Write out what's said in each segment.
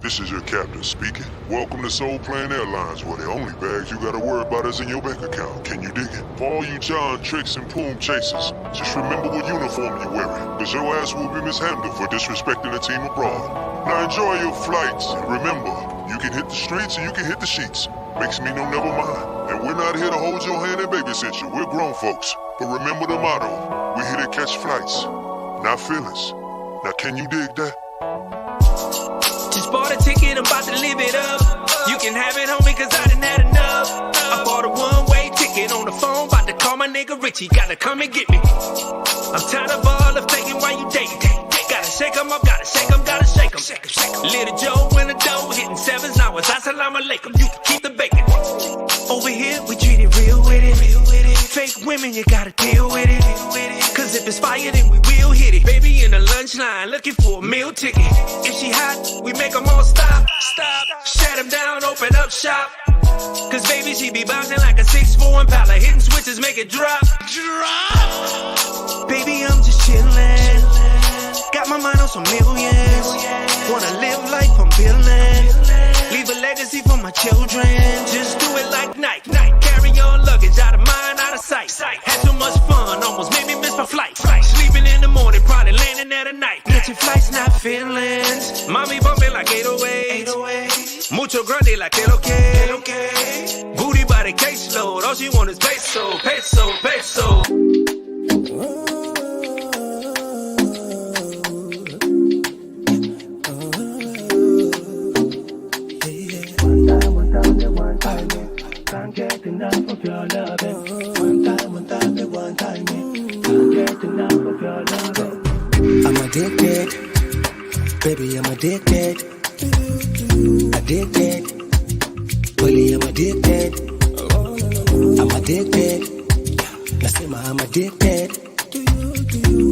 This is your captain speaking. Welcome to Soul Plane Airlines, where the only bags you gotta worry about is in your bank account. Can you dig it? For all you John Tricks and Plume chasers, just remember what uniform you're wearing, cause your ass will be mishandled for disrespecting the team abroad. Now enjoy your flights. Remember, you can hit the streets and you can hit the sheets. Makes me no never mind. And we're not here to hold your hand and babysit you. We're grown folks. But remember the motto, we're here to catch flights, not feelings. Now can you dig that? Just bought a ticket, I'm about to live it up. You can have it, homie, cause I done had enough. I bought a one-way ticket on the phone, about to call my nigga Richie, gotta come and get me. I'm tired of all the faking while you dating. Gotta shake 'em up, gotta shake 'em, gotta shake 'em. Little Joe in the dough, hitting sevens, now it's assalamu alaikum, you can keep the bacon. Over here, we treat it real with it. Fake women, you gotta deal with it. Cause if it's fire, then we will hit it. Baby in the lunch line, looking for a meal ticket. If she hot, we make 'em all stop. Shut 'em down, open up shop. Cause baby, she be bouncing like a 6'4" Impala. Hitting switches, make it drop. Baby, I'm just chillin'. Got my mind on some millions. Wanna live life, I'm feeling. Leave a legacy for my children. Just do it like Nike. Carry your luggage out of mind, out of sight. Had too much fun, almost made me miss my flight. Sleeping in the morning, probably landing at a night. Catching flights, not feelings. Mommy bumping like 808. Mucho grande like el okay. Booty by the caseload, all she want is peso. Can't get enough of your loving. One time, can't get enough of your loving. I'm addicted, baby, I'm addicted. Bully, I'm addicted. I'm addicted. Nasema, I'm addicted.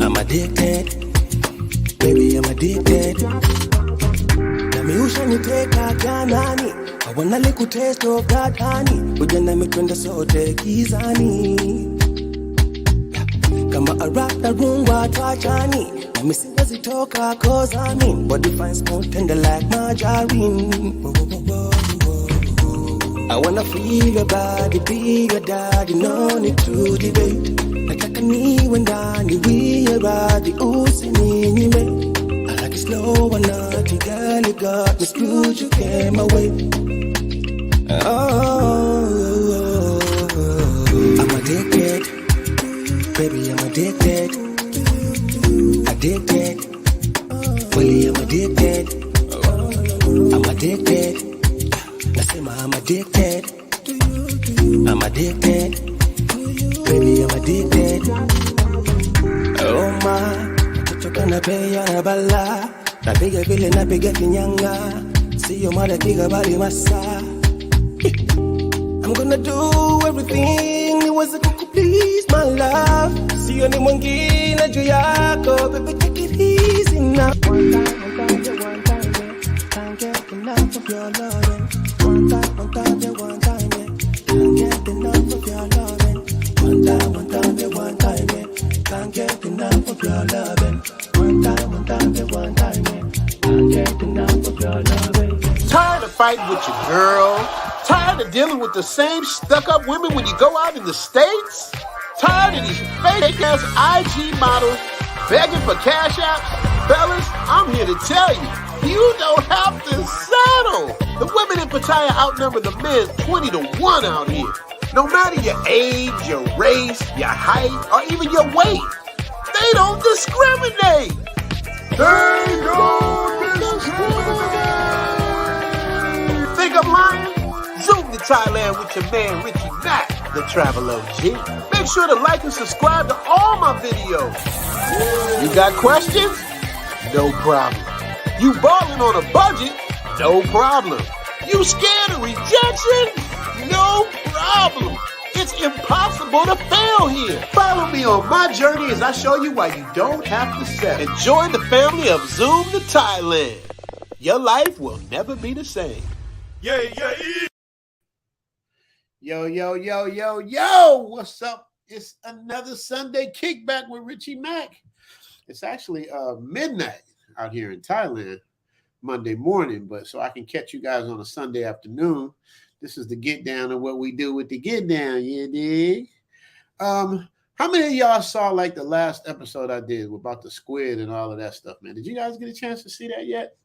I'm addicted, baby, I'm addicted. Nami ushaniteka janani, I wanna lick with taste of that honey. Ujana mitwenda sote gizani. Kama a rap na rumba twachani. Nami siwezi toka kozani. Body fine smooth tender like margarine. I wanna feel your body, be your daddy, no need to debate. Nataka niwe ndani, we are body, usininyime. I like it slow and naughty, girl, you got me screwed, you came away. Oh, I'm addicted, baby, I'm addicted. Fully, I'm addicted. I'm addicted. Nasema, I'm addicted. I'm addicted, baby, I'm addicted. Oh my, chochoka na peya na bala. Napiga vile napiga kinyanga. Siyo mara piga bali masa. I'm gonna do everything niweze kukuplease my love. Siyo ni mwingine juu yako, baby, take it easy now. One time, yeah. Can't get enough of your loving. One time, yeah. Can't get enough of your loving. One time, yeah. Can't get enough of your loving. One time, yeah. Can't get enough of your loving. Tired of fighting with your girl? Tired of dealing with the same stuck-up women when you go out in the States? Tired of these fake-ass IG models begging for cash apps? Fellas, I'm here to tell you, you don't have to settle. The women in Pattaya outnumber the men 20-1 out here. No matter your age, your race, your height, or even your weight, they don't discriminate. They don't discriminate. Think I'm lying? Zoom to Thailand with your man Richie, the Travel OG. Make sure to like and subscribe to all my videos. You got questions? No problem. You balling on a budget? No problem. You scared of rejection? No problem. It's impossible to fail here. Follow me on my journey as I show you why you don't have to settle. And join the family of Zoom to Thailand. Your life will never be the same. Yeah. Yo. What's up? It's another Sunday kickback with Richie Mack. It's actually midnight out here in Thailand. Monday morning, but so I can catch you guys on a Sunday afternoon. This is the get down of what we do with the get down. You dig? How many of y'all saw like the last episode I did about the squid and all of that stuff, man? Did you guys get a chance to see that yet?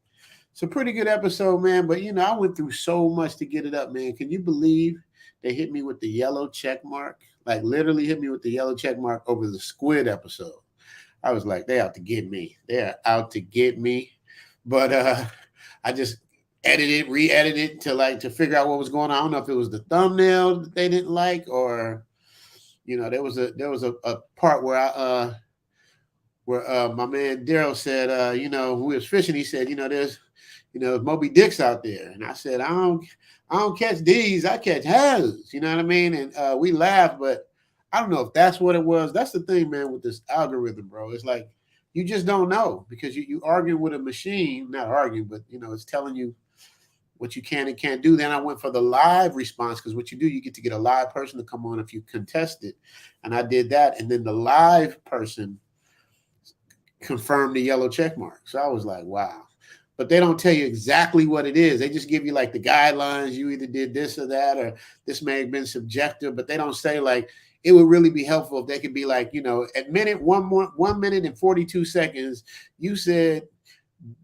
It's a pretty good episode, man. But you know, I went through so much to get it up, man. Can you believe they hit me with the yellow check mark? Like literally hit me with the yellow check mark over the squid episode. I was like, they out to get me. They're out to get me. But I just edited, re-edited to figure out what was going on. I don't know if it was the thumbnail that they didn't like, or you know, there was a part where my man Daryl said, you know, we was fishing. He said, you know, there's Moby Dicks out there, and I said, I don't catch these, I catch halos. You know what I mean? And we laughed, but I don't know if that's what it was. That's the thing, man, with this algorithm, bro. It's like you just don't know because you argue with a machine, not arguing, but you know, it's telling you what you can and can't do. Then I went for the live response because what you do, you get to get a live person to come on if you contest it. And I did that. And then the live person confirmed the yellow check mark. So I was like, wow. But they don't tell you exactly what it is. They just give you like the guidelines. You either did this or that, or this may have been subjective, but they don't say like, it would really be helpful if they could be like, you know, at 1 minute and 42 seconds, you said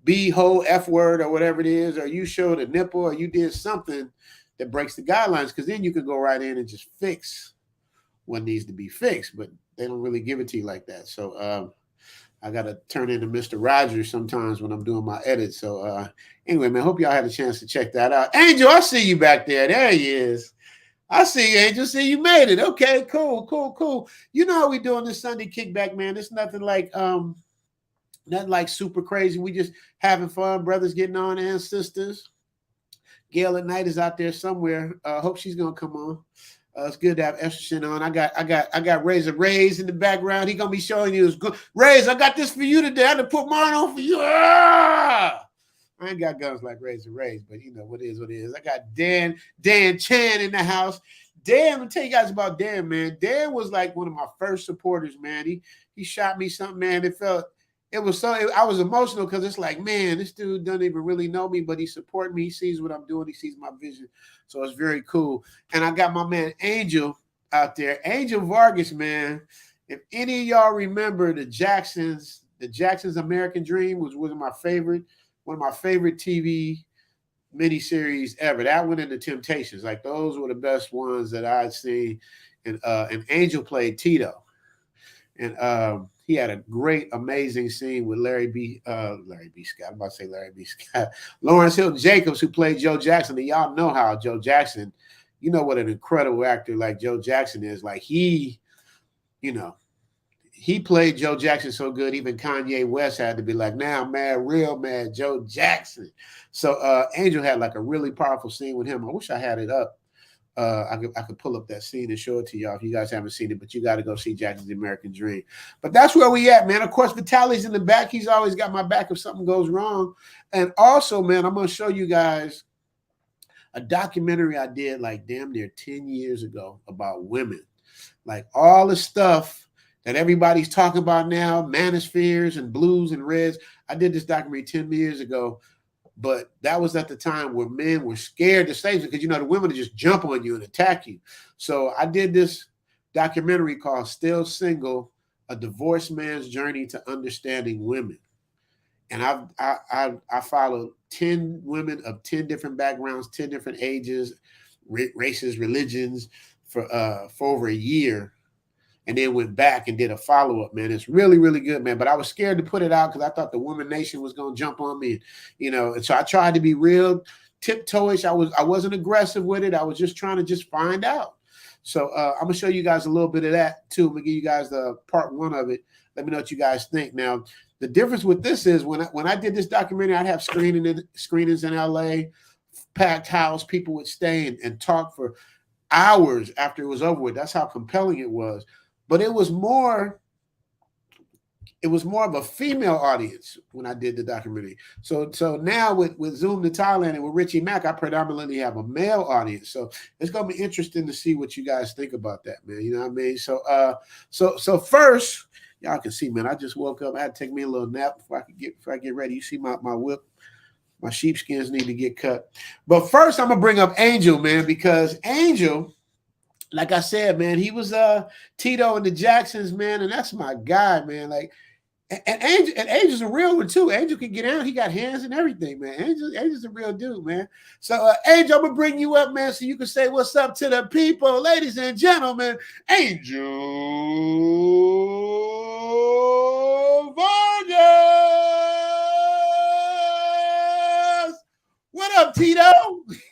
B whole F word or whatever it is, or you showed a nipple, or you did something that breaks the guidelines, because then you can go right in and just fix what needs to be fixed. But they don't really give it to you like that. So I got to turn into Mr. Rogers sometimes when I'm doing my edits. So anyway, man, hope y'all had a chance to check that out. Angel, I see you back there. There he is. I see you, Angel. See, you made it. Okay, cool. You know how we doing this Sunday kickback, man. It's nothing like super crazy. We just having fun, brothers getting on and sisters. Gail at night is out there somewhere. Hope she's gonna come on. It's good to have Estrogen on. I got Razor Rays in the background. He gonna be showing you his good. Rays, I got this for you today. I had to put mine on for you. I ain't got guns like Razor Rays, but you know what it is. I got Dan Chan in the house. Dan, let me tell you guys about Dan, man. Dan was like one of my first supporters, man. He shot me something, man. I was emotional because it's like, man, this dude doesn't even really know me, but he supports me. He sees what I'm doing. He sees my vision. So it's very cool. And I got my man Angel out there. Angel Vargas, man. If any of y'all remember the Jacksons American Dream was one of my favorite TV miniseries ever. That one and The Temptations. Like those were the best ones that I'd seen. And Angel played Tito. And he had a great, amazing scene with Larry B. Scott. I'm about to say Larry B. Scott. Lawrence Hilton Jacobs, who played Joe Jackson. And y'all know how Joe Jackson, you know what an incredible actor like Joe Jackson is. Like he played Joe Jackson so good, even Kanye West had to be like, now mad, real mad, Joe Jackson. So Angel had like a really powerful scene with him. I wish I had it up. I could pull up that scene and show it to y'all if you guys haven't seen it, but you got to go see Jackson's American Dream. But that's where we at, man. Of course, Vitaly's in the back. He's always got my back if something goes wrong. And also, man, I'm going to show you guys a documentary I did like damn near 10 years ago about women. Like all the stuff that everybody's talking about now, manospheres and blues and reds. I did this documentary 10 years ago. But that was at the time where men were scared to say because, you know, the women would just jump on you and attack you. So I did this documentary called Still Single, A Divorced Man's Journey to Understanding Women. And I followed 10 women of 10 different backgrounds, 10 different ages, races, religions for over a year. And then went back and did a follow-up, man. It's really, really good, man. But I was scared to put it out because I thought the woman nation was going to jump on me, you know. And so I tried to be real tiptoeish. I wasn't aggressive with it. I was just trying to just find out. So I'm going to show you guys a little bit of that, too. I'm going to give you guys the part one of it. Let me know what you guys think. Now, the difference with this is when I did this documentary, I'd have screenings in L.A., packed house. People would stay and talk for hours after it was over with. That's how compelling it was. But it was more of a female audience when I did the documentary. So now with Zoom to Thailand and with Richie Mack, I predominantly have a male audience. So it's gonna be interesting to see what you guys think about that, man. You know what I mean? So first, y'all can see, man, I just woke up. I had to take me a little nap before I get ready. You see my whip My sheepskins need to get cut. But first, I'm gonna bring up Angel, man, because Angel, like I said, man, he was Tito and the Jacksons, man, and that's my guy, man. Like, and Angel's a real one too. Angel can get down. He got hands and everything, man. Angel's a real dude, man. So, Angel, I'm gonna bring you up, man, so you can say what's up to the people, ladies and gentlemen. Angel Vargas. What up, Tito?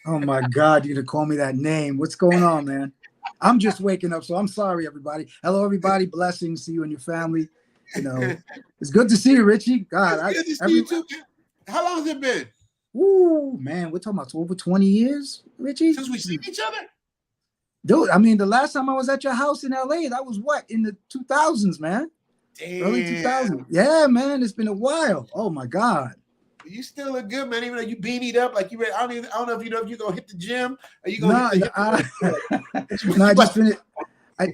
Oh my God, you're gonna call me that name. What's going on, man? I'm just waking up, so I'm sorry, everybody. Hello, everybody. Blessings to you and your family. You know, it's good to see you, Richie. God, it's good to see you too, man. How long has it been? Woo, man, we're talking about over 20 years, Richie. Since we seen each other? Dude, I mean, the last time I was at your house in LA, that was what, in the 2000s, man? Damn. Early 2000s. Yeah, man, it's been a while. Oh my God. You still look good, man. Even though you beanied up, like you ready. I don't know if you're gonna hit the gym or you gonna hit the No,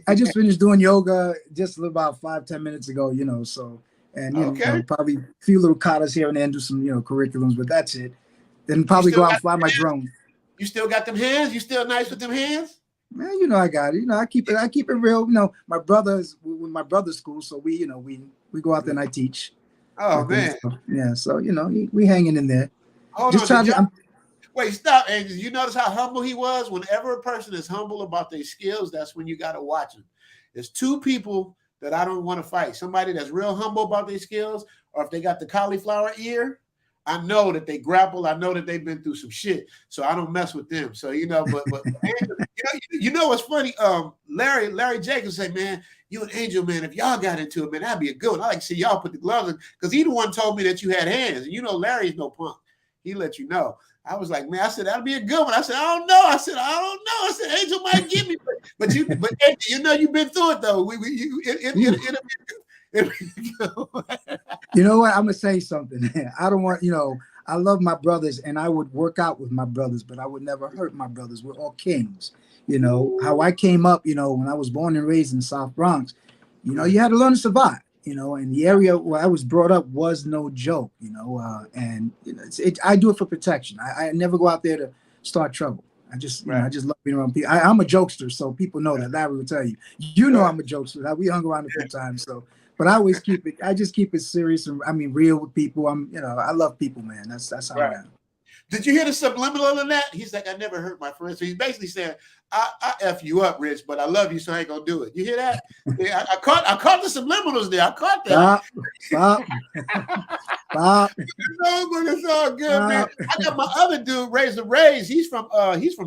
I just finished doing yoga just about 5-10 minutes ago, you know. So, and you know, probably a few little katas here and there, and do some, you know, curriculums, but that's it. Then probably go out and fly my drone. You still got them hands? You still nice with them hands? Man, you know I got it. You know, I keep it real. You know, my brother's with my brother's school, so we go out there and I teach. Oh man, yeah. So you know, we hanging in there. Hold on, wait, stop, Angel. You notice how humble he was? Whenever a person is humble about their skills, that's when you got to watch them. There's two people that I don't want to fight. Somebody that's real humble about their skills, or if they got the cauliflower ear, I know that they grapple. I know that they've been through some shit, so I don't mess with them. So you know, but Angel, you know what's funny? Larry Jacobs say, man, you and Angel, man, if y'all got into it, man, that'd be a good one. I like to see y'all put the gloves on because he the one told me that you had hands, and you know Larry's no punk. He let you know. I was like, man, I said that'll be a good one. I said, I don't know. I said Angel might give me, but you know you've been through it though. You know what? I'm gonna say something. I don't want, you know, I love my brothers and I would work out with my brothers, but I would never hurt my brothers. We're all kings. You know, how I came up, you know, when I was born and raised in South Bronx, you know, you had to learn to survive, you know, and the area where I was brought up was no joke, you know, and you know, I do it for protection. I never go out there to start trouble. I just, you know, I just love being around people. I'm a jokester, so people know that. Larry will tell you. You know I'm a jokester. We hung around a few times, so. But I always keep it. I just keep it serious and I mean real with people. You know, I love people, man. That's how I am. Did you hear the subliminal in that? He's like, I never hurt my friends. So he's basically saying, I F you up, Rich, but I love you, so I ain't gonna do it. You hear that? Yeah, I caught the subliminals there. I caught that. Stop. No, but it's all good, man. I got my other dude, Raise. He's from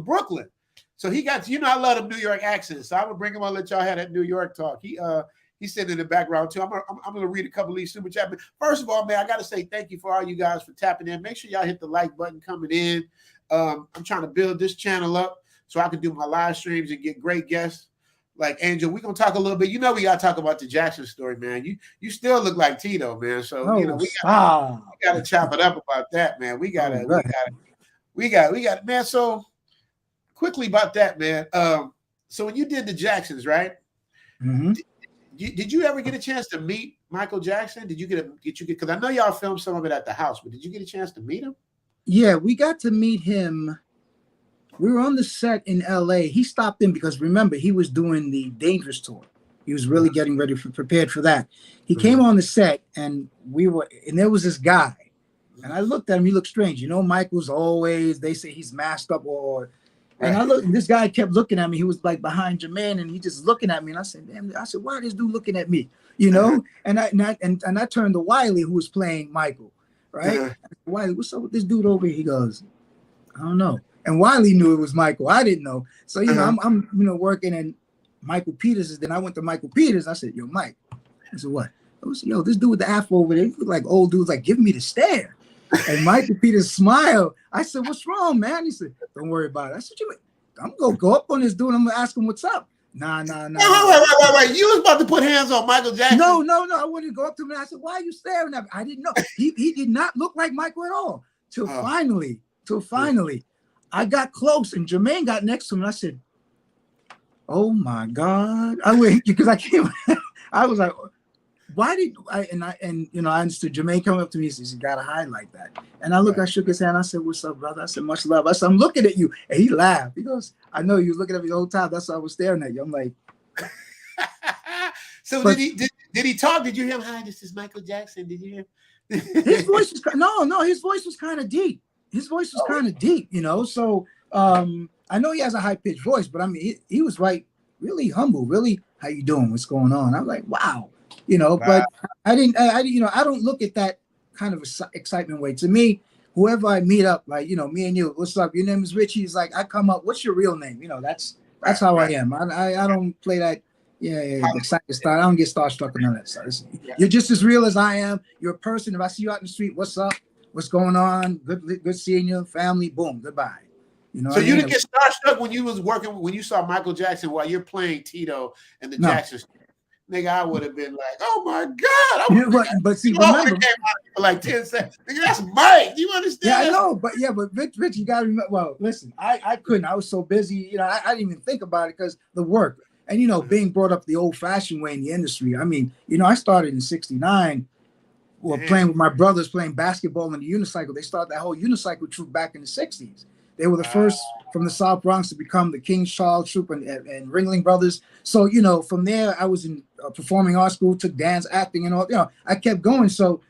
Brooklyn. So he got, you know, I love them New York accents. So I'm gonna bring him on, let y'all have that New York talk. He's sitting in the background too. I'm gonna read a couple of these super chat. First of all, man, I gotta say thank you for all you guys for tapping in. Make sure y'all hit the like button coming in. I'm trying to build this channel up so I can do my live streams and get great guests like Angel. We're gonna talk a little bit. You know, we gotta talk about the Jackson story, man. You still look like Tito, man. So you know, we gotta chop it up about that, man. We gotta, man. So quickly about that, man. So when you did the Jacksons, right? Mm-hmm. Did you ever get a chance to meet Michael Jackson? Did you get because I know y'all filmed some of it at the house, but did you get a chance to meet him? Yeah, we got to meet him. We were on the set in LA. He stopped in because remember, he was doing the Dangerous tour. He was really getting ready prepared for that. He came on the set and there was this guy. And I looked at him, he looked strange. You know, Michael's always, they say he's masked up and I looked, this guy kept looking at me. He was like behind Jermaine and he just looking at me. And I said, damn, why is this dude looking at me? You know? And I turned to Wiley, who was playing Michael, right? I said, Wiley, what's up with this dude over here? He goes, I don't know. And Wiley knew it was Michael. I didn't know. So, you know, I'm working and Michael Peters. Then I went to Michael Peters. I said, yo, Mike. I said, what? I said, yo, this dude with the afro over there, he look like old dudes, like giving me the stare. And Michael Peters smiled. I said, what's wrong, man? He said, don't worry about it. I said, I'm going to go up on this dude. I'm going to ask him what's up. Nah. Wait. You was about to put hands on Michael Jackson. No. I wouldn't go up to him. And I said, why are you staring at me? I didn't know. He did not look like Michael at all. Till finally, I got close and Jermaine got next to him. And I said, oh my God. I went because I came. I was like, why did I I understood Jermaine coming up to me, he says, you gotta hide like that. And I shook his hand, I said, what's up, brother? I said, much love. I said, I'm looking at you. And he laughed. He goes, I know you was looking at me the whole time. That's why I was staring at you. I'm like, so did he talk? Did you hear him? Hi, this is Michael Jackson. Did you hear him? His voice was his voice was kind of deep. His voice was kind of deep, So I know he has a high-pitched voice, but I mean he was really humble, really, how you doing? What's going on? I'm like, wow. But I don't look at that kind of excitement way. To me, whoever I meet up, like, me and you, what's up? Your name is Richie. He's like, I come up, what's your real name? That's how I am. I don't play that, excited style. I don't get starstruck or none of that stuff. You're just as real as I am. You're a person. If I see you out in the street, what's up? What's going on? Good seeing you, family, boom, goodbye. So you didn't get starstruck when you saw Michael Jackson while you're playing Tito and the Jacksons. Nigga, I would have been like, oh my God. But see, remember, for like 10 seconds. Nigga, that's Mike. Do you understand? Yeah, I know. But Rich, you gotta remember. Well, listen, I couldn't. I was so busy, I didn't even think about it because the work. And being brought up the old-fashioned way in the industry. I mean, I started in '69. Well, playing with my brothers, playing basketball in the unicycle. They started that whole unicycle troop back in the '60s. They were the first from the South Bronx to become the King Charles Troop and Ringling Brothers. So, from there, I was in performing arts school, took dance, acting, and all. I kept going. So,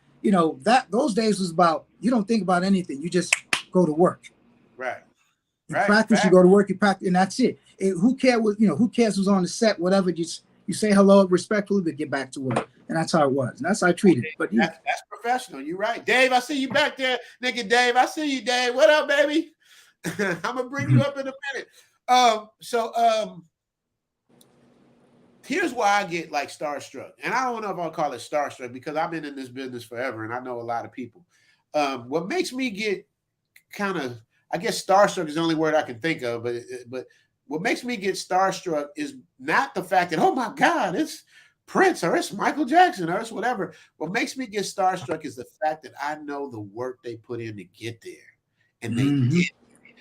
those days was about, you don't think about anything. You just go to work. Right. You practice, you go to work, you practice, and that's it. Who cares who's on the set, whatever, just you say hello respectfully, but get back to work. And that's how it was. And that's how I treated it. But that's professional. You're right. Dave, I see you back there. Nigga, Dave, I see you, Dave. What up, baby? I'm gonna bring you up in a minute. Here's why I get like starstruck, and I don't know if I'll call it starstruck because I've been in this business forever and I know a lot of people. What makes me get kind of, I guess starstruck is the only word I can think of, but what makes me get starstruck is not the fact that, oh my God, it's Prince or it's Michael Jackson or it's whatever. What makes me get starstruck is the fact that I know the work they put in to get there, and they did.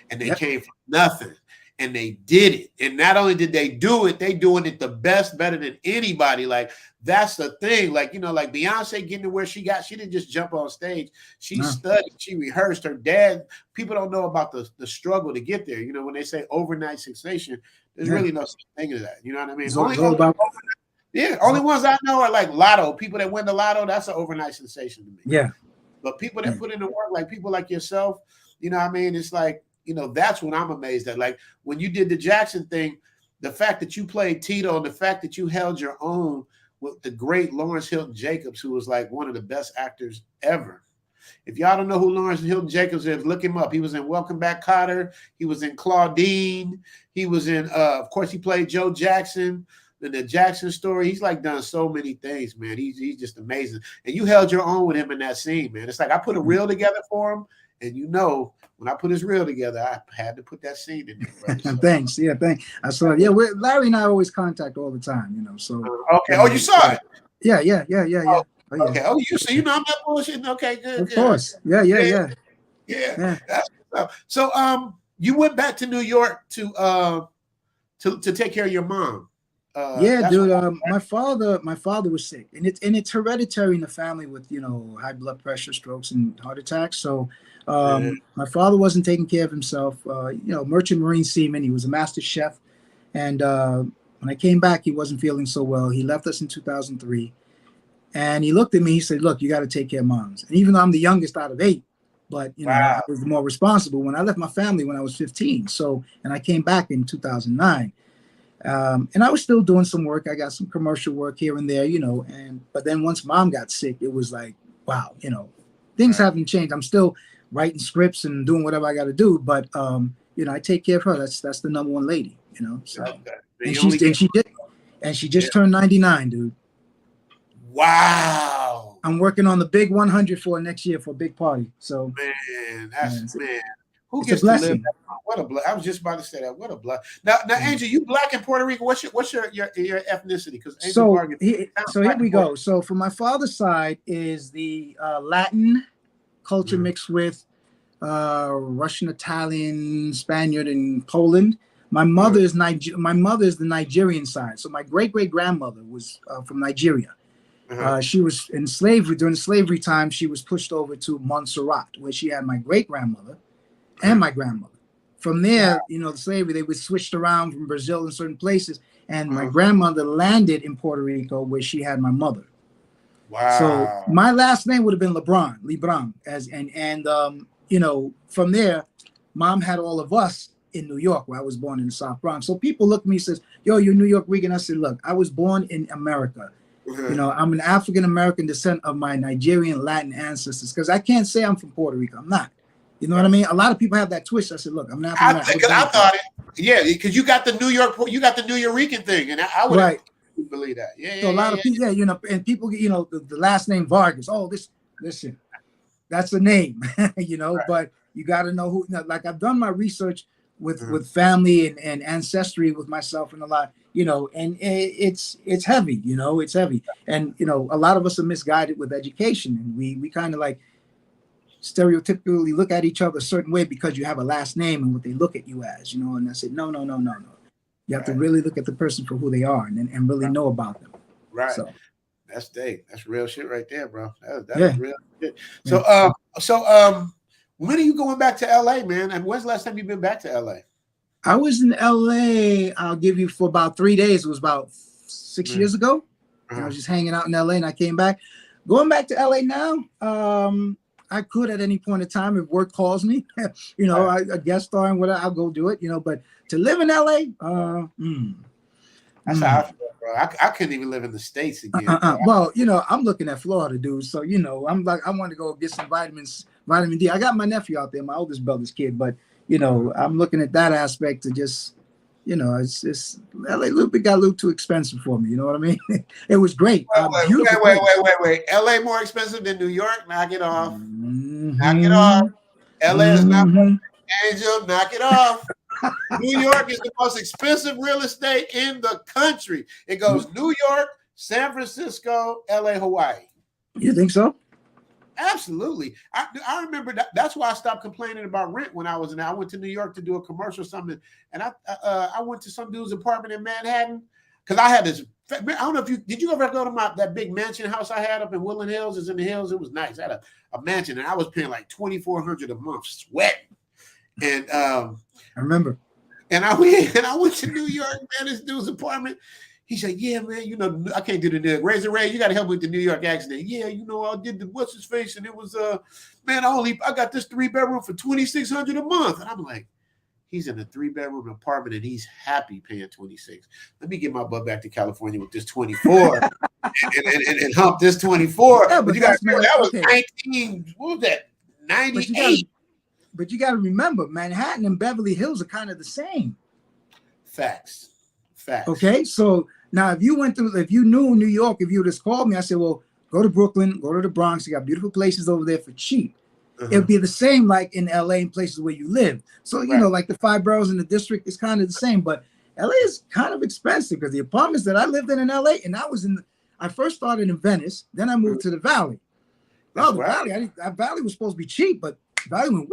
And they came from nothing, and they did it. And not only did they do it, they doing it the best, better than anybody. Like, that's the thing. Like, like Beyonce getting to where she didn't just jump on stage. She studied, she rehearsed. Her dad, people don't know about the struggle to get there. When they say overnight sensation, there's really no such thing as that. You know what I mean? Only ones I know are like lotto. People that win the lotto, that's an overnight sensation to me. Yeah. But people that put in the work, like people like yourself, what I mean? It's like, that's what I'm amazed at. Like when you did the Jackson thing, the fact that you played Tito and the fact that you held your own with the great Lawrence Hilton Jacobs, who was like one of the best actors ever. If y'all don't know who Lawrence Hilton Jacobs is, look him up. He was in Welcome Back, Kotter. He was in Claudine. He was in, of course, he played Joe Jackson in the Jackson Story. He's like done so many things, man. He's just amazing. And you held your own with him in that scene, man. It's like I put a reel together for him, and when I put his reel together, I had to put that scene in there. So. Thanks. Yeah, thanks. I saw it. Yeah, Larry and I always contact all the time, so. Okay. Oh, you saw it? Yeah. Oh, yeah. Okay. Oh, so I'm not bullshitting. Okay, good. Of course. Yeah. Yeah. That's so. You went back to New York to take care of your mom. Yeah, dude. My father was sick, and it's hereditary in the family with high blood pressure, strokes, and heart attacks. So. My father wasn't taking care of himself, merchant marine seaman. He was a master chef. And when I came back, he wasn't feeling so well. He left us in 2003. And he looked at me, he said, look, you got to take care of moms. And even though I'm the youngest out of 8, but I was the more responsible when I left my family when I was 15. So, and I came back in 2009. And I was still doing some work. I got some commercial work here and there, but then once mom got sick, it was like, wow, things haven't changed. I'm still writing scripts and doing whatever I got to do, but I take care of her. That's the number one lady, So, and she just turned 99, dude. Wow. I'm working on the big 100 for next year for a big party. So, man, who gets to live? What a blessing! I was just about to say that. What a blessing. Now, Angel, you black in Puerto Rico. What's your ethnicity? Because here we go. So, for my father's side is the Latin culture mixed with Russian, Italian, Spaniard, and Poland. My mother is the Nigerian side. So my great grandmother was from Nigeria, She was in slavery during slavery time. She was pushed over to Montserrat, where she had my great grandmother and my grandmother. From there, the slavery, they were switched around from Brazil in certain places. And my grandmother landed in Puerto Rico where she had my mother. Wow. So my last name would have been Lebron, from there, Mom had all of us in New York, where I was born in the South Bronx. So people look at me and says, yo, you're New York Rican. I said, look, I was born in America. I'm an African-American descent of my Nigerian Latin ancestors, because I can't say I'm from Puerto Rico. I'm not. You know what I mean? A lot of people have that twist. I said, look, I'm not. I thought it. Yeah, because you got the New York Rican thing, and I would believe that. So a lot of people, and people, the last name Vargas. Oh, listen, that's the name, But you got to know who. Like I've done my research with family and ancestry with myself and a lot, and it's heavy, it's heavy, and a lot of us are misguided with education, and we kind of like stereotypically look at each other a certain way because you have a last name and what they look at you as, and I said, no. You have to really look at the person for who they are and really know about them. Right. So that's real shit right there, bro. That's real shit. So, when are you going back to LA, man? And when's the last time you've been back to LA? I was in LA, I'll give you, for about 3 days. It was about 6 years ago. I was just hanging out in LA and I came back. Going back to LA now, I could at any point in time if work calls me, I guest star and whatever, I'll go do it, but to live in LA, that's how I feel, bro. I couldn't even live in the States again. Well, I'm looking at Florida, dude. So, I'm like, I want to go get some vitamin D. I got my nephew out there, my oldest brother's kid, but, I'm looking at that aspect to just, it's LA got a little too expensive for me. You know what I mean? It was great. Wait. LA more expensive than New York? Knock it off. Knock it off. LA is not Angel. Knock it off. New York is the most expensive real estate in the country. It goes New York, San Francisco, LA, Hawaii. You think so? Absolutely. I remember that. That's why I stopped complaining about rent when I was in there. I went to New York to do a commercial or something, and I went to some dude's apartment in Manhattan because I had this. I don't know if did you ever go to that big mansion house I had up in Woodland Hills? It's in the hills. It was nice. I had a mansion, and I was paying like $2,400 a month, sweating. And I remember. And I went to New York, man. This dude's apartment. He said, yeah, man, I can't do the New York. Razor Ray, you got to help me with the New York accent. Yeah, I did the what's his face, and it was man, I got this 3-bedroom for $2,600 a month. And I'm like, he's in a 3-bedroom apartment and he's happy paying $26. Let me get my butt back to California with this 24 and hump this 24. Yeah, but you got that was 19, what was that? 98. But you got to remember, Manhattan and Beverly Hills are kind of the same. Facts. Okay, so now if you knew New York, if you just called me, I said, well, go to Brooklyn, go to the Bronx. You got beautiful places over there for cheap. It would be the same like in LA and places where you live. So, like the 5 boroughs in the district is kind of the same, but LA is kind of expensive because the apartments that I lived in LA, and I first started in Venice, then I moved to the Valley. Well, Valley, that Valley was supposed to be cheap, but Valley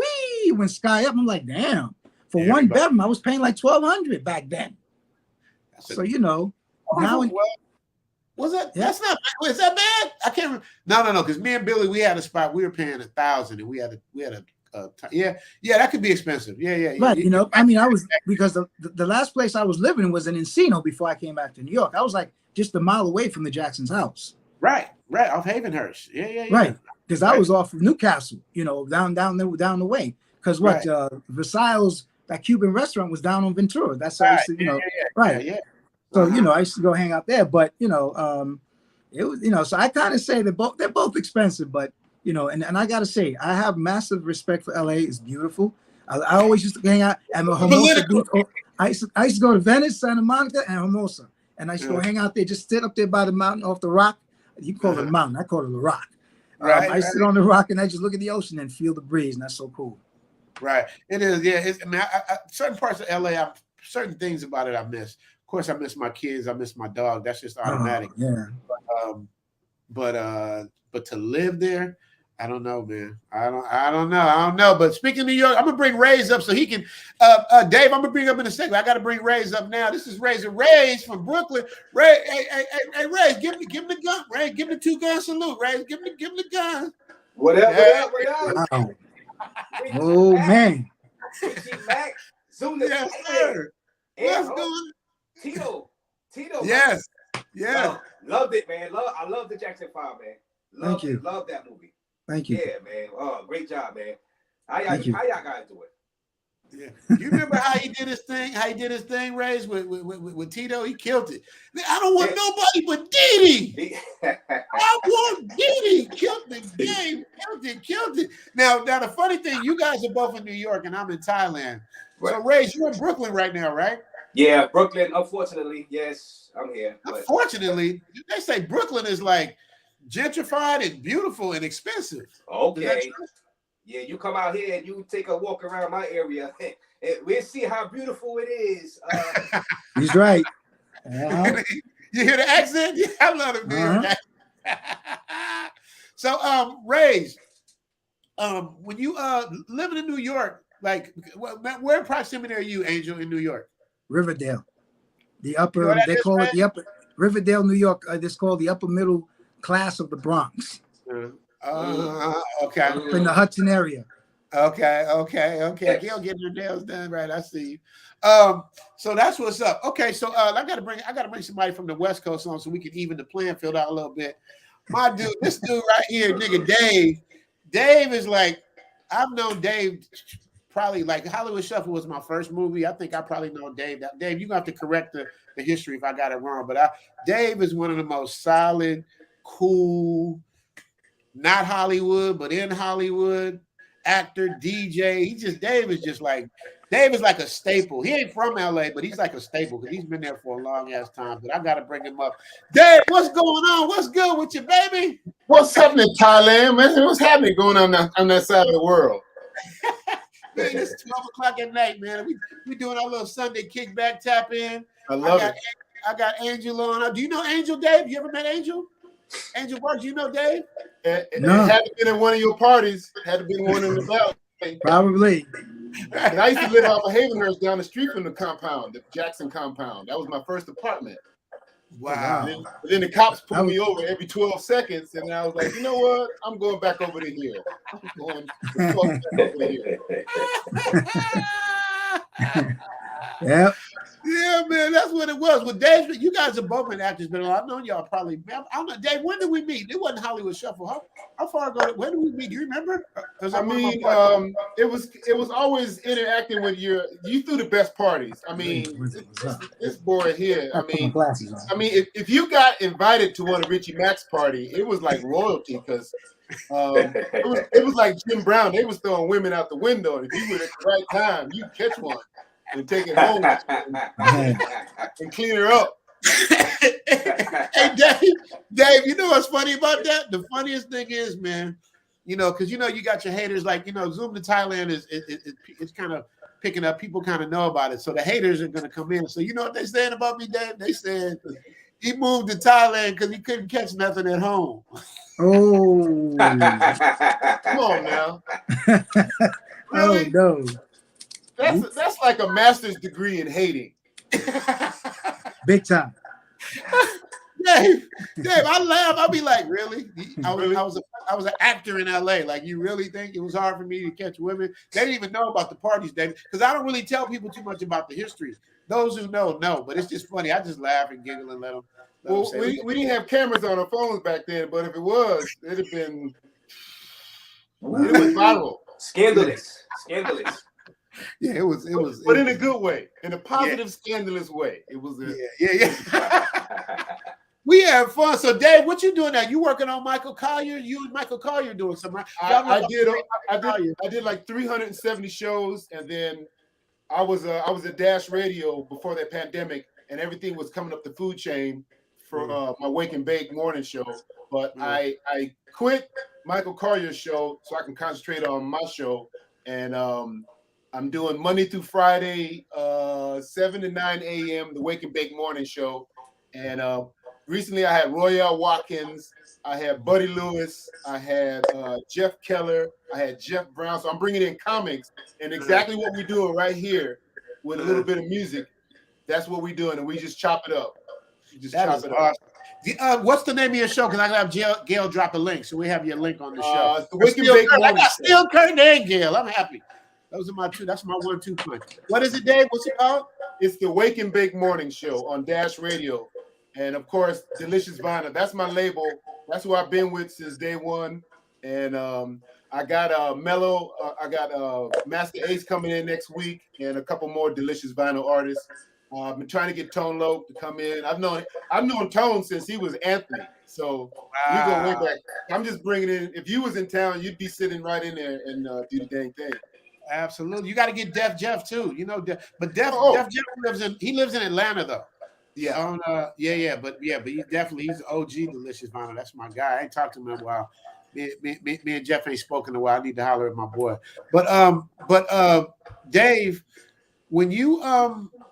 went sky up. I'm like, damn, for one bedroom, I was paying like $1,200 back then. So, now was that? Yeah. That's not. Is that bad? I can't remember. No. Because me and Billy, we had a spot. We were paying $1,000, and we had a that could be expensive. Yeah. Right. I was because the last place I was living was in Encino before I came back to New York. I was like just a mile away from the Jackson's house. Right. Off Havenhurst. Yeah. Right. Because I was off of Newcastle. Down the way. Because Versailles, that Cuban restaurant was down on Ventura. That's how I used to, right. Yeah. So, I used to go hang out there, but, it was, so I kind of say they're both expensive, but, and I got to say, I have massive respect for LA. It's beautiful. I always used to hang out at Hermosa Beach. I used to go to Venice, Santa Monica, and Hermosa. And I used to go hang out there, just sit up there by the mountain off the rock. You call it a mountain. I call it a rock. I sit on the rock and I just look at the ocean and feel the breeze, and that's so cool. Right. It is. Yeah. Certain parts of LA, certain things about it I miss. Of course, I miss my kids. I miss my dog. That's just automatic. Yeah. But to live there, I don't know, man. I don't know. But speaking of New York, I'm gonna bring Ray's up so he can. Dave, I'm gonna bring up in a second. I got to bring Ray's up now. This is Ray's from Brooklyn. Ray, hey, Ray, give him the gun. Ray, give him the 2 gun salute. Ray, give him the gun. What up? Wow. Oh man. Richie Mac, Zoom the Yes, sir. What's going? Tito. Yes. Man. Yeah. Loved it, man. I love the Jackson 5, man. Thank you. Love that movie. Thank you. Yeah, man. Oh, great job, man. How y'all guys do it? Yeah. You remember how he did his thing? Rays with Tito? He killed it. I don't want nobody but Didi. I want Didi. Killed the game. Killed it. Now, the funny thing, you guys are both in New York and I'm in Thailand. Right. So, Rays, you're in Brooklyn right now, right? Yeah, Brooklyn. Unfortunately, yes, I'm here. But... Unfortunately, they say Brooklyn is like gentrified and beautiful and expensive. Okay. Yeah, you come out here and you take a walk around my area, and we'll see how beautiful it is. He's right. You hear the accent? Yeah, I love it, man. So, Rays, when you living in New York, like, where in proximity are you, Angel, in New York? Riverdale, they call it the upper Riverdale, New York. It's called the upper middle class of the Bronx. Okay. In the Hudson area. Okay. Gail getting her nails done, right? I see you. So that's what's up. Okay, so I gotta bring somebody from the West Coast on so we can even the playing field out a little bit. My dude, this dude right here, nigga, Dave. Dave is like, I've known Dave. Probably like Hollywood Shuffle was my first movie. I think I probably know Dave. Dave, you're gonna have to correct the history if I got it wrong. But Dave is one of the most solid, cool, not Hollywood, but in Hollywood, actor, DJ. Dave is like a staple. He ain't from LA, but he's like a staple because he's been there for a long ass time. But I gotta bring him up. Dave, what's going on? What's good with you, baby? What's happening, Thailand, man? What's happening going on that side of the world? Man, it's 12 o'clock at night, man. We doing our little Sunday kickback tap in. I love it. I got Angel on. Do you know Angel, Dave? You ever met Angel? Angel Vargas, you know Dave? No. It had to been at one of your parties. Had to be one in the valley. Probably. And I used to live off of Havenhurst down the street from the compound, the Jackson compound. That was my first apartment. Wow. And then the cops pulled me over every 12 seconds, and I was like, you know what? I'm going back over to here. I'm going back over here. Yep. Yeah, man, that's what it was. Well, Dave, you guys have both been actors, but I've known y'all probably. I don't know, Dave. When did we meet? It wasn't Hollywood Shuffle. How far ago? When did we meet? Do you remember? I mean, it was always interacting with you threw the best parties. I mean, this boy here. I mean, if you got invited to one of Richie Mac's party, it was like royalty because it was like Jim Brown. They was throwing women out the window, and if you were at the right time, you catch one and take it home and clean her up. Hey, Dave, you know what's funny about that? The funniest thing is, man, because you got your haters, like, Zoom to Thailand is kind of picking up. People kind of know about it. So the haters are going to come in. So you know what they're saying about me, Dave? They said he moved to Thailand because he couldn't catch nothing at home. Oh. Come on now. Really? Oh, no. That's like a master's degree in hating. Big time. Dave, I laugh. I'll be like, really? I was an actor in LA. Like, you really think it was hard for me to catch women? They didn't even know about the parties, Dave, because I don't really tell people too much about the history. Those who know, but it's just funny. I just laugh and giggle and let them. Well, we didn't have cameras on our phones back then, but if it was, it'd have been. It was viral. Scandalous. Yeah, it was. But in a good way, in a positive, scandalous way. It was. Yeah. We had fun. So, Dave, what you doing now? You working on Michael Collier? You and Michael Collier doing something? I did like 370 shows, and then I was at Dash Radio before that pandemic, and everything was coming up the food chain for my Wake and Bake morning show. But I quit Michael Collier's show so I can concentrate on my show, and I'm doing Monday through Friday, 7 to 9 a.m. the Wake and Bake morning show, and recently I had Royale Watkins. I had Buddy Lewis, I had Jeff Keller, I had Jeff Brown. So I'm bringing in comics, and exactly what we're doing right here with a little bit of music. That's what we're doing, and we just chop it up. What's the name of your show? Because I gotta have Gail drop a link, so we have your link on the show. The Wake and Bake I got Steel Curtain and Gail. I'm happy. Those are my two. That's my 1-2 punch. What is it, Dave? What's it called? It's the Wake and Bake Morning Show on Dash Radio, and of course, Delicious Vinyl. That's my label. That's who I've been with since day one. And I got Mellow. I got Master Ace coming in next week, and a couple more Delicious Vinyl artists. I've been trying to get Tone Loc to come in. I've known Tone since he was Anthony, so we go way back. I'm just bringing in. If you was in town, you'd be sitting right in there and do the dang thing. Absolutely, you got to get Def Jeff too. You know, but Def Jeff lives in Atlanta though. Yeah, but he's OG Delicious Vinyl. That's my guy. I ain't talked to him in a while. Me and Jeff ain't spoken in a while. I need to holler at my boy. But Dave, when you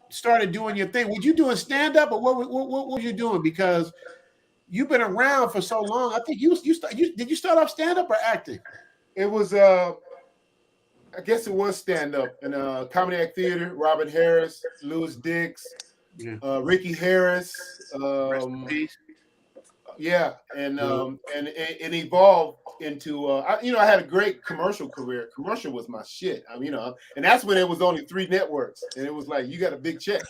started doing your thing, were you doing stand up or what were you doing? Because you've been around for so long. I think did you start off stand up or acting? It was I guess it was stand up in Comedy Act Theater. Robert Harris, Louis Dix, Ricky Harris. And it evolved into I had a great commercial career. Commercial was my shit. And that's when it was only 3 networks, and it was like, you got a big check.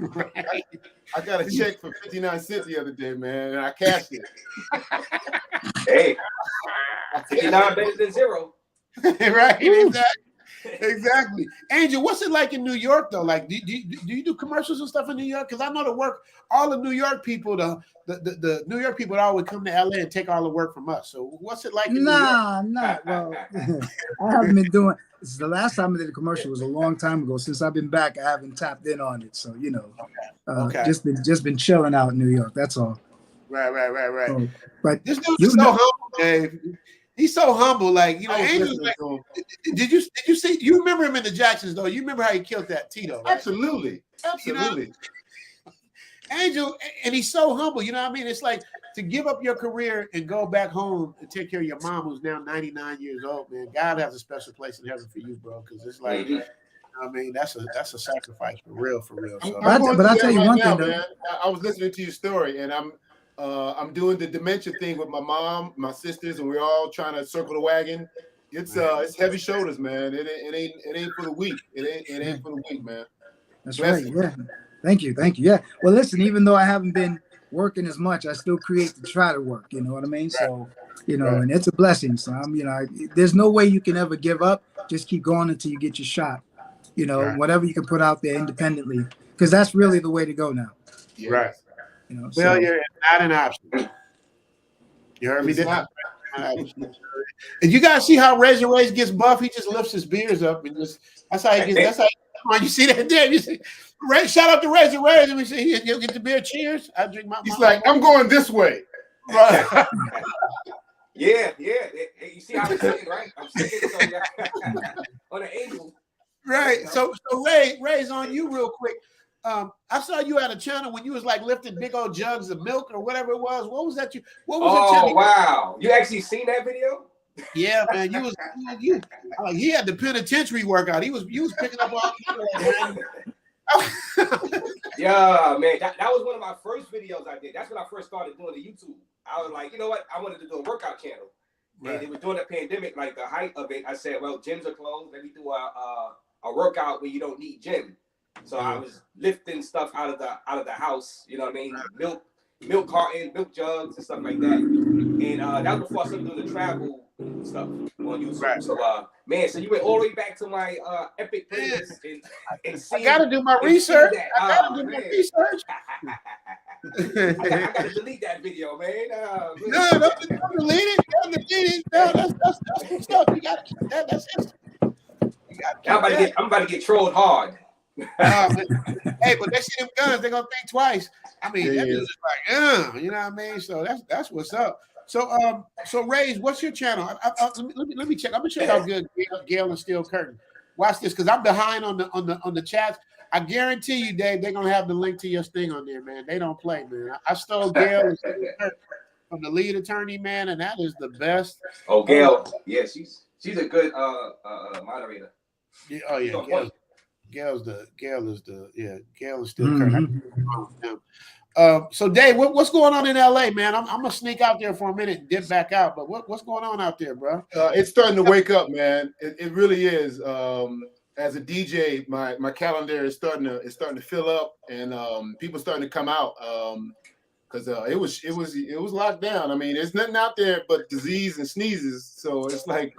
I got a check for 59 cents the other day, man, and I cashed it. Hey, 59 better than 0. Right, exactly. Angel, what's it like in New York though? Like, do you do commercials and stuff in New York? Because I know all the New York people, the New York people always come to LA and take all the work from us. So what's it like in New York? Well, I haven't been doing. The last time I did a commercial was a long time ago. Since I've been back, I haven't tapped in on it. So just been chilling out in New York. That's all. Right. So, but this dude is so humble, Dave. He's so humble, like Angel's like. Did you see? You remember him in the Jacksons, though? You remember how he killed that Tito? Right? Absolutely. Angel, and he's so humble. You know what I mean? It's like to give up your career and go back home and take care of your mom, who's now 99 years old. Man, God has a special place in heaven for you, bro. Because it's like, I mean, that's a sacrifice for real. So. But I'll tell you one thing, man. I was listening to your story, and I'm doing the dementia thing with my mom, my sisters, and we're all trying to circle the wagon. It's heavy shoulders, man. It ain't for the weak. It ain't for the weak, man. That's right. Yeah. Thank you. Yeah. Well, listen, even though I haven't been working as much, I still create to try to work. You know what I mean? So, and it's a blessing. So there's no way you can ever give up. Just keep going until you get your shot. Whatever you can put out there independently, because that's really the way to go now. Yeah. Right. Failure is not an option. You heard me? And you guys see how Razor Ray gets buff? He just lifts his beers up and that's how he gets. You see that there? You see, shout out to Razor Ray. Let me see. He'll get the beer. Cheers. I drink my. He's like, I'm going this way. Right. Yeah. You see how I'm sitting, right? I'm sitting on the angle. Right. So Ray's on you real quick. I saw you had a channel when you was like lifting big old jugs of milk or whatever it was. What was that? What was your channel? Oh wow! You actually seen that video? Yeah, man. He had the penitentiary workout. You was picking up all. Yeah, man. That was one of my first videos I did. That's when I first started doing the YouTube. I was like, you know what? I wanted to do a workout channel. Right. And it was during the pandemic, like the height of it. I said, well, gyms are closed. Let me do a workout where you don't need gym. So I was lifting stuff out of the house, you know what I mean? Milk carton, milk jugs and stuff like that. And that was before I started doing the travel stuff on YouTube. Right. So man, so you went all the way back to my epic playlist and see. I gotta do my research. I gotta do my research. I gotta delete that video, man. No, don't delete it. Don't delete it. No, that's stuff. You gotta keep that. That's it. I'm about to get trolled hard. Hey, but they see them guns, they're gonna think twice. I mean, that is like, you know what I mean? So that's what's up. So Rays, what's your channel? Let me check. I'm gonna check out good Gail and Steel Curtain. Watch this, because I'm behind on the chats. I guarantee you, Dave, they're gonna have the link to your thing on there, man. They don't play, man. I stole Gail and Steel Curtain. from the lead attorney, man, and that is the best. Oh, Gail, yeah, she's a good moderator. Yeah, oh yeah, Gail is still current. So Dave, what's going on in LA, man? I'm gonna sneak out there for a minute and dip back out, but what's going on out there, bro? It's starting to wake up, man. It really is. As a DJ, my calendar is starting to fill up, and people starting to come out because it was locked down. I mean, there's nothing out there but disease and sneezes. So it's like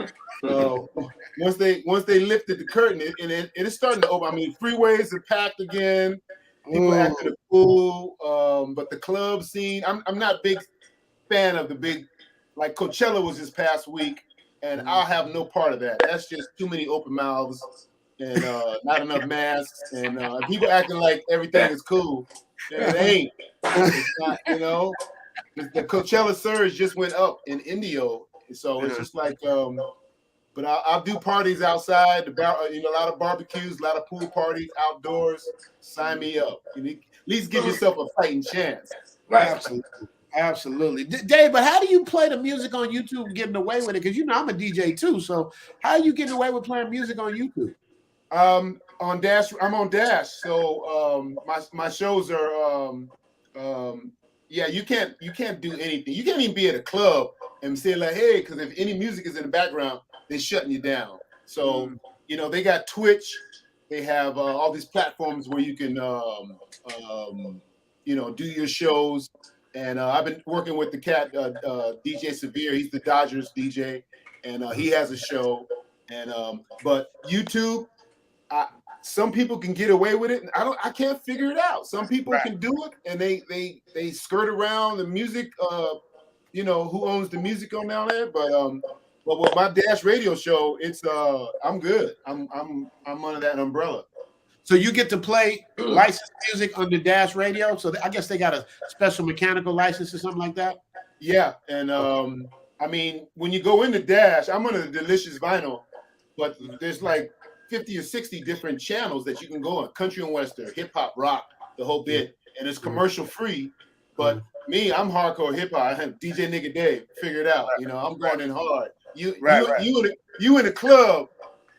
once they lifted the curtain, and it is starting to open. I mean, freeways are packed again. People acting a fool. But the club scene, I'm not a big fan of the big, like Coachella was this past week, and I'll have no part of that. That's just too many open mouths and not enough masks, and people acting like everything is cool. And it ain't. It's not, you know. The Coachella surge just went up in Indio, so it's just like. But I'll do parties outside. A lot of barbecues, a lot of pool parties outdoors. Sign me up. At least give yourself a fighting chance. Right. Absolutely. Dave, but how do you play the music on YouTube and getting away with it? Because I'm a DJ too. So how are you getting away with playing music on YouTube? On Dash, I'm on Dash. So my shows are you can't do anything. You can't even be at a club and say like, hey, because if any music is in the background, they're shutting you down. So they got Twitch. They have all these platforms where you can do your shows. And I've been working with the cat DJ Severe. He's the Dodgers DJ, and he has a show. And but YouTube, some people can get away with it. I can't figure it out. Some people can do it, and they skirt around the music. Who owns the music on down there? But with my Dash radio show, it's I'm good. I'm under that umbrella. So you get to play licensed music on the Dash radio. So I guess they got a special mechanical license or something like that. Yeah, and I mean, when you go into Dash, I'm on a Delicious Vinyl, but there's like 50 or 60 different channels that you can go on: country and western, hip hop, rock, the whole bit, and it's commercial free. But me, I'm hardcore hip hop. DJ Nigga Dave, figure it out. I'm going in hard. You in a club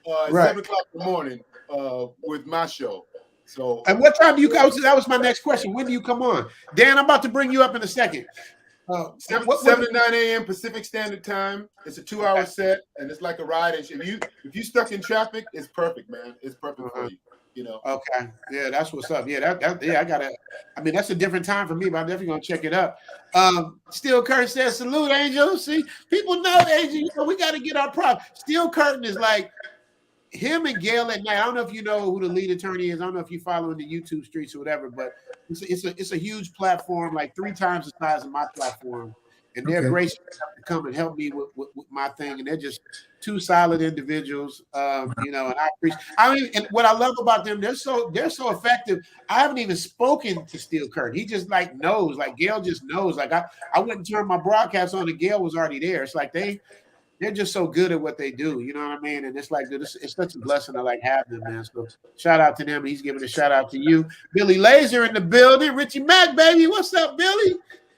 at 7 o'clock in the morning with my show. So, and what time do you go? That was my next question. When do you come on, Dan? I'm about to bring you up in a second. 7 to 9 a.m. Pacific Standard Time. It's a 2-hour set, and it's like a ride. And if you stuck in traffic, it's perfect, man. It's perfect for you. Okay. Yeah, that's what's up. Yeah, I gotta. I mean, that's a different time for me, but I'm definitely gonna check it up. Steel Curtain says, "Salute, Angel." See, people know Angel. We got to get our prop. Steel Curtain is like him and Gail at night. I don't know if you know who the lead attorney is. I don't know if you follow in the YouTube streets or whatever, but it's a huge platform, like 3 times the size of my platform. And they're gracious to come and help me with my thing. And they're just 2 solid individuals, and I appreciate. And what I love about them, they're so effective. I haven't even spoken to Steel Curtain. He just like knows, like Gail just knows. Like I wouldn't turn my broadcast on, and Gail was already there. It's like they're just so good at what they do. You know what I mean? And it's like it's such a blessing to like have them, man. So shout out to them. He's giving a shout out to you, Billy Laser in the building. Richie Mack, baby, what's up, Billy?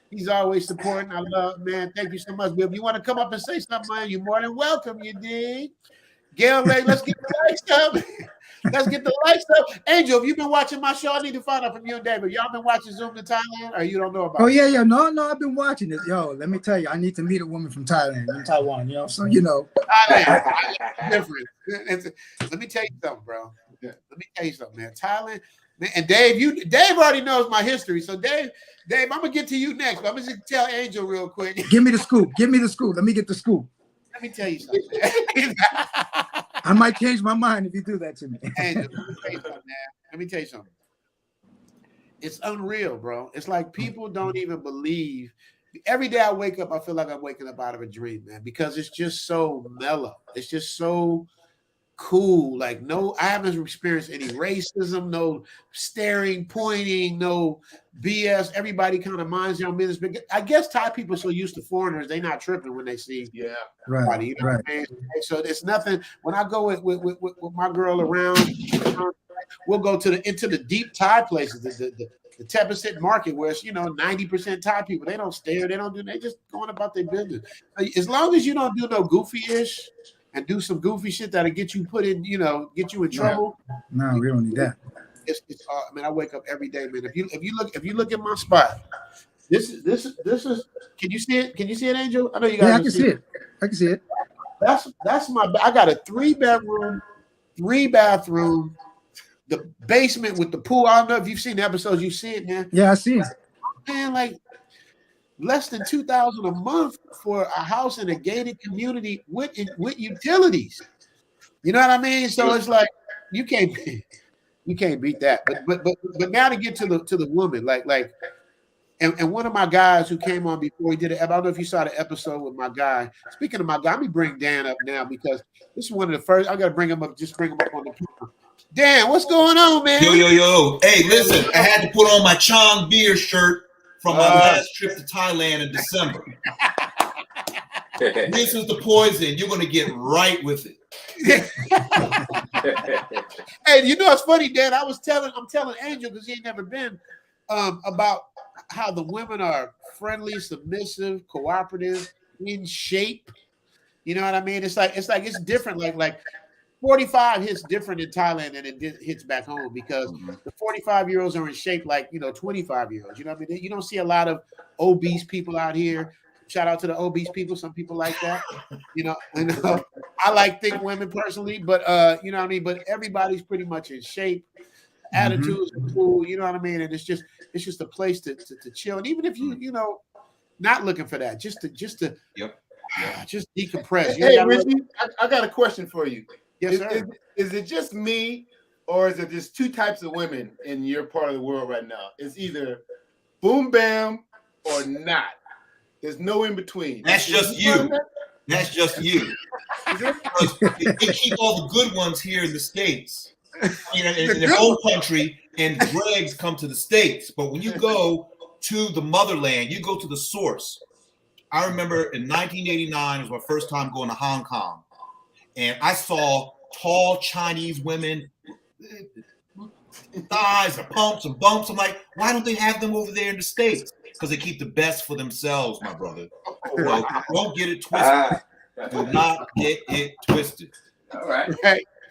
He's always supporting. I love, man. Thank you so much, Bill. If you want to come up and say something, man, you're more than welcome. You dig? Gail, let's get the lights up. Let's get the lights up. Angel, if you've been watching my show, I need to find out from you and David. Y'all been watching Zoom to Thailand, or you don't know about it? Oh, yeah. No, I've been watching this. Yo, let me tell you, I need to meet a woman from Thailand, in Taiwan, so Thailand, different. Let me tell you something, bro. Let me tell you something, man. Thailand, man, and Dave already knows my history. So Dave, I'm gonna get to you next, but I'm gonna just tell Angel real quick. Give me the scoop. Let me get the scoop. Let me tell you something. I might change my mind if you do that to me. Angel, let me tell you something. It's unreal, bro. It's like people don't even believe. Every day I wake up, I feel like I'm waking up out of a dream, man, because it's just so mellow. It's just so cool. Like, I haven't experienced any racism, no staring, pointing, no BS. Everybody kind of minds their own business. But I guess Thai people are so used to foreigners, they're not tripping when they see everybody. What I mean? So it's nothing. When I go with my girl around, we'll go into the deep Thai places, the Teppersit market where it's 90% Thai people. They don't stare, they just going about their business. As long as you don't do no goofy-ish and do some goofy shit that'll get you get you in trouble. No, we don't need that. It's man, I wake up every day, man. If you look at my spot, this is can you see it? Can you see it, Angel? I know you guys. Yeah, I can see it. I can see it. That's my. I got a 3-bedroom, 3-bathroom, the basement with the pool. I don't know if you've seen the episodes. You see it, man. Yeah, I see it. Man, like less than $2,000 a month for a house in a gated community with utilities. You know what I mean? So it's like you can't beat that. But now to get to the woman, and one of my guys who came on before he did it. I don't know if you saw the episode with my guy. Speaking of my guy, let me bring Dan up now because this is one of the first. I got to bring him up. Just bring him up on the people. Dan, what's going on, man? Yo. Hey, listen, I had to put on my Chong beer shirt from my last trip to Thailand in December. This is the poison. You're going to get right with it. Hey, it's funny, Dan. I'm telling Angel because he ain't never been about how the women are friendly, submissive, cooperative, in shape. You know what I mean? It's it's different. Like 45 hits different in Thailand than it hits back home because the 45-year-olds are in shape like 25-year-olds. You know what I mean? You don't see a lot of obese people out here. Shout out to the obese people. Some people like that. I like thick women personally, but you know what I mean. But everybody's pretty much in shape. Attitudes are cool. You know what I mean. And it's just a place to chill. And even if you not looking for that, just to just decompress. Hey, Richie, I got a question for you. Yes, sir. Is it just me, or is it just two types of women in your part of the world right now? It's either boom bam or not. There's no in between. That's just you. That's just you. They keep all the good ones here in the States. In their own country, and dregs come to the States. But when you go to the motherland, you go to the source. I remember in 1989, it was my first time going to Hong Kong. And I saw tall Chinese women, thighs and pumps and bumps. I'm like, why don't they have them over there in the States? Because they keep the best for themselves, my brother. Well, don't get it twisted. Do not get it twisted. All right.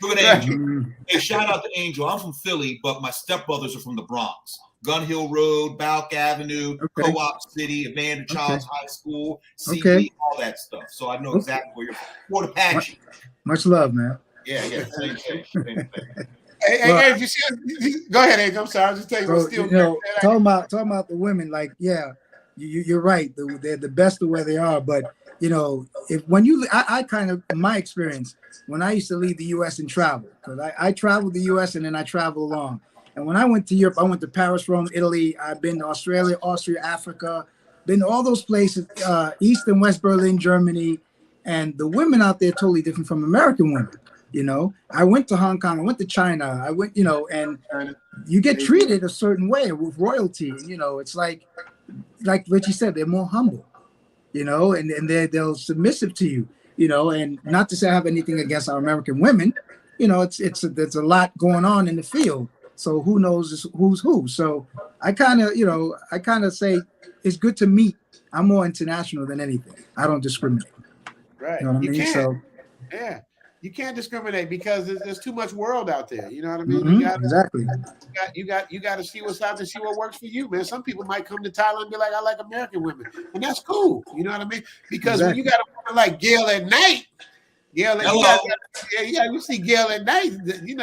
Look at Angel. Hey, shout out to Angel. I'm from Philly, but my stepbrothers are from the Bronx. Gun Hill Road, Balk Avenue, Co-op City, Evander Childs High School, CB, all that stuff. So I know exactly where you're from. Fort Apache. Much love, man. Yeah. Same thing. Hey, if you see, go ahead, Angel. I'm sorry. I was just telling you what's still talking about the women, like, yeah, you're right. They're the best of where they are, but I kind of, in my experience, when I used to leave the U.S. and travel, because I traveled the U.S. and then I traveled along. And when I went to Europe, I went to Paris, Rome, Italy. I've been to Australia, Austria, Africa, been to all those places, East and West Berlin, Germany. And the women out there are totally different from American women. I went to Hong Kong, I went to China, I went, and you get treated a certain way with royalty. It's like Richie said, they're more humble. And they're submissive to you, and not to say I have anything against our American women, there's a lot going on in the field. So who knows who's who? So I kind of say it's good to meet. I'm more international than anything. I don't discriminate. Right. You know what I mean? Can't. So yeah. You can't discriminate because there's too much world out there. You know what I mean? Exactly. You got to see what's out there, see what works for you, man. Some people might come to Thailand and be like, I like American women, and that's cool. You know what I mean? Because when you got a woman like Gail at night, you see Gail at night. You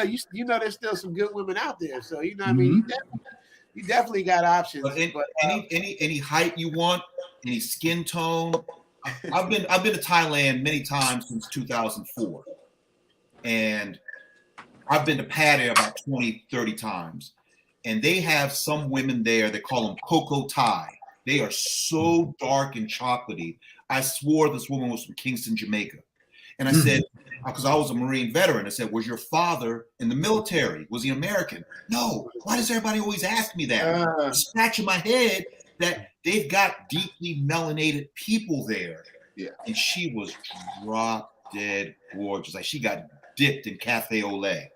know there's still some good women out there. So you know what I mean? You definitely got options. But any height you want, any skin tone. I've been to Thailand many times since 2004. And I've been to Pattaya about 20, 30 times. And they have some women there, they call them Cocoa Thai. They are so dark and chocolatey. I swore this woman was from Kingston, Jamaica. And I said, because I was a Marine veteran, I said, was your father in the military? Was he American? No. Why does everybody always ask me that? I'm scratching my head that they've got deeply melanated people there. Yeah. And she was drop dead gorgeous. Like she got dipped in cafe au lait.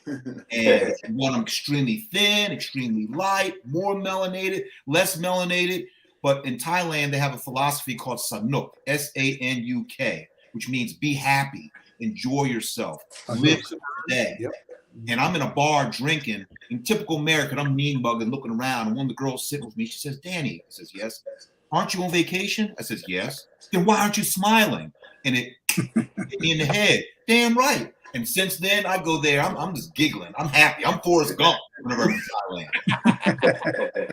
And if you want them extremely thin, extremely light, more melanated, less melanated. But in Thailand, they have a philosophy called Sanuk, S-A-N-U-K, which means be happy, enjoy yourself, live today. Yep. And I'm in a bar drinking. In typical American, I'm mean mugging, looking around. And one of the girls sitting with me, she says, Danny. I says, yes. Aren't you on vacation? I says, yes. Then why aren't you smiling? And it hit me in the head. Damn right. And since then, I go there. I'm just giggling. I'm happy. I'm Forrest Gump whenever I'm in Thailand.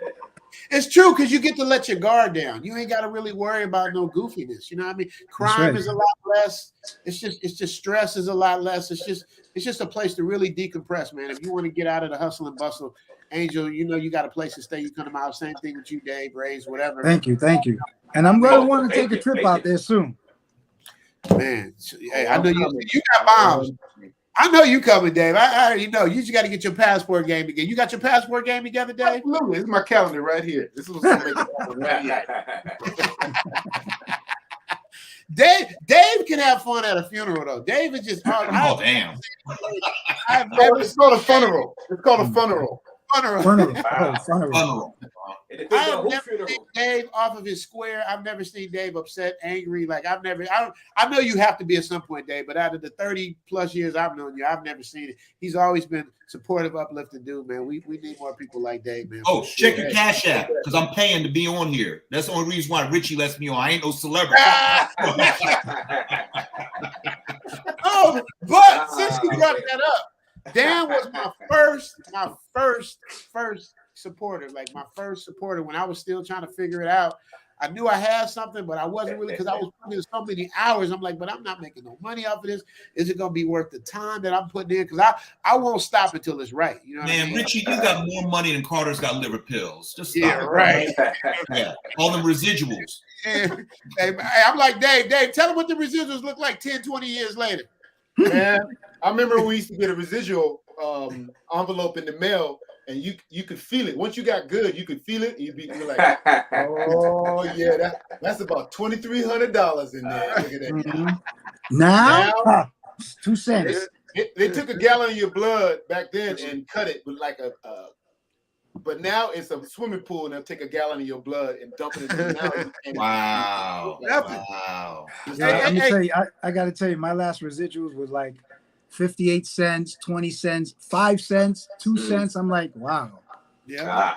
It's true because you get to let your guard down. You ain't got to really worry about no goofiness. You know what I mean? Crime is a lot less. It's just stress is a lot less. It's just a place to really decompress, man. If you want to get out of the hustle and bustle, Angel, you know you got a place to stay. You come out. Same thing with you, Dave, Rays, whatever. Thank you. And I'm going to want to take a trip out there soon. Man, hey, I know you got bombs. I know you coming, Dave. I already know. You just got to get your passport game together. You got your passport game together, Dave? Absolutely. This is my calendar right here. This is what's going to make it happen right here. Dave can have fun at a funeral, though. Dave is just... Oh, damn. It's called a funeral. It's called a funeral. Funeral. I have never seen Dave off of his square. I've never seen Dave upset, angry. Like I know you have to be at some point, Dave, but out of the 30 plus years I've known you, I've never seen it. He's always been supportive, uplifting dude, man. We need more people like Dave, man. Oh, check your Cash App because I'm paying to be on here. That's the only reason why Richie lets me on. I ain't no celebrity. Oh, but since you brought that up, Dan was my first supporter, like my first supporter when I was still trying to figure it out. I knew I had something, but I wasn't really, because I was putting in so many hours. I'm like, but I'm not making no money off of this. Is it going to be worth the time that I'm putting in? Because I won't stop until it's right. You know what I mean? Richie, you got more money than Carter's got liver pills. Just stop. Yeah, right. Yeah, all them residuals. Hey, I'm like, Dave, tell them what the residuals look like 10, 20 years later. Man, I remember we used to get a residual envelope in the mail, and you could feel it. Once you got good, you could feel it. You're like, oh yeah, that's about $2,300 in there. Look at that. Mm-hmm. Now 2 cents. They took a gallon of your blood back then and cut it with like but now it's a swimming pool, and they'll take a gallon of your blood and dump it in the mountain. Wow. Let me tell you, I got to tell you, my last residuals was like 58 cents, 20 cents, 5 cents, 2 cents. I'm like, wow. Yeah,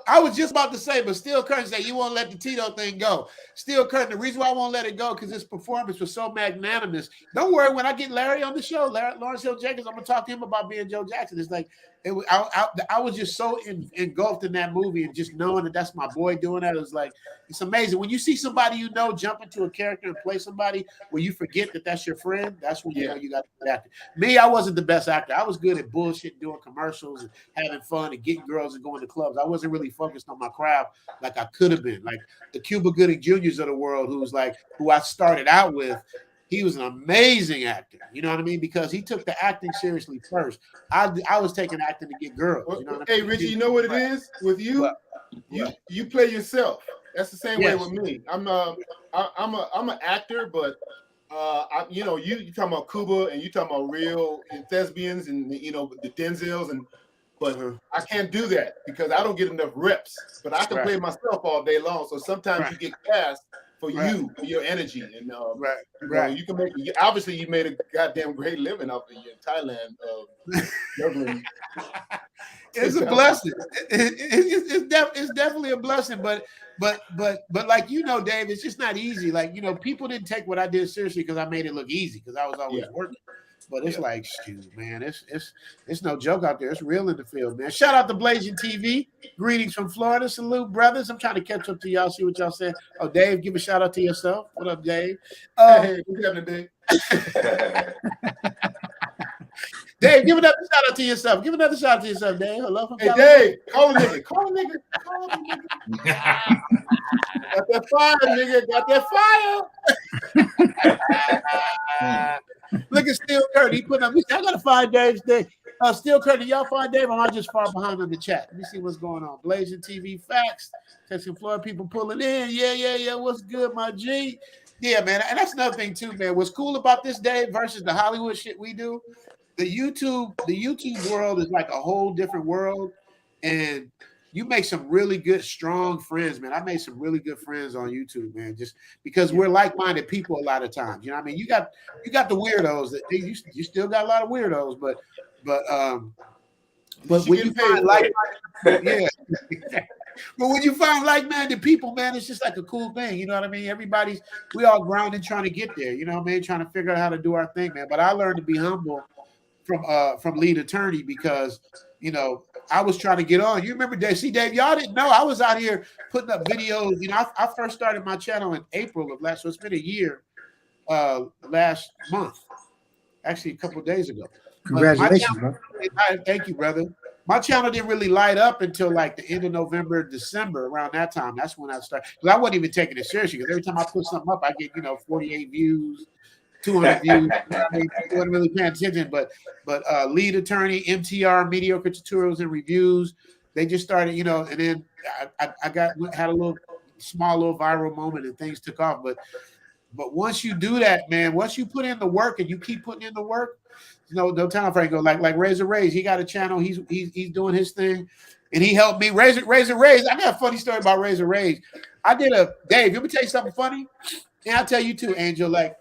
I was just about to say, but Steel Curtin said you won't let the Tito thing go. Steel Curtin, the reason why I won't let it go because his performance was so magnanimous. Don't worry, when I get Larry on the show, Lawrence Hill Jenkins, I'm gonna talk to him about being Joe Jackson. It's like I was just so engulfed in that movie, and just knowing that that's my boy doing that, it was like, it's amazing. When you see somebody you know jump into a character and play somebody where you forget that that's your friend, that's when you know you got a good actor. Me, I wasn't the best actor. I was good at bullshit, doing commercials and having fun and getting girls and going to clubs. I wasn't really focused on my craft like I could have been. Like the Cuba Gooding Jr.'s of the world, who I started out with. He was an amazing actor, you know what I mean? Because he took the acting seriously first. I was taking acting to get girls. You know what I mean? Richie, you know what it is with you? You play yourself. That's the same way with me. I'm an actor, but you talking about Cuba and you talking about real thespians and the Denzels but I can't do that because I don't get enough reps. But I can play myself all day long. So sometimes you get cast for you, for your energy, and you can make. Obviously, you made a goddamn great living off of you in Thailand. Juggling. It's a blessing. It's definitely a blessing, but like Dave, it's just not easy. Like people didn't take what I did seriously because I made it look easy because I was always working. But it's like, shoot, man, it's no joke out there. It's real in the field, man. Shout out to Blazing TV. Greetings from Florida. Salute, brothers. I'm trying to catch up to y'all, see what y'all say. Oh, Dave, give a shout out to yourself. What up, Dave? Hey, what's happening, Dave? Dave, give another shout out to yourself. Give another shout out to yourself, Dave. Hello from California. Dave, call a nigga. Call a nigga. Got that fire, nigga. Got that fire. Look at Steel Curtin. He put up. I gotta find Dave's day. Steel Curtin, y'all find Dave? Or am I just far behind on the chat? Let me see what's going on. Blazing TV facts. Texas Florida people pulling in. Yeah. What's good, my G? Yeah, man. And that's another thing too, man. What's cool about this day versus the Hollywood shit we do? the YouTube world is like a whole different world, and you make some really good, strong friends, man. I made some really good friends on YouTube, man, just because we're like-minded people a lot of times. You know what I mean? You got the weirdos that you still got a lot of weirdos, but when you find like-minded, yeah. But when you find like-minded people, man, it's just like a cool thing. You know what I mean? We all grounded trying to get there. You know what I mean? Trying to figure out how to do our thing, man. But I learned to be humble from lead attorney because, you know, I was trying to get on. You remember Dave? See, Dave, y'all didn't know I was out here putting up videos. You know, I first started my channel in April of last, so it's been a year last month. Actually, a couple of days ago. Congratulations, bro. Thank you, brother. My channel didn't really light up until like the end of November, December, around that time. That's when I started. Because I wasn't even taking it seriously. Because every time I put something up, I get, 48 views, 200 views. I wasn't really paying attention. But lead attorney, MTR, mediocre tutorials and reviews. They just started, and then I had a little viral moment and things took off. But once you do that, man, once you put in the work and you keep putting in the work, no time frame go like Razor Rays. He got a channel. He's doing his thing, and he helped me. Razor Rays. I got a funny story about Razor Rays. Dave. Let me tell you something funny, and I'll tell you too, Angel. Like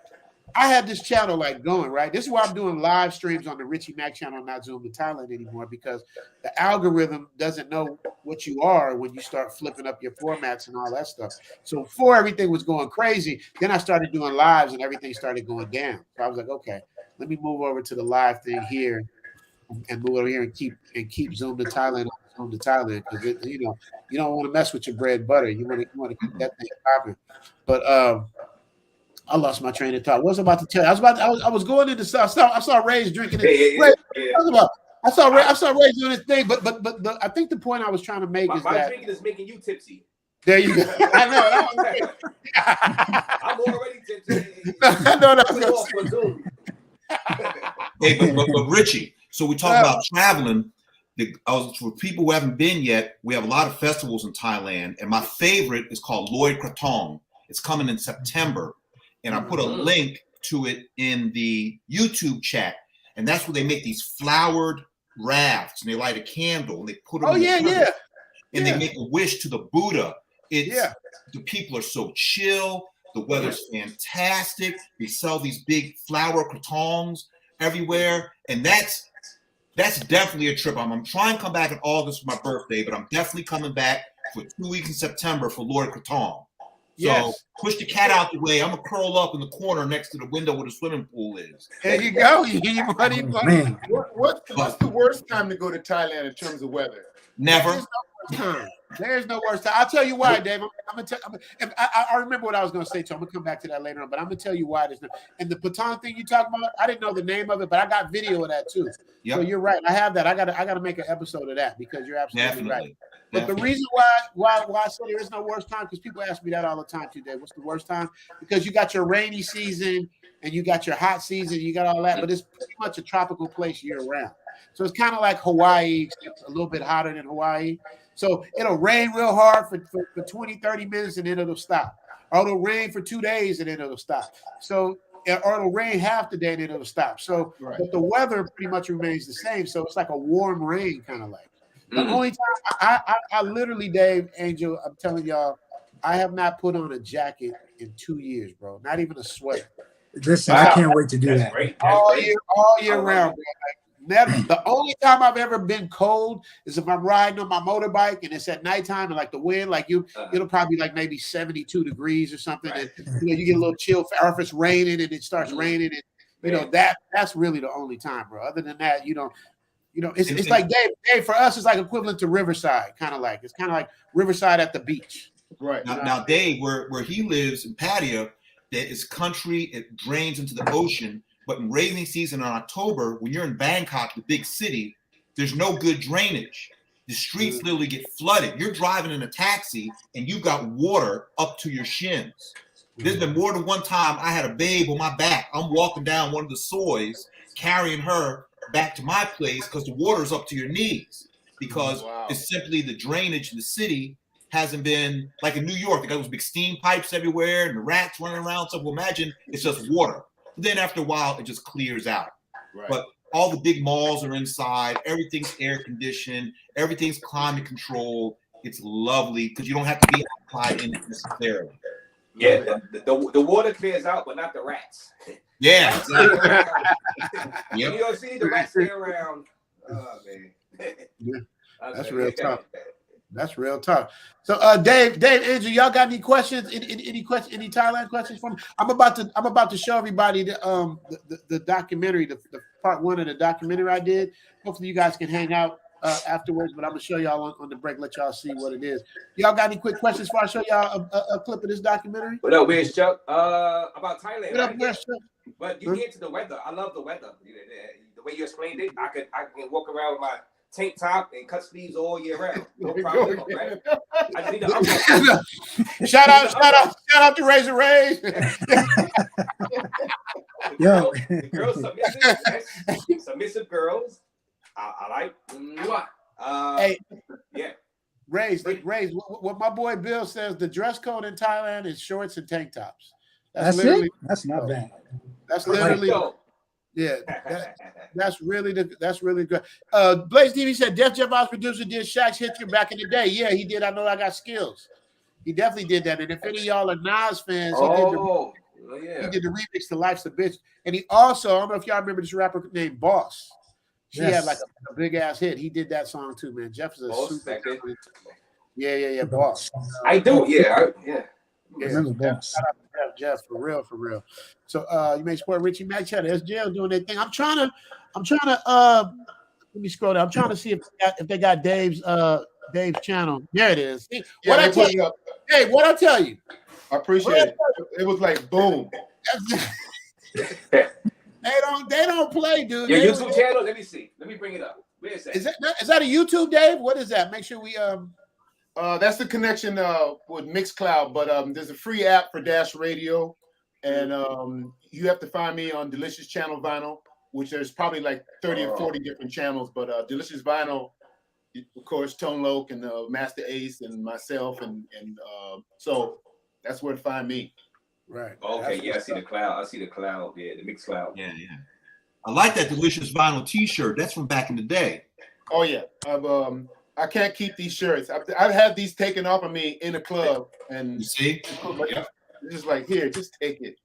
I had this channel like going right. This is why I'm doing live streams on the Richie Mac channel, not Zoom to Thailand anymore, because the algorithm doesn't know what you are when you start flipping up your formats and all that stuff. So before everything was going crazy, then I started doing lives and everything started going down. So I was like, okay. Let me move over to the live thing here and move over here and keep Zoom to Thailand because you don't want to mess with your bread and butter. You want to keep that thing popping. But I lost my train of thought. What was I about to tell you? I was going into stuff. I saw Ray's drinking it. I saw Ray doing his thing, but I think the point I was trying to make is that drinking is making you tipsy. There you go. I know. I'm already tipsy. No. Hey, but Richie, so we talk about traveling. For people who haven't been yet, we have a lot of festivals in Thailand, and my favorite is called Loy Krathong. It's coming in September, and I put a link to it in the YouTube chat, and that's where they make these flowered rafts, and they light a candle, and they put them and they make a wish to the Buddha. The people are so chill. The weather's fantastic. They sell these big flower kratons everywhere, and that's definitely a trip. I'm trying to come back in August for my birthday, but I'm definitely coming back for 2 weeks in September for Lord Krathong. So push the cat out the way. I'm gonna curl up in the corner next to the window where the swimming pool is. There you go. Man. What's the worst time to go to Thailand in terms of weather? Never. There's no worse time. I'll tell you why, Dave. I remember what I was going to say, so I'm going to come back to that later on, but I'm going to tell you why there's no. And the Patong thing you talking about, I didn't know the name of it, but I got video of that too. Yep. So you're right. I have that. I got to make an episode of that because you're absolutely right. But the reason why I say there is no worst time, because people ask me that all the time too, Dave. What's the worst time? Because you got your rainy season and you got your hot season, you got all that, but it's pretty much a tropical place year round. So it's kind of like Hawaii, except a little bit hotter than Hawaii. So it'll rain real hard for 20, 30 minutes and then it'll stop. Or it'll rain for 2 days and then it'll stop. So, or it'll rain half the day and then it'll stop. So, but the weather pretty much remains the same. So it's like a warm rain kind of like. The only time I literally, Dave, Angel, I'm telling y'all, I have not put on a jacket in 2 years, bro. Not even a sweater. Listen, I can't wait to do that. All year round, bro. Never. The only time I've ever been cold is if I'm riding on my motorbike and it's at nighttime and like the wind, like it'll probably be like maybe 72 degrees or something, and you get a little chill. Or if it's raining and it starts raining, and that's really the only time, bro. Other than that, it's like Dave. For us, it's like equivalent to Riverside, kind of like it's kind of like Riverside at the beach. Right. Now, Dave, where he lives in Pattaya, there is country. It drains into the ocean. But in rainy season in October, when you're in Bangkok, the big city, there's no good drainage. The streets literally get flooded. You're driving in a taxi and you got water up to your shins. There's been more than one time I had a babe on my back. I'm walking down one of the soys, carrying her back to my place because the water's up to your knees. Because it's simply the drainage in the city hasn't been like in New York. They got those big steam pipes everywhere and the rats running around. So imagine it's just water. Then after a while, it just clears out. Right. But all the big malls are inside. Everything's air conditioned. Everything's climate controlled. It's lovely because you don't have to be outside in it necessarily. Yeah, the water clears out, but not the rats. Yeah, exactly. Yep. You don't see the rats stay around. Oh man, that's real tough. That's real tough. So, Dave, Andrew, y'all got any questions? Any questions? Any Thailand questions for me? I'm about to show everybody the documentary, the part 1 of the documentary I did. Hopefully, you guys can hang out afterwards. But I'm gonna show y'all on the break. Let y'all see what it is. Y'all got any quick questions before I show y'all a clip of this documentary? What up, where's Chuck? About Thailand. What up, where's Chuck? But you get to the weather. I love the weather. The way you explained it, I can walk around with my tank top and cut sleeves all year round. No problem, right? I just need to shout out to Razor Ray. Yo, the girls submissive girls. I like. Hey, yeah. Raise. What my boy Bill says, the dress code in Thailand is shorts and tank tops. That's it. That's not bad. That's literally. Yeah, that's really good. Blaze TV said Def Jam House producer did Shaq's hit you back in the day. Yeah, he did. I know I got skills. He definitely did that. And if any of y'all are Nas fans, he did the remix to Life's a Bitch. And he also, I don't know if y'all remember this rapper named Boss. She had like a big ass hit. He did that song too, man. Jeff is a super. Yeah, Boss. I do. Yeah. Remember Boss. Jeff, for real. So you may support Richie Mac Chat, SJL doing their thing. I'm trying to let me scroll down. I'm trying to see if they got Dave's channel. There it is. See, what I tell you? Hey, what I tell you? I appreciate it. It was like boom. They don't play, dude. Your YouTube channel? Let me see. Let me bring it up. Wait a second. Is that a YouTube, Dave? What is that? Make sure we that's the connection with Mixcloud, but there's a free app for Dash Radio, and you have to find me on Delicious Channel Vinyl, which there's probably like 30 or 40 different channels, but Delicious Vinyl, of course, Tone Loc and Master Ace and myself, and so that's where to find me. Right. Okay. Yeah, I see the cloud. Yeah, the Mixcloud. Yeah. I like that Delicious Vinyl T-shirt. That's from back in the day. Oh yeah. I can't keep these shirts. I've had these taken off of me in a club, and you see, just like, here, just take it.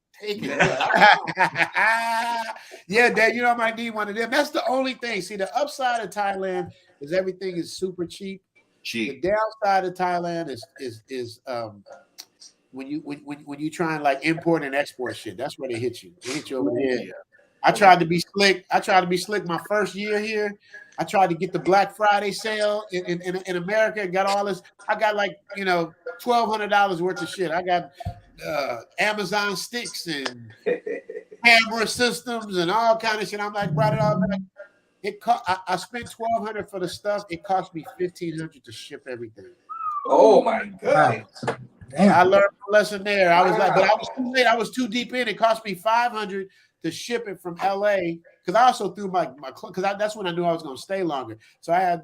Yeah, Dad, you know I might need one of them. That's the only thing. See, the upside of Thailand is everything is super cheap. The downside of Thailand is when you try and like import and export shit. That's where they hit you. They hit you over there. Yeah. I tried to be slick my first year here. I tried to get the Black Friday sale in America and got all this. I got like, $1,200 worth of shit. I got Amazon sticks and camera systems and all kind of shit. I'm like, brought it all back. I spent $1,200 for the stuff. It cost me $1,500 to ship everything. Oh my God. Damn. I learned a lesson there. I was like, but I was too late. I was too deep in. It cost me $500 to ship it from LA, because I also threw my because that's when I knew I was going to stay longer. So I had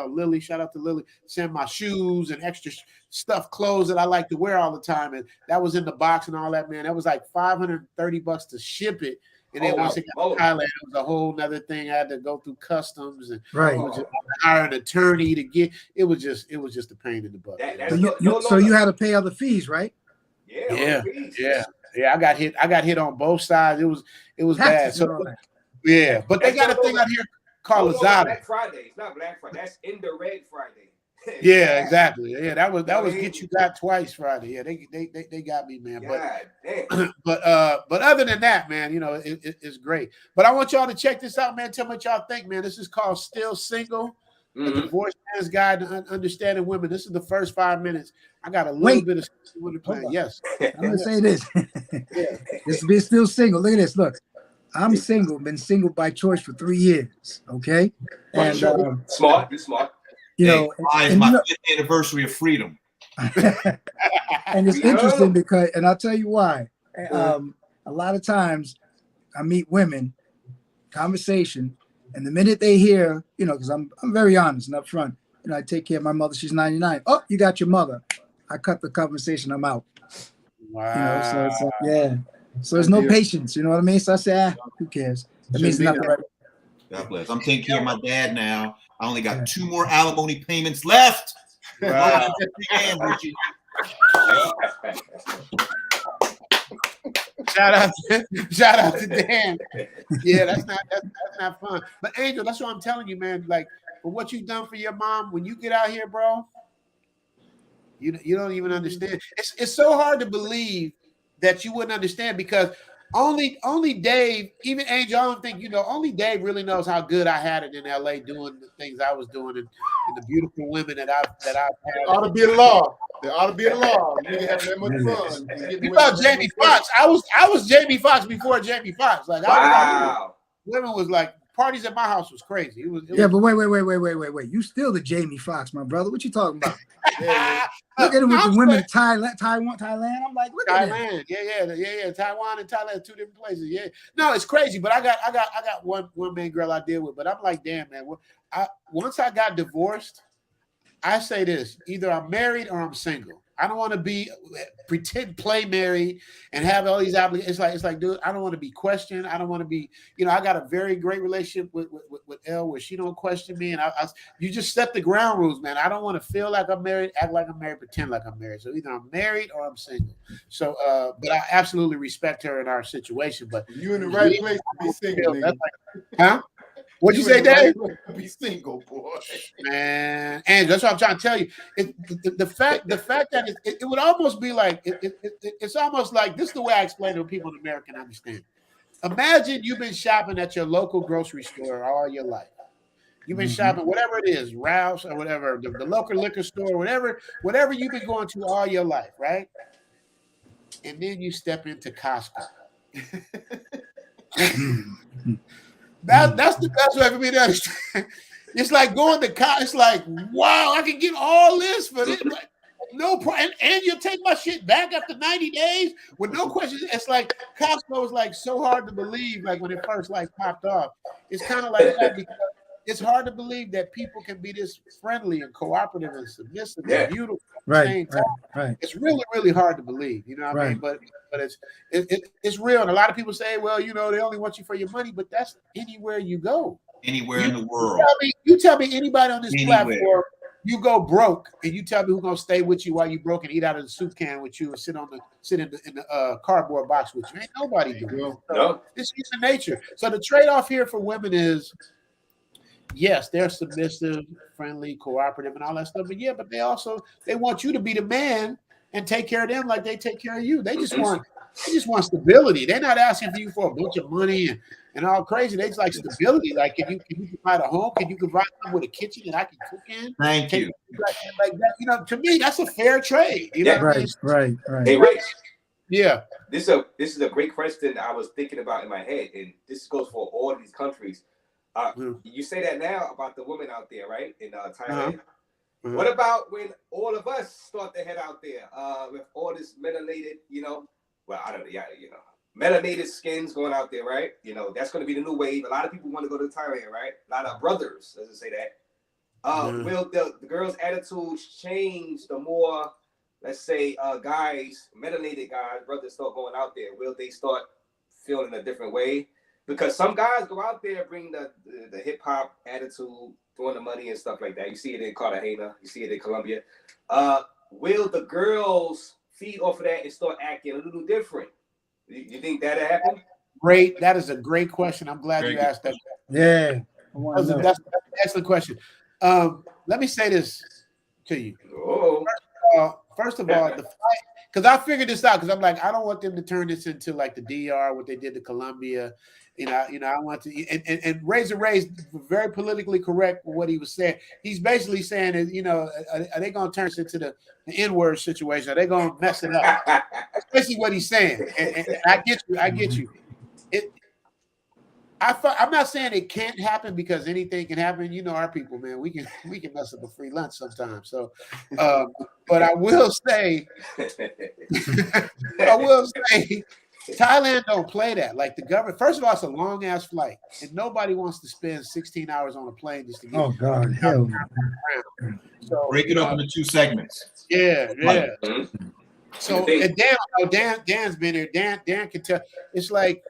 Lily, shout out to Lily, send my shoes and extra stuff, clothes that I like to wear all the time, and that was in the box and all that. Man, that was like $530 to ship it, and then once it got to Thailand, it was a whole nother thing. I had to go through customs and hire an attorney to get. It was just a pain in the butt. So you had to pay other fees, right? Yeah, I got hit on both sides. It was bad. So yeah, but they got a thing out here called Lazada. Black Friday. It's not Black Friday. That's in the red Friday. Yeah, exactly. Yeah, that was get you got twice Friday. Yeah, they got me, man. But other than that, man, it's great. But I want y'all to check this out, man. Tell me what y'all think, man. This is called Still Single. A divorce man's guide to understanding women. This is the first 5 minutes. I got a little bit of women playing. Yes, I'm gonna say this. This be still single. Look at this. Look, I'm single. Been single by choice for 3 years. Okay, and smart. You're smart. It's my 5th anniversary of freedom. And it's interesting because, and I'll tell you why. A lot of times, I meet women, conversation. And the minute they hear, because I'm very honest and upfront, I take care of my mother. She's 99. Oh, you got your mother. I cut the conversation. I'm out. Wow. So it's like, yeah. So there's no patience. You know what I mean? So I say, who cares? That means nothing. God bless. I'm taking care of my dad now. I only got 2 more alimony payments left. Wow. Richie. Shout out to Dan. Yeah, that's not fun. But Angel, that's what I'm telling you, man. Like for what you've done for your mom, when you get out here, bro, you don't even understand. It's so hard to believe that you wouldn't understand because only Dave, even Angel, I don't think only Dave really knows how good I had it in LA doing the things I was doing and the beautiful women that I've had. There ought to be a law. There ought to be a law. You didn't have that much fun. You thought Jamie Foxx. I was Jamie Foxx before Jamie Foxx. Like women was like parties at my house was crazy. It was but wait. You still the Jamie Foxx, my brother. What you talking about? Look at him with the women in Thailand. I'm like, look at Thailand. Yeah. Taiwan and Thailand, 2 different places. Yeah. No, it's crazy. But I got one main girl I deal with. But I'm like, damn, man. Once I got divorced, I say this: either I'm married or I'm single. I don't want to play married and have all these obligations. It's like, dude, I don't want to be questioned. I don't want to be, I got a very great relationship with Elle where she don't question me. And you just set the ground rules, man. I don't want to feel like I'm married, act like I'm married, pretend like I'm married. So either I'm married or I'm single. So, but I absolutely respect her in our situation. But you in the right place to be single, nigga. Huh? What'd you say, Dave? Be single, boy. Man, and that's what I'm trying to tell you. The fact that it would almost be like it's almost like this is the way I explain it to people in America can understand. Imagine you've been shopping at your local grocery store all your life. You've been shopping, whatever it is, Ralph's or whatever, the local liquor store, whatever you've been going to all your life, right? And then you step into Costco. That's the best way for me to understand. It's like going to Costco. It's like, wow, I can get all this for this. Like, no problem. And you'll take my shit back after 90 days with no questions. It's like Costco is like so hard to believe. Like when it first like popped off, it's kind of like that because it's hard to believe that people can be this friendly and cooperative and submissive and beautiful. Right. It's really, really hard to believe. You know what I mean? But it's real. And a lot of people say, well, they only want you for your money, but that's anywhere you go. Anywhere in the world. You tell me anybody on this platform, you go broke, and you tell me who's gonna stay with you while you broke and eat out of the soup can with you and sit in the cardboard box with you. Ain't nobody doing it. So it's human nature. So the trade-off here for women is, yes, they're submissive, friendly, cooperative, and all that stuff. But they want you to be the man and take care of them like they take care of you. They just want stability. They're not asking for you for a bunch of money and all crazy. They just like stability. Like, can you provide a home? Can you provide them with a kitchen that I can cook in? Thank you. Like that, to me, that's a fair trade. You know what I mean? Right. Hey, Rich. Yeah. This is a great question I was thinking about in my head, and this goes for all of these countries. You say that now about the women out there, right? In Thailand. What about when all of us start to head out there with all this melanated, melanated skins going out there, right? That's going to be the new wave. A lot of people want to go to Thailand, right? A lot of brothers, let's say that. Will the girls' attitudes change the more, let's say, melanated guys, brothers start going out there? Will they start feeling a different way? Because some guys go out there, bring the hip hop attitude, throwing the money and stuff like that. You see it in Cartagena, you see it in Colombia. Will the girls feed off of that and start acting a little different? You think that'll happen? Great. That is a great question. I'm glad you asked that. Yeah. That's an excellent question. Let me say this to you. First of all, the fight, because I figured this out because I'm like, I don't want them to turn this into like the DR, what they did to Colombia. I want to, and Razor Ray's very politically correct with what he was saying. He's basically saying that, are they going to turn this into the N-word situation? Are they going to mess it up? That's basically what he's saying. And I get you. I'm not saying it can't happen because anything can happen. You know our people, man. We can mess up a free lunch sometimes. So, but I will say, Thailand don't play that. Like the government, first of all, it's a long ass flight, and nobody wants to spend 16 hours on a plane just to get. Oh God, hell no. So, break it up into 2 segments. Yeah. So and Dan's been here. Dan can tell. It's like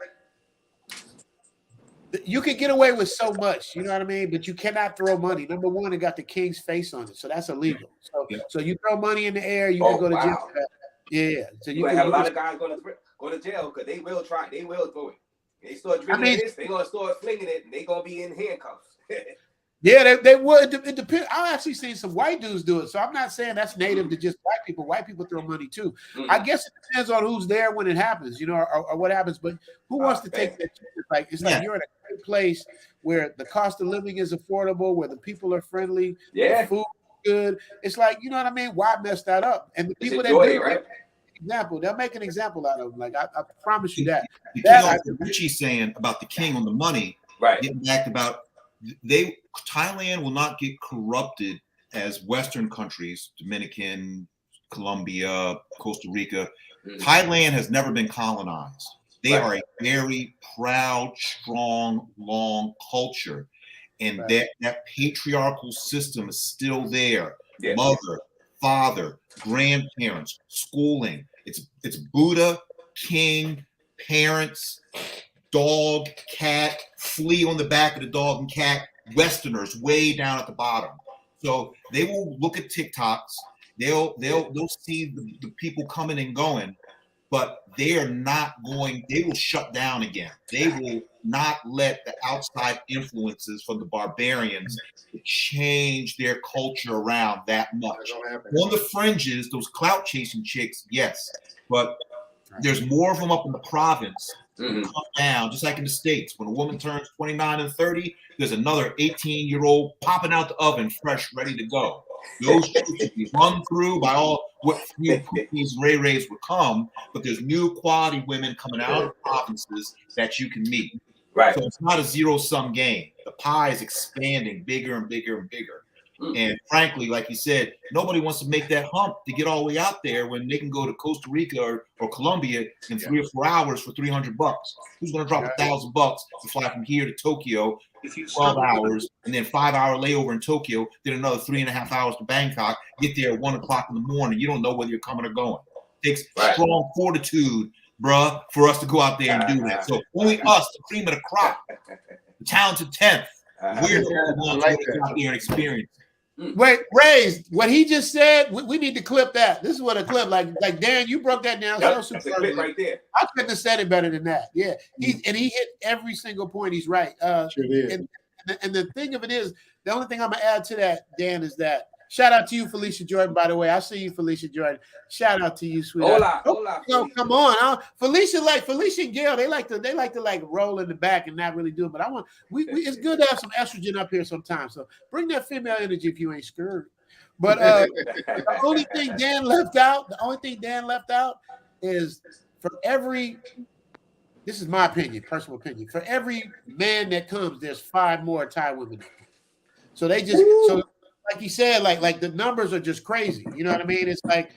You can get away with so much, you know what I mean? But you cannot throw money. Number one, it got the king's face on it, so that's illegal. So you throw money in the air, you can go to jail. Yeah, so you have a lot of guys go to jail because they will throw it. They start drinking this, they gonna start flinging it, and they gonna be in handcuffs. Yeah, they would. It depends. I've actually seen some white dudes do it, so I'm not saying that's native to just white people. White people throw money too. I guess it depends on who's there when it happens, or what happens. But who wants to take that chance? Like it's you're in a great place where the cost of living is affordable, where the people are friendly, the food is good. It's like, you know what I mean? Why mess that up? And the people that do it, right? Example, they'll make an example out of them. Like I promise you that. Richie saying about the king on the money, right? Getting back about Thailand will not get corrupted as Western countries, Dominican, Colombia, Costa Rica. Thailand has never been colonized. They are a very proud, strong, long culture. And that patriarchal system is still there. Mother, father, grandparents, schooling. It's Buddha, king, parents, dog, cat, flea on the back of the dog and cat, Westerners way down at the bottom. So they will look at TikToks. They'll see the people coming and going, but they are not going. They will shut down again. They will not let the outside influences from the barbarians change their culture around that much. On the fringes, those clout chasing chicks, yes, but there's more of them up in the province. Come down, just like in the States. When a woman turns 29 and 30, there's another 18-year-old popping out the oven, fresh, ready to go. Those should be run through by all what few Pookies and Ray Rays would come, but there's new quality women coming out of the provinces that you can meet. Right. So it's not a zero-sum game. The pie is expanding bigger and bigger and bigger. And frankly, like you said, nobody wants to make that hump to get all the way out there when they can go to Costa Rica or Colombia in 3 or 4 hours for $300. Who's going to drop $1,000 to fly from here to Tokyo, 12 hours, and then 5-hour layover in Tokyo, then another 3.5 hours to Bangkok, get there at 1 o'clock in the morning. You don't know whether you're coming or going. It takes strong fortitude, bruh, for us to go out there and do that. So only us, the cream of the crop, the talented 10th, we're the ones who go out there and experience. Wait, Rays, what he just said, we need to clip that. This is what a clip, like Dan, you broke that down. That's a clip right there. I couldn't have said it better than that. Yeah, he hit every single point. He's right. Sure did. And the thing of it is, the only thing I'm gonna add to that, Dan, is that shout out to you, Felicia Jordan. By the way, I see you, Felicia Jordan. Shout out to you, sweetheart. Hola, come on, Felicia and Gail, they like to roll in the back and not really do it. But it's good to have some estrogen up here sometimes. So bring that female energy if you ain't scared. But the only thing Dan left out is for every. This is my opinion, personal opinion. For every man that comes, there's 5 more Thai women. So they just like he said, like the numbers are just crazy. You know what I mean? It's like,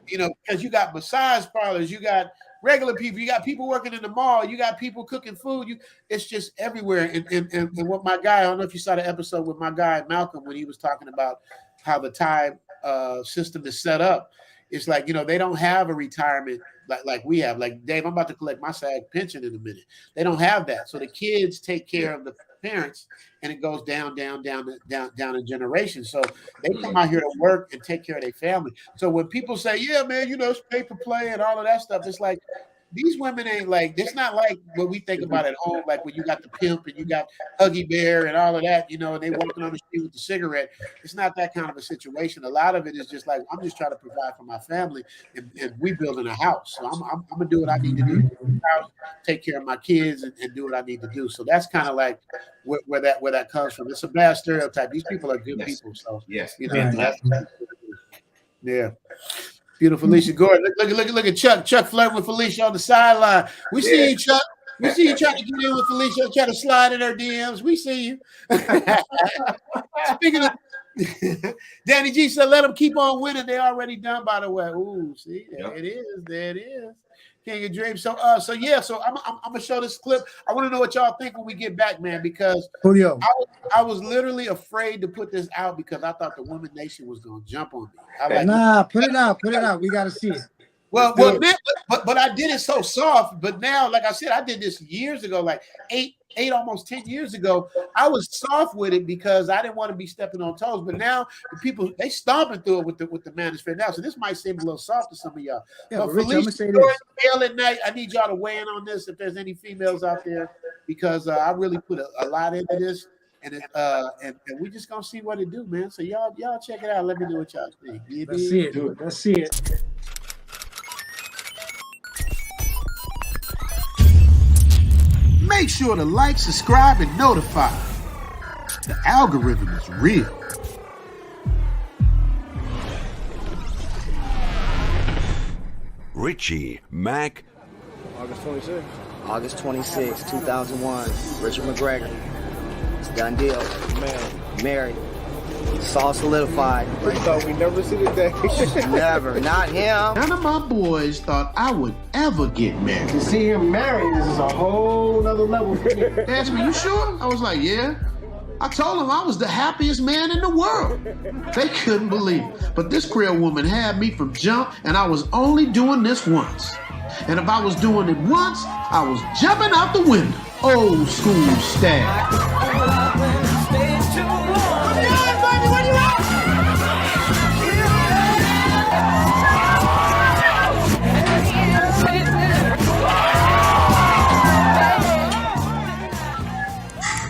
because you got massage parlors, you got regular people, you got people working in the mall, you got people cooking food. It's just everywhere. And what my guy, I don't know if you saw the episode with my guy Malcolm when he was talking about how the Thai system is set up. It's like, they don't have a retirement like we have. Like, Dave, I'm about to collect my SAG pension in a minute. They don't have that. So the kids take care of the parents, and it goes down in generations. So they come out here to work and take care of their family. So when people say, yeah, man, it's paper play and all of that stuff, it's like, these women ain't like, it's not like what we think about at home, like when you got the pimp and you got Huggy Bear and all of that, and they walking on the street with the cigarette. It's not that kind of a situation. A lot of it is just like, I'm just trying to provide for my family, and we building a house. So I'm gonna do what I need to do, take care of my kids, and do what I need to do. So that's kind of like where that comes from. It's a bad stereotype. These people are good people. So yeah. Beautiful Felicia Gordon. Look at Chuck flirting with Felicia on the sideline. We see you, Chuck. We see you trying to get in with Felicia, try to slide in her DMs. We see you. Speaking of Danny G said, let them keep on winning. They already done, by the way. Ooh, see, there it is. There it is. King of Dreams. So I'm gonna show this clip. I want to know what y'all think when we get back, man, because Julio, I was literally afraid to put this out because I thought the Women Nation was gonna jump on me. Put it out. We gotta see it. Well, man, but I did it so soft. But now, like I said, I did this years ago, like eight, almost 10 years ago. I was soft with it because I didn't want to be stepping on toes. But now the people, they stomping through it with the manosphere now. So this might seem a little soft to some of y'all. Yeah, but Rich, I'm gonna say Felicia, this. Gail at night, I need y'all to weigh in on this if there's any females out there, because I really put a lot into this. And we just gonna see what it do, man. So y'all check it out. Let me know what y'all think. Let's see it. Let's see it. Make sure to like, subscribe, and notify. The algorithm is real. Richie, Mac. August 26th. August 26, 2001. Richard McGregor. It's a done deal. Married. It's all solidified. We thought we'd never see the day. Never. Not him. None of my boys thought I would ever get married. To see him married is a whole nother level. They asked me, you sure? I was like, yeah. I told them I was the happiest man in the world. They couldn't believe it. But this Creole woman had me from jump, and I was only doing this once. And if I was doing it once, I was jumping out the window. Old school style.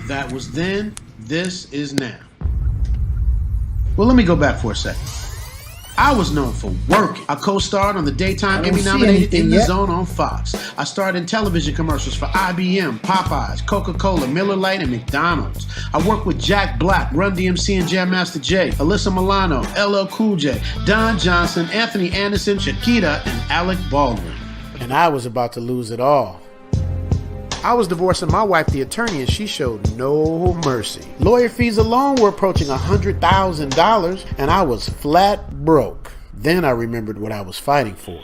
That was then, this is now. Well, let me go back for a second. I was known for working. I co-starred on the daytime Emmy-nominated In the Zone on Fox. I starred in television commercials for IBM, Popeyes, Coca-Cola, Miller Lite, and McDonald's. I worked with Jack Black, Run DMC and Jam Master Jay, Alyssa Milano, LL Cool J, Don Johnson, Anthony Anderson, Shakira, and Alec Baldwin. And I was about to lose it all. I was divorcing my wife, the attorney, and she showed no mercy. Lawyer fees alone were approaching $100,000, and I was flat broke. Then I remembered what I was fighting for.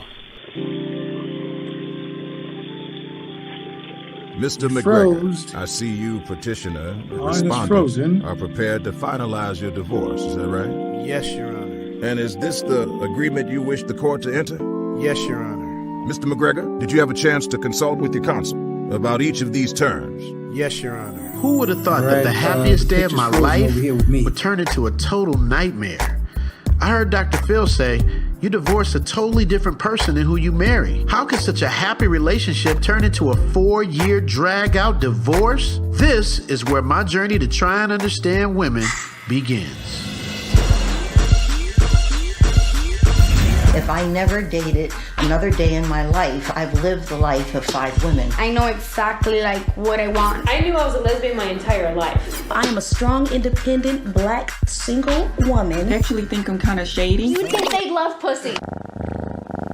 Mr. McGregor, I see you, petitioner, and respondent, are prepared to finalize your divorce. Is that right? Yes, Your Honor. And is this the agreement you wish the court to enter? Yes, Your Honor. Mr. McGregor, did you have a chance to consult with your counsel about each of these terms? Yes, Your Honor. Who would have thought that the happiest day of my life would turn into a total nightmare? I heard Dr. Phil say, you divorce a totally different person than who you marry. How could such a happy relationship turn into a 4-year drag-out divorce? This is where my journey to try and understand women begins. If I never dated another day in my life, I've lived the life of 5 women. I know exactly like what I want. I knew I was a lesbian my entire life. I am a strong, independent, black, single woman. I actually think I'm kind of shady. You think they love pussy?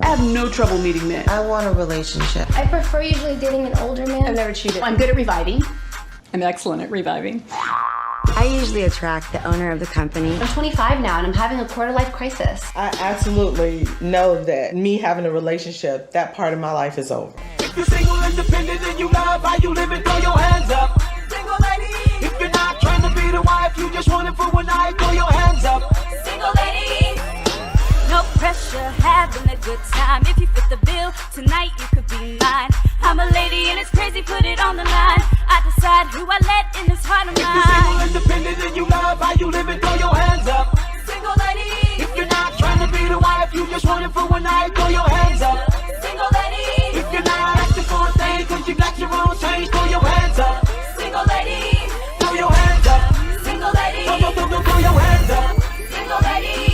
I have no trouble meeting men. I want a relationship. I prefer usually dating an older man. I've never cheated. I'm good at reviving. I'm excellent at reviving. I usually attract the owner of the company. I'm 25 now and I'm having a quarter-life crisis. I absolutely know that me having a relationship, that part of my life is over. If you're single, independent, and you love how you live, and throw your hands up. Single lady. If you're not trying to be the wife, you just want it for one night, throw your hands up. Single lady. No pressure, having a good time. If you fit the bill, tonight you could be mine. I'm a lady and it's crazy, put it on the line. I decide who I let in this heart of mine. If you're single, independent, and you love how you live, and throw your hands up. Single lady. If you're not trying to be the wife, you just want it for one night, throw your hands up. Single lady. If you're not asking for a thing, cause you got your own change, throw your hands up. Single lady. Throw your hands up. Single lady. Throw your hands up. Single lady.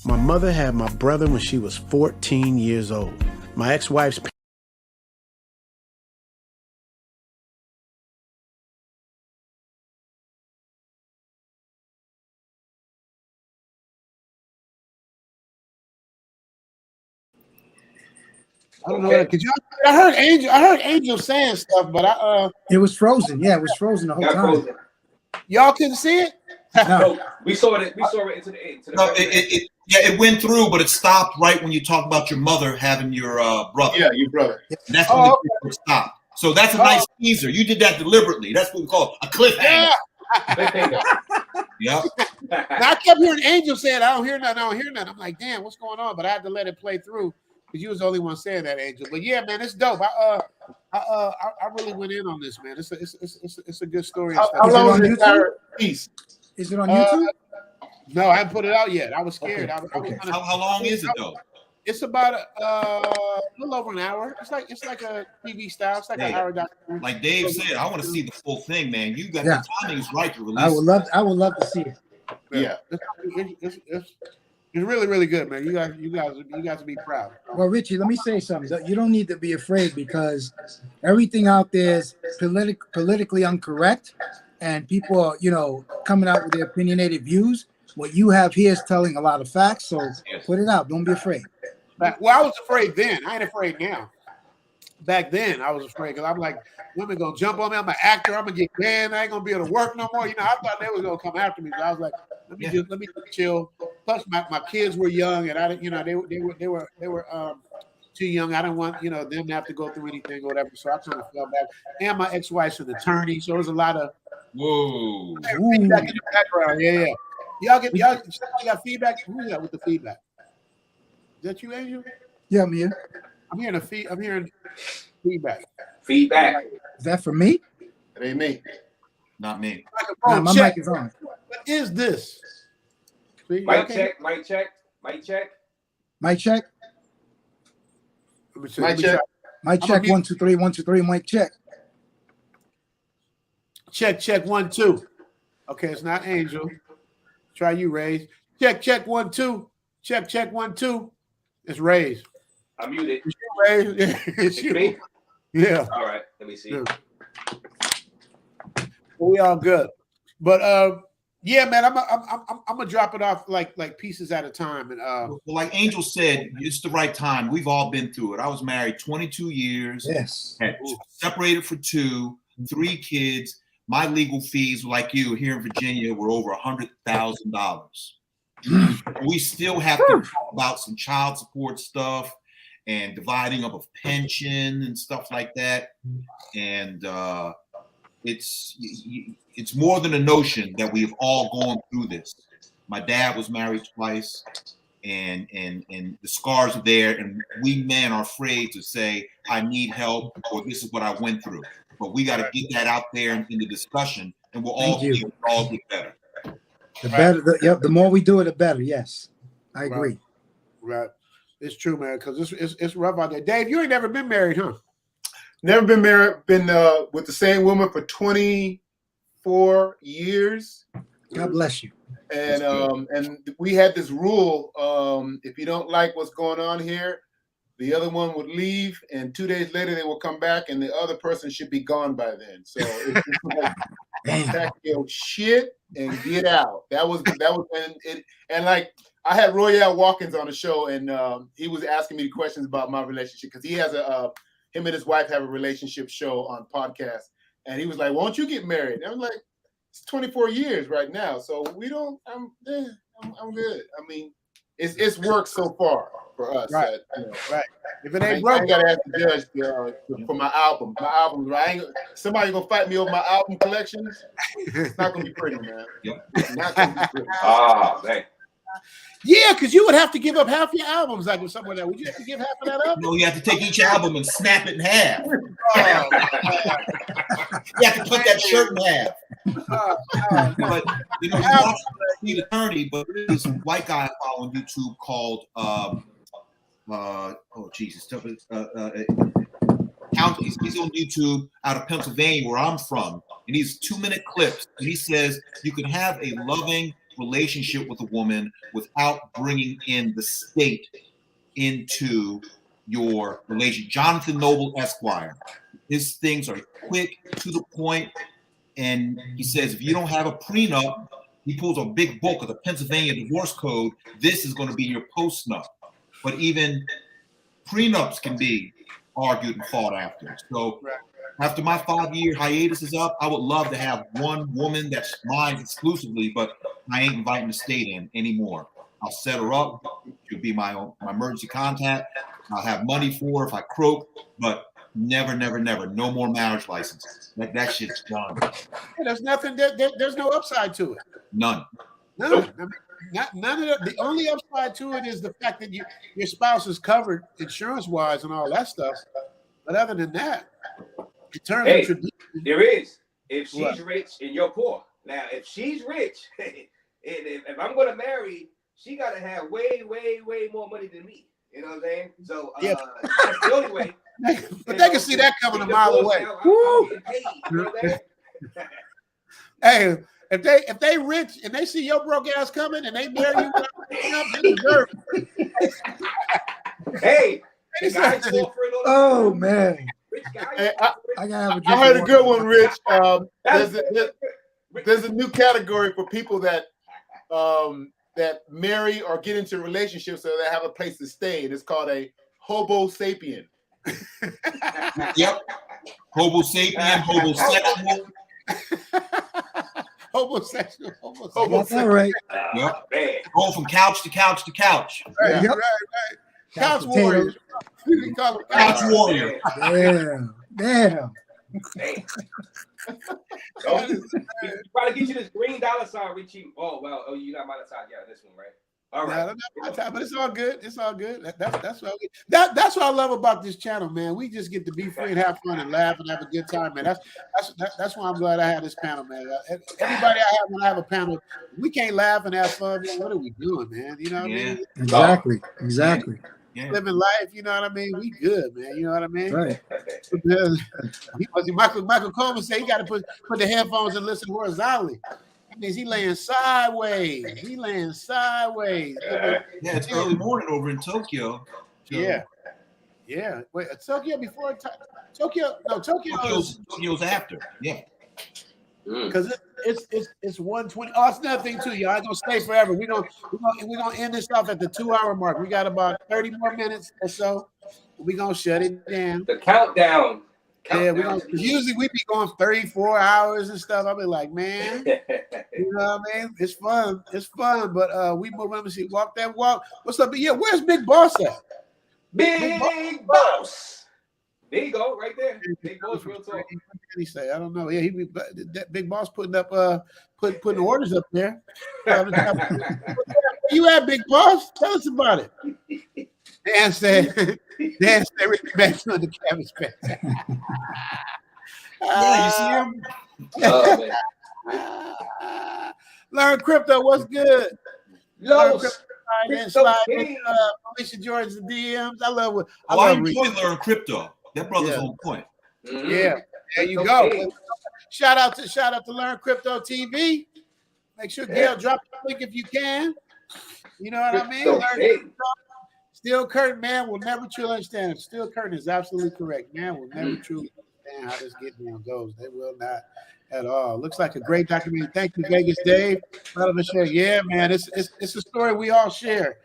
My mother had my brother when she was 14 years old. My ex-wife's I don't know. Could you? I heard Angel saying stuff, but it was frozen. Yeah, it was frozen the whole time. Frozen. Y'all couldn't see it. No, we saw it. We saw it into the. No, it went through, but it stopped right when you talk about your mother having your brother. Yeah, your brother. And that's when it stopped. So that's a nice teaser. You did that deliberately. That's what we call a cliffhanger. Yep. Now, I kept hearing Angel say it. I don't hear nothing. I'm like, damn, what's going on? But I had to let it play through because you was the only one saying that, Angel. But yeah, man, it's dope. I really went in on this, man. It's a good story. How long is YouTube? Is it on YouTube? No, I haven't put it out yet. I was scared. Okay. How long is it though? It's about a little over an hour. It's like a TV style. It's like an hour documentary. Like Dave said, I want to see the full thing, man. You got the timing's right to release. I would love to see it. Yeah, it's really, really good, man. You guys will be proud. Well, Richie, let me say something. You don't need to be afraid because everything out there is politically incorrect, and people are, coming out with their opinionated views. What you have here is telling a lot of facts, so put it out. Don't be afraid. Well, I was afraid then. I ain't afraid now. Back then, I was afraid because I'm like, women gonna jump on me. I'm an actor. I'm gonna get banned. I ain't gonna be able to work no more. I thought they was gonna come after me. So I was like, let me just chill. Plus, my kids were young, and I didn't. They were too young. I didn't want them to have to go through anything or whatever. So I kind of fell back. And my ex-wife's an attorney, so there's a lot of feedback in the background. Yeah. Y'all got feedback? Who's that with the feedback? Is that you, Angel? Yeah, I'm here. I'm hearing feedback. Feedback. Is that for me? It ain't me. Not me. Nah, my mic is on. What is this? Mic check. Mic check. Mic check. Mic check. Mic check. Mic check. 1 2 3. 1 2 3. Mic check. Check 1 2. Okay, it's not Angel. Try you, Rays. Check 1 2. Check 1 2. It's Rays. I'm muted. It's you, Rays. It's you. Me? Yeah. All right. Let me see. Yeah. Well, we all good, but yeah, man, I'm gonna drop it off like pieces at a time. And well, like Angel said, it's the right time. We've all been through it. I was married 22 years. Yes. Had separated for 2, 3 kids. My legal fees, like you here in Virginia, were over $100,000. We still have to talk about some child support stuff and dividing up of pension and stuff like that. And it's more than a notion that we have all gone through this. My dad was married twice, and the scars are there, and we men are afraid to say, I need help, or this is what I went through. But we got to get that out there in the discussion, and we'll all get better. The better, the more we do it, the better. Yes, I agree. Right. It's true, man, because it's rough out there. Dave, you ain't never been married, huh? Never been married. Been with the same woman for 24 years. God bless you. And we had this rule: if you don't like what's going on here, the other one would leave, and 2 days later they will come back, and the other person should be gone by then. So it's like, pack your shit and get out. That was and like I had Royale Watkins on the show, and he was asking me questions about my relationship because he has him and his wife have a relationship show on podcast, and he was like, "Won't you get married?" And I was like, "It's 24 years right now, so we don't. I'm good. I mean, it's worked so far for us. Right. Right. If it ain't broke, broke, I gotta ask the judge for my album. My album, right? Somebody gonna fight me over my album collections. It's not gonna be pretty, man. It's not gonna be pretty. Ah, man. Yeah, because you would have to give up half your albums, like with someone else. Would you have to give half of that up? No, you have to take each album and snap it in half. You have to put that shirt in half. But you know, he's an attorney, but this white guy I follow on YouTube called he's on YouTube out of Pennsylvania, where I'm from, and he's 2-minute clips, and he says you can have a loving relationship with a woman without bringing in the state into your relationship. Jonathan Noble Esquire. His things are quick, to the point, and he says if you don't have a prenup, he pulls a big book of the Pennsylvania Divorce Code. This is going to be your post-nup. But even prenups can be argued and fought after. So after my 5-year hiatus is up, I would love to have one woman that's mine exclusively, but I ain't inviting the state in anymore. I'll set her up. She'll be my emergency contact. I'll have money for her if I croak, but Never. No more marriage licenses. That shit's done. There's nothing. There's no upside to it. None. None. I mean, none of the only upside to it is the fact that your spouse is covered insurance-wise and all that stuff. But other than that, in terms of tradition, there is. If she's rich and you're poor. Now, if she's rich, if I'm going to marry, she got to have way more money than me. You know what I'm saying? So that's the only way. But they can see that coming a mile away. Hey, if they rich and they see your broke ass coming and they marry you, hey, oh man. Hey, I heard a good one, Rich. There's a new category for people that marry or get into relationships so they have a place to stay. It's called a hobo sapien. Yep. Hobo sapien, homosexual. Homosexual. That's all right. Yep. Going from couch to couch to couch. Right. Couch warrior. Couch warrior. Damn. Hey. Probably get you this green dollar sign, Richie. Oh well, you're not monetized. Yeah, this one, right? All right, but it's all good. It's all good. That's what I love about this channel, man. We just get to be free and have fun and laugh and have a good time, man. That's why I'm glad I have this panel, man. Everybody I have when I have a panel, we can't laugh and have fun. Man, what are we doing, man? You know what I mean? Exactly. Yeah. Living life, you know what I mean? We good, man. You know what I mean? Right. Michael Coleman said he got to put the headphones and listen horizontally. That means he laying sideways. Yeah, it's early morning over in Tokyo. So. Yeah. Wait, Tokyo before Tokyo? No, Tokyo's after. Yeah. Because it's 1:20. Oh, it's another thing too, y'all. I ain't gonna stay forever. We're gonna end this off at the 2-hour mark. We got about 30 more minutes or so. We're gonna shut it down. The countdown. Usually we be going 34 hours and stuff. I'll be like, man, you know what I mean? It's fun. But we move on. Let me see. Walk that walk. What's up? Yeah, where's Big Boss at? Big Boss. There you go, right there. Big Boss, real talk. What did he say? I don't know. Yeah, that Big Boss putting up putting orders up there. You at, Big Boss? Tell us about it. Dan said, back on the cabbage patch. Yeah, you see him? Oh, man. Learn crypto. What's good? Alicia George's DMs. I love what. I enjoy Learn Crypto. That brother's on point. Yeah, there you go. Shout out to Learn Crypto TV. Make sure Gail drop the link if you can. You know what I mean? Learn Crypto. Steel Curtain, man, will never truly understand it. Steel Curtain is absolutely correct. Man will never truly understand how this get down goes. They will not at all. Looks like a great documentary. Thank you, Vegas Dave. Yeah, man, it's a story we all share.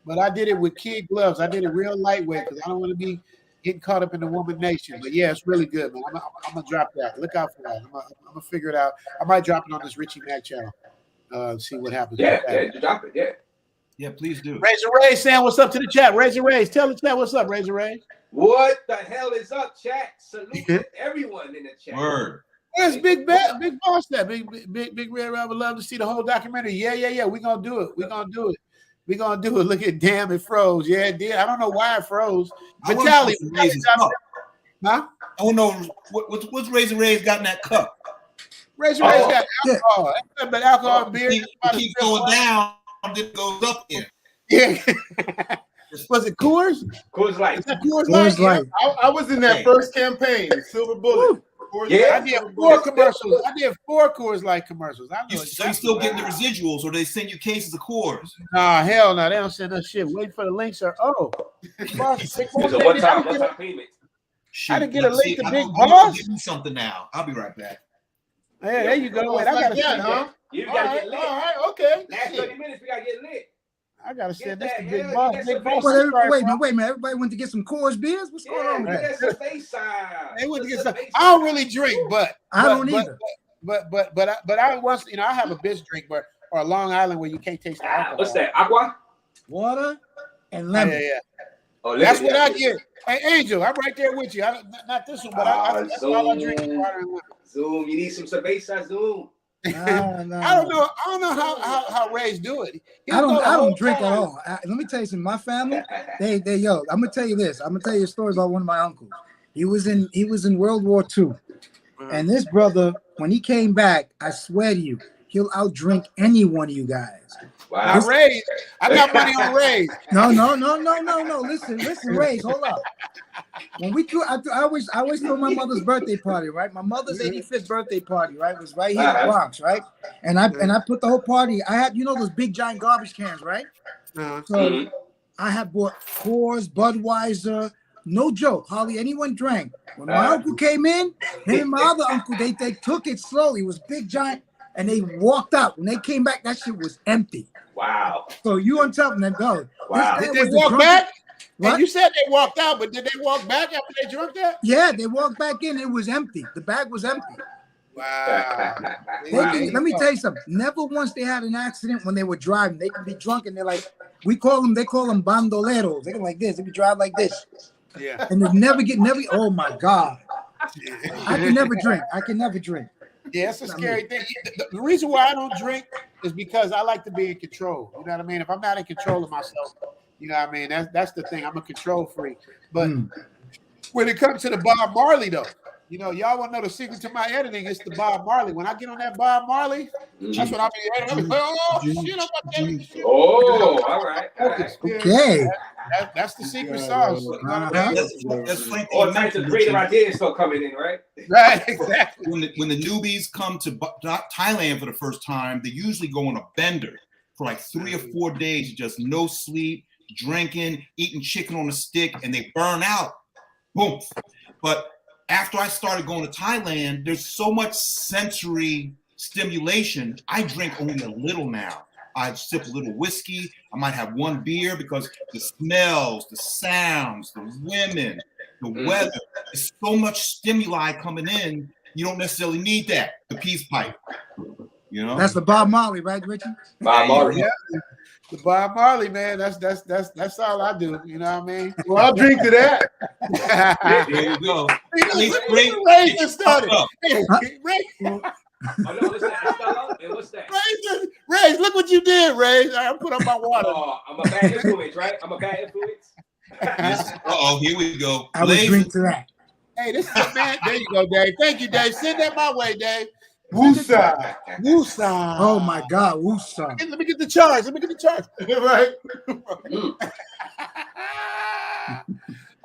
But I did it with kid gloves. I did it real lightweight because I don't want to be getting caught up in the woman nation. But yeah, it's really good, man. I'm gonna drop that. Look out for that. I'm gonna figure it out. I might drop it on this Richie Mac channel. See what happens. Yeah, drop it. Yeah, please do. Razor Ray saying what's up to the chat. Razor Ray, tell the chat what's up, Razor Ray. What the hell is up, chat? Salute to everyone in the chat. Word. Where's Big Boss at? Big Red Red would love to see the whole documentary. Yeah. We're gonna do it. Look at damn, it froze. Yeah, it did. I don't know why it froze. Vitaly, huh? I don't know what's Razor Ray's got in that cup. Razor Ray's got alcohol. But alcohol and beer. It keeps going down. It goes up here. Yeah. Was it Coors? Coors Light. Coors Light. I was in that first campaign, Silver Bullet. Yeah, I did 4 commercials. I did 4 Coors Light commercials. So you still getting the residuals, or they send you cases of Coors? Nah, hell no, they don't send us shit. Wait for the links. It's a one-time payment. I didn't get a link to Big Boss. Do something now. I'll be right back. Yeah, there you go. Wait, I gotta see that. You gotta get lit. All right, okay. Last 30 minutes, we gotta get lit. I gotta send this to Big Boss. Big Boss. Wait a minute. Everybody went to get some Coors beers. What's going on with that? That's face side. They went to get some. I don't really drink, but I don't either. But I once, I have a bitch drink, or a Long Island where you can't taste the alcohol. What's that? Aqua? Water and lemon. Yeah. Oh, that's what I get. Hey, Angel, I'm right there with you. Not this one, but that's all I drink. Zoom, you need some cerveza, Zoom. No. I don't know how Ray's do it. I don't drink at all. Let me tell you something. My family, I'm gonna tell you this. I'm gonna tell you a story about one of my uncles. He was in World War II, and this brother, when he came back, I swear to you, he'll outdrink any one of you guys. Wow. Ray, I got money on Ray. No. Listen, Ray, hold up. When I always throw my mother's birthday party, right? My mother's 85th birthday party, right? Was right here in Bronx, right? And I put the whole party. I had, those big giant garbage cans, right? So I had bought Coors, Budweiser. No joke, hardly anyone drank. When my uncle came in, him and my other uncle, they took it slowly. It was big giant, and they walked out. When they came back, that shit was empty. Wow. So you on top of them, go. Wow. Did they walk back? What? You said they walked out, but did they walk back after they drank that? Yeah, they walked back in. It was empty. The bag was empty. Wow. Let me tell you something. Never once they had an accident when they were driving. They could be drunk and they're like, they call them bandoleros. They're like this. They could drive like this. Yeah. And they never. Oh my God. I can never drink. Yeah, it's a scary thing. The reason why I don't drink is because I like to be in control. You know what I mean? If I'm not in control of myself, you know what I mean? That's the thing. I'm a control freak. But when it comes to the Bob Marley, though, y'all want to know the secret to my editing? It's the Bob Marley. When I get on that Bob Marley, that's what I'll be editing. Oh, shit, all right. Okay. That's the secret sauce. That's all types of creative ideas start coming in, right? Right, exactly. When the newbies come to Thailand for the first time, they usually go on a bender for like 3 or 4 days, just no sleep, drinking, eating chicken on a stick, and they burn out. Boom. But after I started going to Thailand, there's so much sensory stimulation. I drink only a little now. I sip a little whiskey. I might have one beer because the smells, the sounds, the women, the weather, there's so much stimuli coming in. You don't necessarily need that. The peace pipe, That's the Bob Marley, right, Richie? Bob Marley. Yeah. The Bob Marley, man. That's all I do. You know what I mean? Well, I'll drink to that. There you go. Ray just started. Ray. Oh, no, listen, what's that? Ray, look what you did, Ray. I put up my water. Oh, I'm a bad influence, right? I'm a bad influence. Here we go. I would drink to that. Hey, this is a man. There you go, Dave. Thank you, Dave. Send that my way, Dave. Woosah. Oh my God, woosah. Let me get the charge. Right.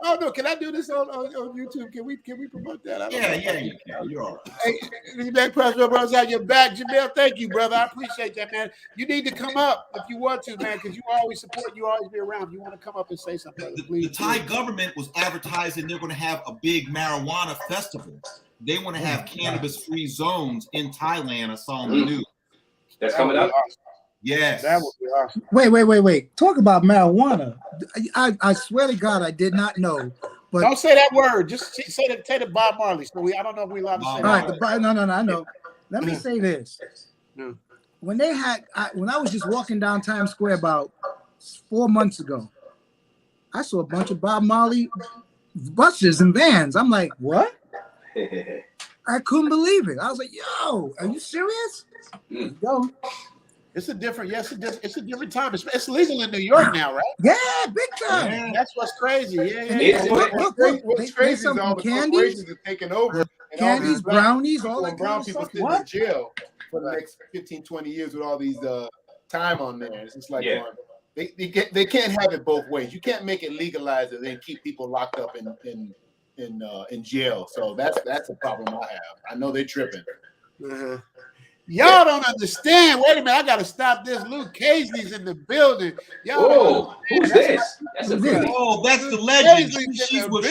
Oh no! Can I do this on YouTube? Can we promote that? Yeah, you can. You're all right. Hey, back, brothers out your back, Jamel. Thank you, brother. I appreciate that, man. You need to come up if you want to, man, because you always support. You always be around. If you want to come up and say something, please. The Thai government was advertising they're going to have a big marijuana festival. They want to have cannabis-free zones in Thailand. I saw on the news. That's coming up. Yes. That would be awesome. Wait. Talk about marijuana. I swear to God, I did not know. But don't say that word. Just say the Bob Marley. So I don't know if we're allowed to say that. All right, no, I know. Let me say this. When I was just walking down Times Square about 4 months ago, I saw a bunch of Bob Marley buses and vans. I'm like, what? I couldn't believe it. I was like, yo, are you serious? Yo. It's a different time. It's legal in New York now, right? Yeah, big time. Yeah, that's what's crazy. Yeah. What's crazy is all the candies are taking over. Candies, brownies, all that brown kind of people stuff. sitting in jail for the next 15, 20 years with all these time on there. It's just like they can't have it both ways. You can't make it legalized and then keep people locked up in jail. So that's a problem I have. I know they're tripping. Y'all don't understand. Wait a minute, I gotta stop this. Luke Casey's in the building. Who's this? That's that's the legend. She's with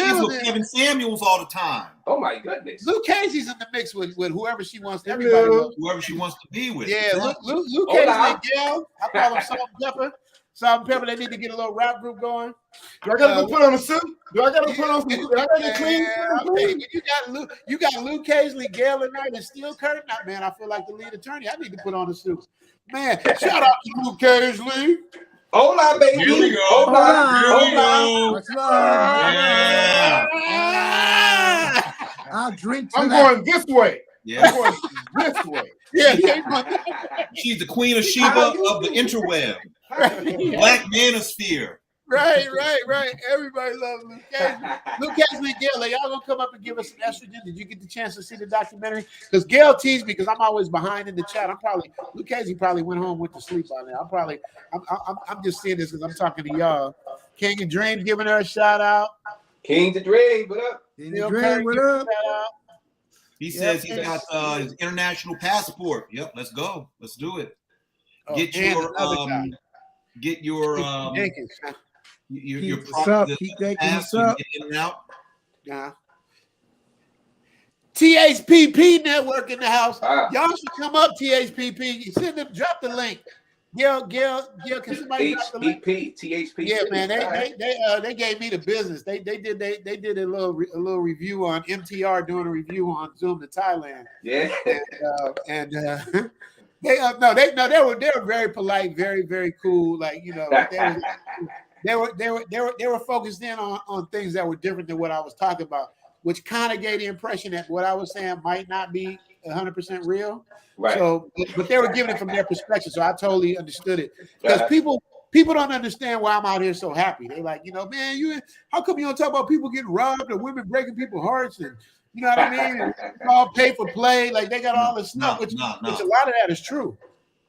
Kevin Samuels all the time. Oh my goodness. Luke Casey's in the mix with whoever she wants to. Everybody knows. Whoever she wants to be with. Yeah, Luke Casey, Gail. I call him Salt and Pepper. Salt and Pepper, they need to get a little rap group going. Do I gotta go put on a suit? Do I gotta put on some? Do I gotta clean? You got Luke Casey, Gail tonight, and Steel Curtin. Man, I feel like the lead attorney. I need to put on a suit. Man, shout out to Luke Casey. Hola, baby. Here we go. Hola. Much love. Yeah. I'll drink to I'm that. going this way. Yeah. I'm going this way. Yeah. She's the queen of Sheba of the interweb. Black manosphere. Right. Everybody loves Luke Casey. Luke Casey and Gail, y'all gonna come up and give us some estrogen? Did you get the chance to see the documentary? Because Gail teased me because I'm always behind in the chat. Luke Casey probably went to sleep on there. I'm just seeing this because I'm talking to y'all. King and Dream giving her a shout out. King to Dream, what up? King and Dream, what up? He says he's got his international passport. Yep, let's go. Let's do it. Get your what's up? Keep taking us up. Get in and out. Yeah. THPP network in the house. Y'all should come up, THPP. Send them, drop the link. Gail, can somebody drop the link? THPP. Yeah, man. They gave me the business. They did a little review on MTR doing a review on Zoom to Thailand. Yeah. They were very polite, very, very cool. Like, you know, they were focused in on things that were different than what I was talking about, which kind of gave the impression that what I was saying might not be 100% real. Right. So, but they were giving it from their perspective, so I totally understood it. Because people don't understand why I'm out here so happy. They're like, you know, man, how come you don't talk about people getting robbed and women breaking people's hearts and you know what I mean? And it's all pay for play, like they got all this stuff, which a lot of that is true.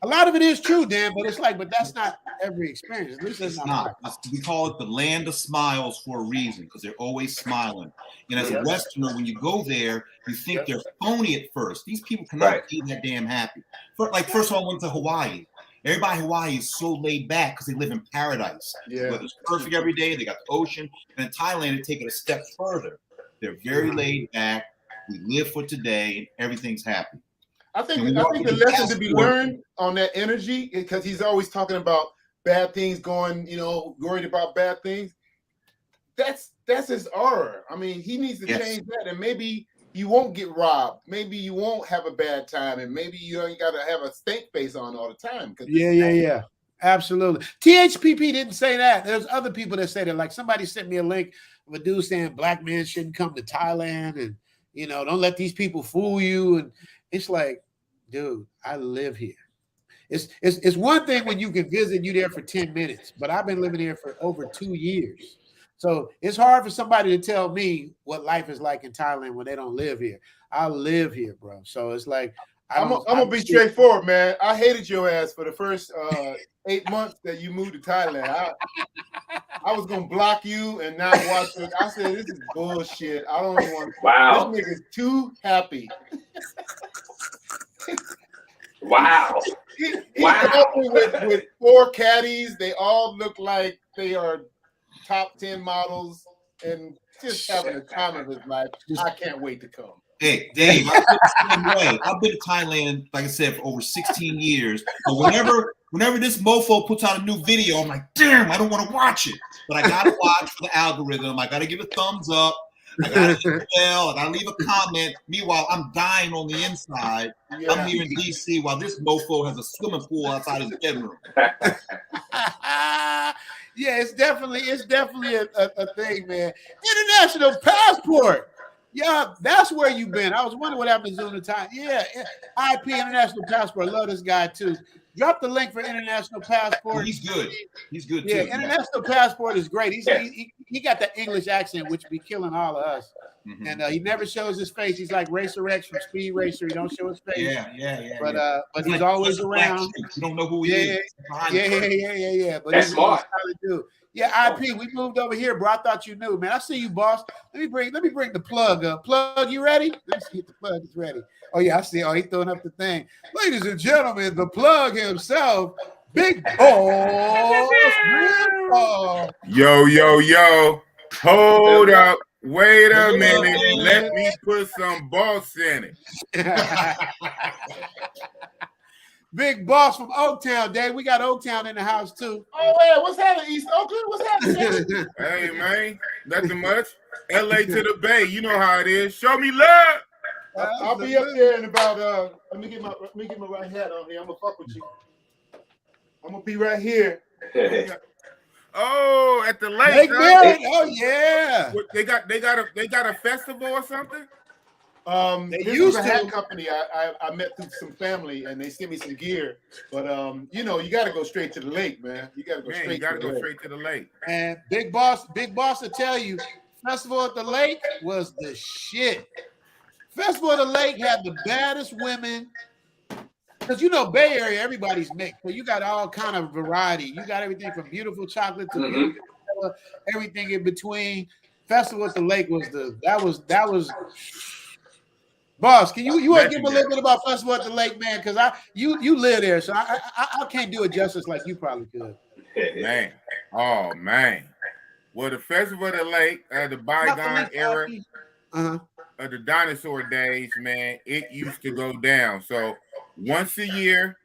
A lot of it is true, Dan, but it's like, but that's not every experience. At least it's not. We call it the land of smiles for a reason, because they're always smiling. And as a Westerner, when you go there, you think they're phony at first. These people cannot be that damn happy. First of all, I went to Hawaii. Everybody in Hawaii is so laid back because they live in paradise. Yeah. It's perfect every day. They got the ocean. And in Thailand, they take it a step further. They're very laid back. We live for today, and everything's happy. I think the lesson to be learned on that energy, because he's always talking about bad things going, you know, worried about bad things. That's his aura. I mean, he needs to change that, and maybe you won't get robbed. Maybe you won't have a bad time, and maybe you ain't got to have a stank face on all the time. Yeah. Absolutely. THPP didn't say that. There's other people that say that. Like somebody sent me a link of a dude saying black men shouldn't come to Thailand, and you know, don't let these people fool you. And it's like, dude, I live here. It's one thing when you can visit, you there for 10 minutes, but I've been living here for over 2 years. So it's hard for somebody to tell me what life is like in Thailand when they don't live here. I live here, bro. So it's like, I'm gonna be straightforward, man. I hated your ass for the first 8 months that you moved to Thailand. I was gonna block you and not watch it. I said, this is bullshit. I don't even want to. Wow. This nigga's too happy. Wow. He's with 4 caddies. They all look like they are top 10 models and just having the time of his life. I can't wait to come. Hey, Dave, I've been to Thailand, like I said, for over 16 years. But whenever this mofo puts out a new video, I'm like, damn, I don't want to watch it. But I gotta watch for the algorithm. I gotta give a thumbs up. I gotta email. I gotta leave a comment. Meanwhile, I'm dying on the inside. Yeah. I'm here in DC while this mofo has a swimming pool outside his bedroom. Yeah, it's definitely a thing, man. International passport. Yeah, that's where you've been. I was wondering what happened to Zoom the time. Yeah, IP International Passport. Love this guy too. Drop the link for International Passport. He's good. He's good too. Yeah, International Passport is great. He got that English accent, which be killing all of us. Mm-hmm. And he never shows his face. He's like Racer X from Speed Racer. He don't show his face. Yeah. But he's always around. You don't know who he is. Yeah. But that's smart. Yeah, IP, we moved over here, bro. I thought you knew, man. I see you, boss. Let me bring the plug up. Plug, you ready? Let me see if the plug is ready. Oh, yeah, I see. Oh, he's throwing up the thing. Ladies and gentlemen, the plug himself, Big Boss. Yo. Hold up. Wait a minute. Let me put some boss in it. Big Boss from Oaktown, Dave. We got Oaktown in the house too. Oh yeah, what's happening, East Oakland? What's happening? Hey man, nothing much. LA to the Bay, you know how it is. Show me love. I'll be up there in about. Let me get my right hat on here. I'm gonna fuck with you. I'm gonna be right here. Oh, at the lake. Lake Merritt. Oh yeah. They got a festival or something. This was a hat company I met through some family, and they sent me some gear. But you know, you got to go straight to the lake, man. You got to go straight. Straight to the lake. And Big Boss will tell you, Festival at the Lake was the shit. Festival at the Lake had the baddest women. Because you know, Bay Area, everybody's mixed. So you got all kind of variety. You got everything from beautiful chocolate to beautiful vanilla, everything in between. Festival at the Lake was that was. Boss, can you want to give me a little bit about Festival at the Lake, man? Because you live there, so I can't do it justice like you probably could. Man, oh man. Well, the Festival at the Lake, the bygone era of the dinosaur days, man, it used to go down. So once a year,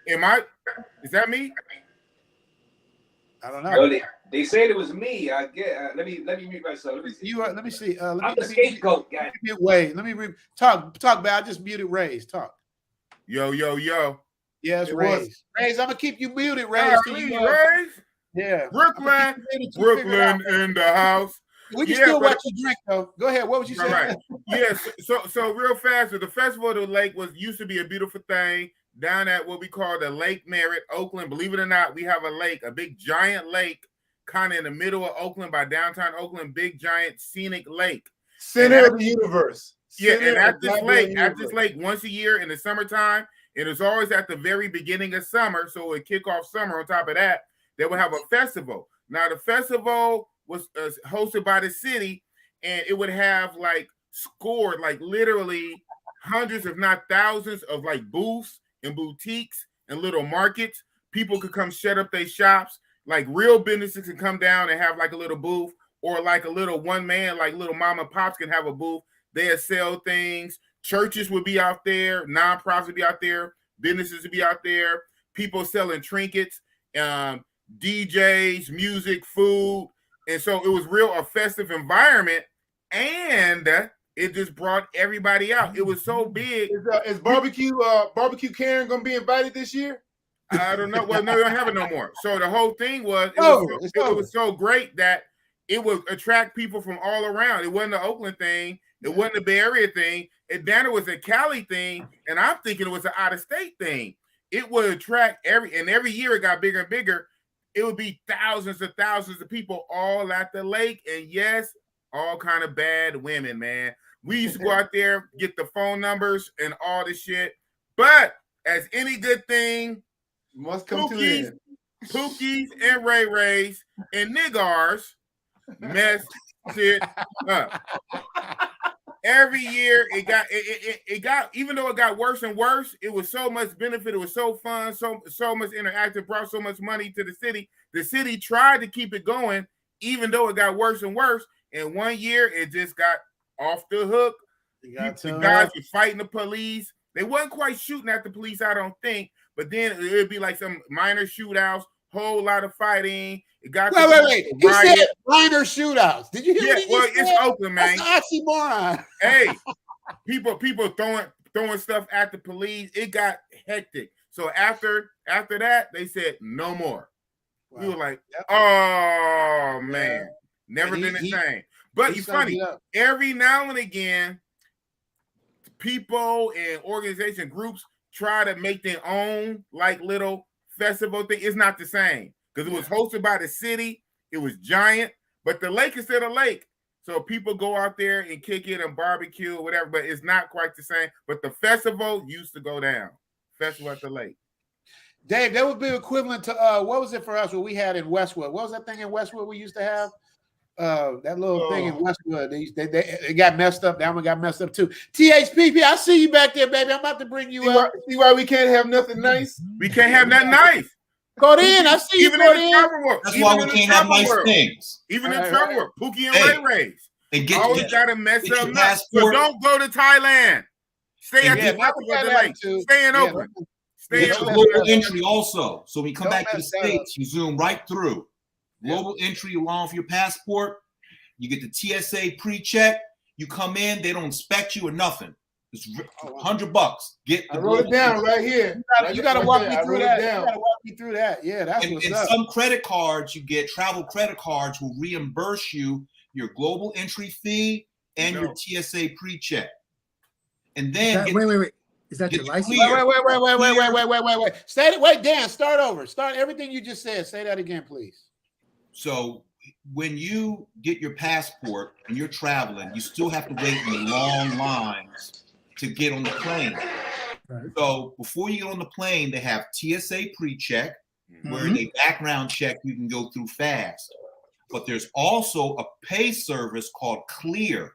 is that me? I don't know. They said it was me. I get. Let me mute myself. Let me see. Let me see. I'm the scapegoat guy. Let me talk. Talk, I just muted Ray's. Talk. Yo. Yes, Ray's. I'm gonna keep you muted, Ray's. Ray's. Yeah. Brooklyn in the house. We can still watch you drink though. Go ahead. What was you saying? Right. Yes. So real fast. The Festival of the Lake used to be a beautiful thing down at what we call the Lake Merritt, Oakland. Believe it or not, we have a lake, a big giant lake, kind of in the middle of Oakland by downtown Oakland, big giant scenic lake. Center of the universe. And at this lake, once a year in the summertime, it is always at the very beginning of summer, so it kick off summer. On top of that, they would have a festival. Now the festival was hosted by the city, and it would have literally hundreds, if not thousands, of booths and boutiques and little markets. People could come set up their shops. Like real businesses can come down and have a little booth, or a little one man, little mom and pops can have a booth. They'll sell things. Churches would be out there. Nonprofits would be out there. Businesses would be out there. People selling trinkets, DJs, music, food. And so it was a festive environment, and it just brought everybody out. It was so big. Is barbecue Karen gonna be invited this year? I don't know. Well, no, we don't have it no more. So the whole thing was it was so great that it would attract people from all around. It wasn't an Oakland thing. It wasn't a Bay Area thing. Then it was a Cali thing, and I'm thinking it was an out-of-state thing. It would attract every year it got bigger and bigger. It would be thousands of people all at the lake, and yes, all kind of bad women, man. We used to go out there, get the phone numbers and all this shit. But as any good thing must come to an end. Pookies and Ray Rays and niggars messed it up. Every year it got even though it got worse and worse, it was so much benefit, it was so fun, so much interactive, brought so much money to the city. The city tried to keep it going, even though it got worse and worse. And one year it just got off the hook. The guys were fighting the police. They wasn't quite shooting at the police, I don't think, but then it'd be some minor shootouts, whole lot of fighting. It got wait. He said minor shootouts. Did you hear what he said? It's Oakland, man. That's an oxymoron. Hey, people throwing stuff at the police. It got hectic. So after that, they said no more. Wow. We were like, oh man, never been the same. But it's funny. Every now and again, people and organization groups try to make their own little festival thing. It's not the same. Because it was hosted by the city, it was giant, but the lake is still a lake. So people go out there and kick it and barbecue or whatever, but it's not quite the same. But the festival used to go down. Festival at the lake. Dave, that would be equivalent to what was it for us? What we had in Westwood? What was that thing in Westwood we used to have? That little thing in Westwood. They got messed up. That one got messed up too. THPP, I see you back there, baby. I'm about to bring you up. See why we can't have nothing nice? We can't have nothing nice. Go in. I see you. Even in the travel world. That's why we can't have nice things. Even in travel world. Pookie and Ray Rays. And always got to mess up. So don't go to Thailand. Stay at the lake. Stay in Oakland. Stay in global entry also. So when you come back to the States, you zoom right through. Global entry along for your passport. You get the TSA pre-check. You come in, they don't inspect you or nothing. It's $100. Get the I wrote it down right here. You got to walk me through that. You Down. got to walk me through that. Yeah, that's what's up. Some credit cards, you get travel credit cards will reimburse you your global entry fee and your TSA pre-check. And then wait. Is that your license? Wait. Say it. Wait, Dan, start over. Start everything you just said. Say that again, please. So when you get your passport and you're traveling, you still have to wait in long lines to get on the plane. Right. So before you get on the plane, they have TSA pre-check, where they background check you can go through fast. But there's also a pay service called Clear.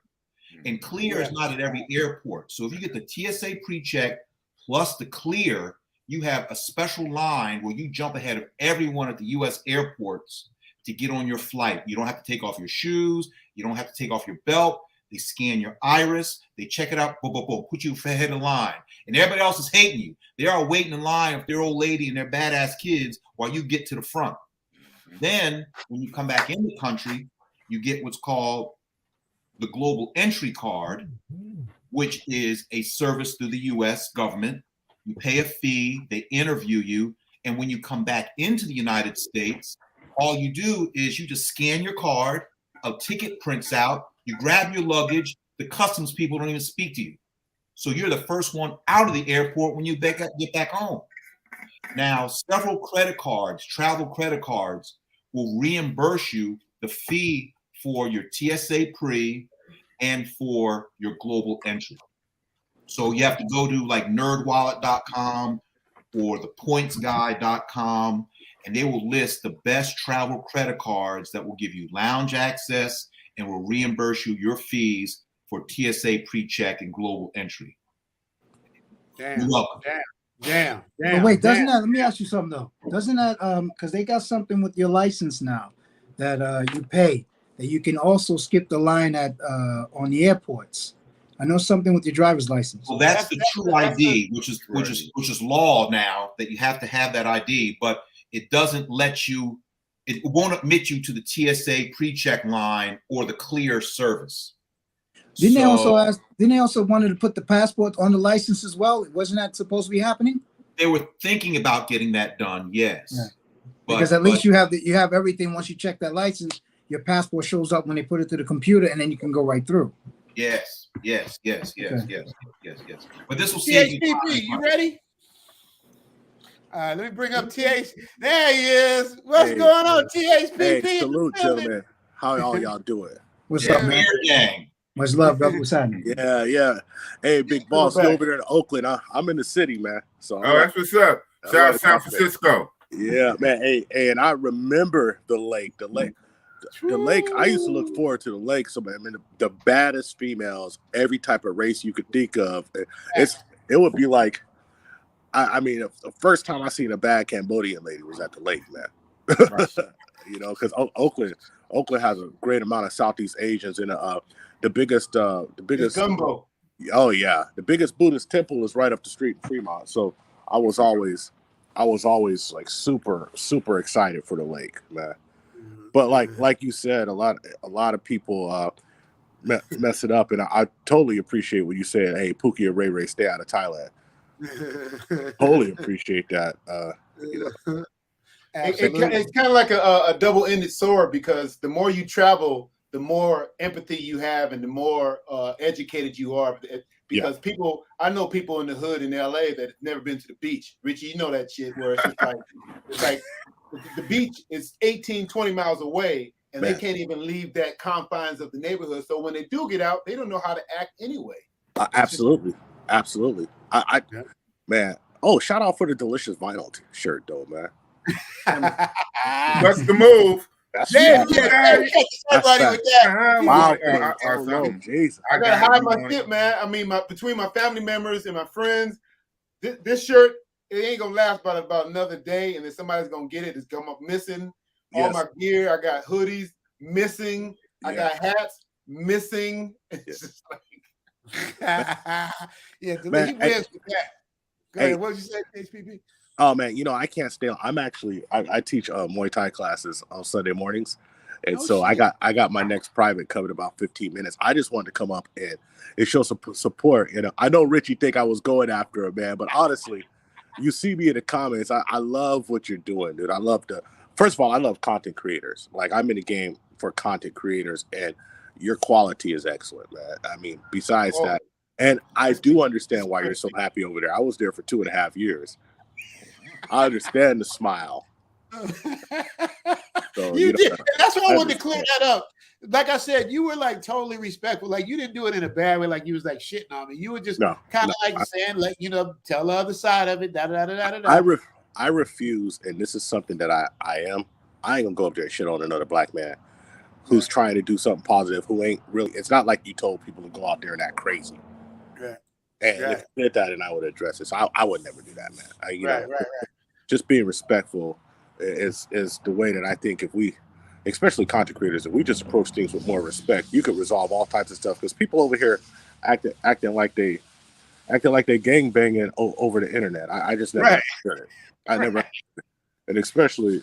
And Clear is not at every airport. So if you get the TSA pre-check plus the Clear, you have a special line where you jump ahead of everyone at the U.S. airports to get on your flight. You don't have to take off your shoes. You don't have to take off your belt. They scan your iris. They check it out. Boom, boom, boom. Put you ahead of the line. And everybody else is hating you. They are waiting in line with their old lady and their badass kids while you get to the front. Then when you come back in the country, you get what's called the Global Entry Card, which is a service through the U.S. government. You pay a fee. They interview you. And when you come back into the United States, all you do is you just scan your card, a ticket prints out, you grab your luggage, the customs people don't even speak to you. So you're the first one out of the airport when you get back home. Now, several credit cards, travel credit cards, will reimburse you the fee for your TSA pre and for your global entry. So you have to go to like nerdwallet.com or thepointsguy.com, and they will list the best travel credit cards that will give you lounge access and will reimburse you your fees for TSA pre-check and global entry. Damn. You're welcome. Damn. But wait, doesn't that? Let me ask you something though. Doesn't that because they got something with your license now that you pay that you can also skip the line at on the airports. I know something with your driver's license. Well, that's the true ID, which is law now that you have to have that ID, but it doesn't let you. It won't admit you to the TSA pre-check line or the Clear service. Didn't they also wanted to put the passport on the license as well? Wasn't that supposed to be happening? They were thinking about getting that done, yes. Yeah. Because at least you have everything. Once you check that license, your passport shows up when they put it to the computer, and then you can go right through. Yes. But this will save you. THPP, you ready? Let me bring up TH. There he is. What's going on, THPP? Hey, salute, gentlemen. How y'all doing? What's up, man? Gang. Much love, brother. What's happening? Yeah. Hey, big boss, you over there in Oakland. I'm in the city, man. So that's what's up. Shout out San Francisco. Yeah, man. Hey, and I remember the lake. The lake. I used to look forward to the lake. So, man, I mean, the baddest females, every type of race you could think of. It would be like, I mean, the first time I seen a bad Cambodian lady was at the lake, man. You know, because Oakland has a great amount of Southeast Asians, and the biggest gumbo. Oh yeah, the biggest Buddhist temple is right up the street in Fremont. So I was always like super excited for the lake, man. But like you said, a lot of people mess it up, and I totally appreciate what you said. Hey, Pookie and Ray stay out of Thailand. Totally appreciate that. You know. It's kind of like a double-ended sword, because the more you travel, the more empathy you have, and the more educated you are. Because I know people in the hood in LA that have never been to the beach. Richie, you know that shit where it's like the beach is 18, 20 miles away, and they can't even leave that confines of the neighborhood. So when they do get out, they don't know how to act anyway. Absolutely. Man. Oh, shout out for the delicious vinyl shirt, though, man. That's the move. Everybody with that. Wow. Jesus. I gotta hide my shit, man. I mean, between my family members and my friends, this shirt, it ain't gonna last about another day, and then somebody's gonna get it. It's come up missing. All my gear. I got hoodies missing. I got hats missing. It's just like, he wins with that. Go ahead. What did you say, HPP? Oh man, I can't stay. I teach Muay Thai classes on Sunday mornings, And so I got my next private coming in about 15 minutes. I just wanted to come up and show some support. You know, I know Richie think I was going after him, man, but honestly, you see me in the comments. I love what you're doing, dude. First of all, I love content creators. Like, I'm in the game for content creators, and your quality is excellent, man. I mean, besides that, and I do understand why you're so happy over there. I was there for 2.5 years. I understand the smile. So, you did. That's why I wanted to clear that up. Like I said, you were like totally respectful. Like, you didn't do it in a bad way. Like, you was like shitting on me. You were just kind of like saying, like, you know, tell the other side of it. I refuse, and this is something that I ain't gonna go up there and shit on another black man who's trying to do something positive, who ain't really. It's not like you told people to go out there and act crazy. Right. And if you did that, and I would address it. So I would never do that, man. Right. Just being respectful is the way that I think if we, especially content creators, if we just approach things with more respect, you could resolve all types of stuff. Because people over here acting like they gang banging over the internet. I just never understood it. I never, and especially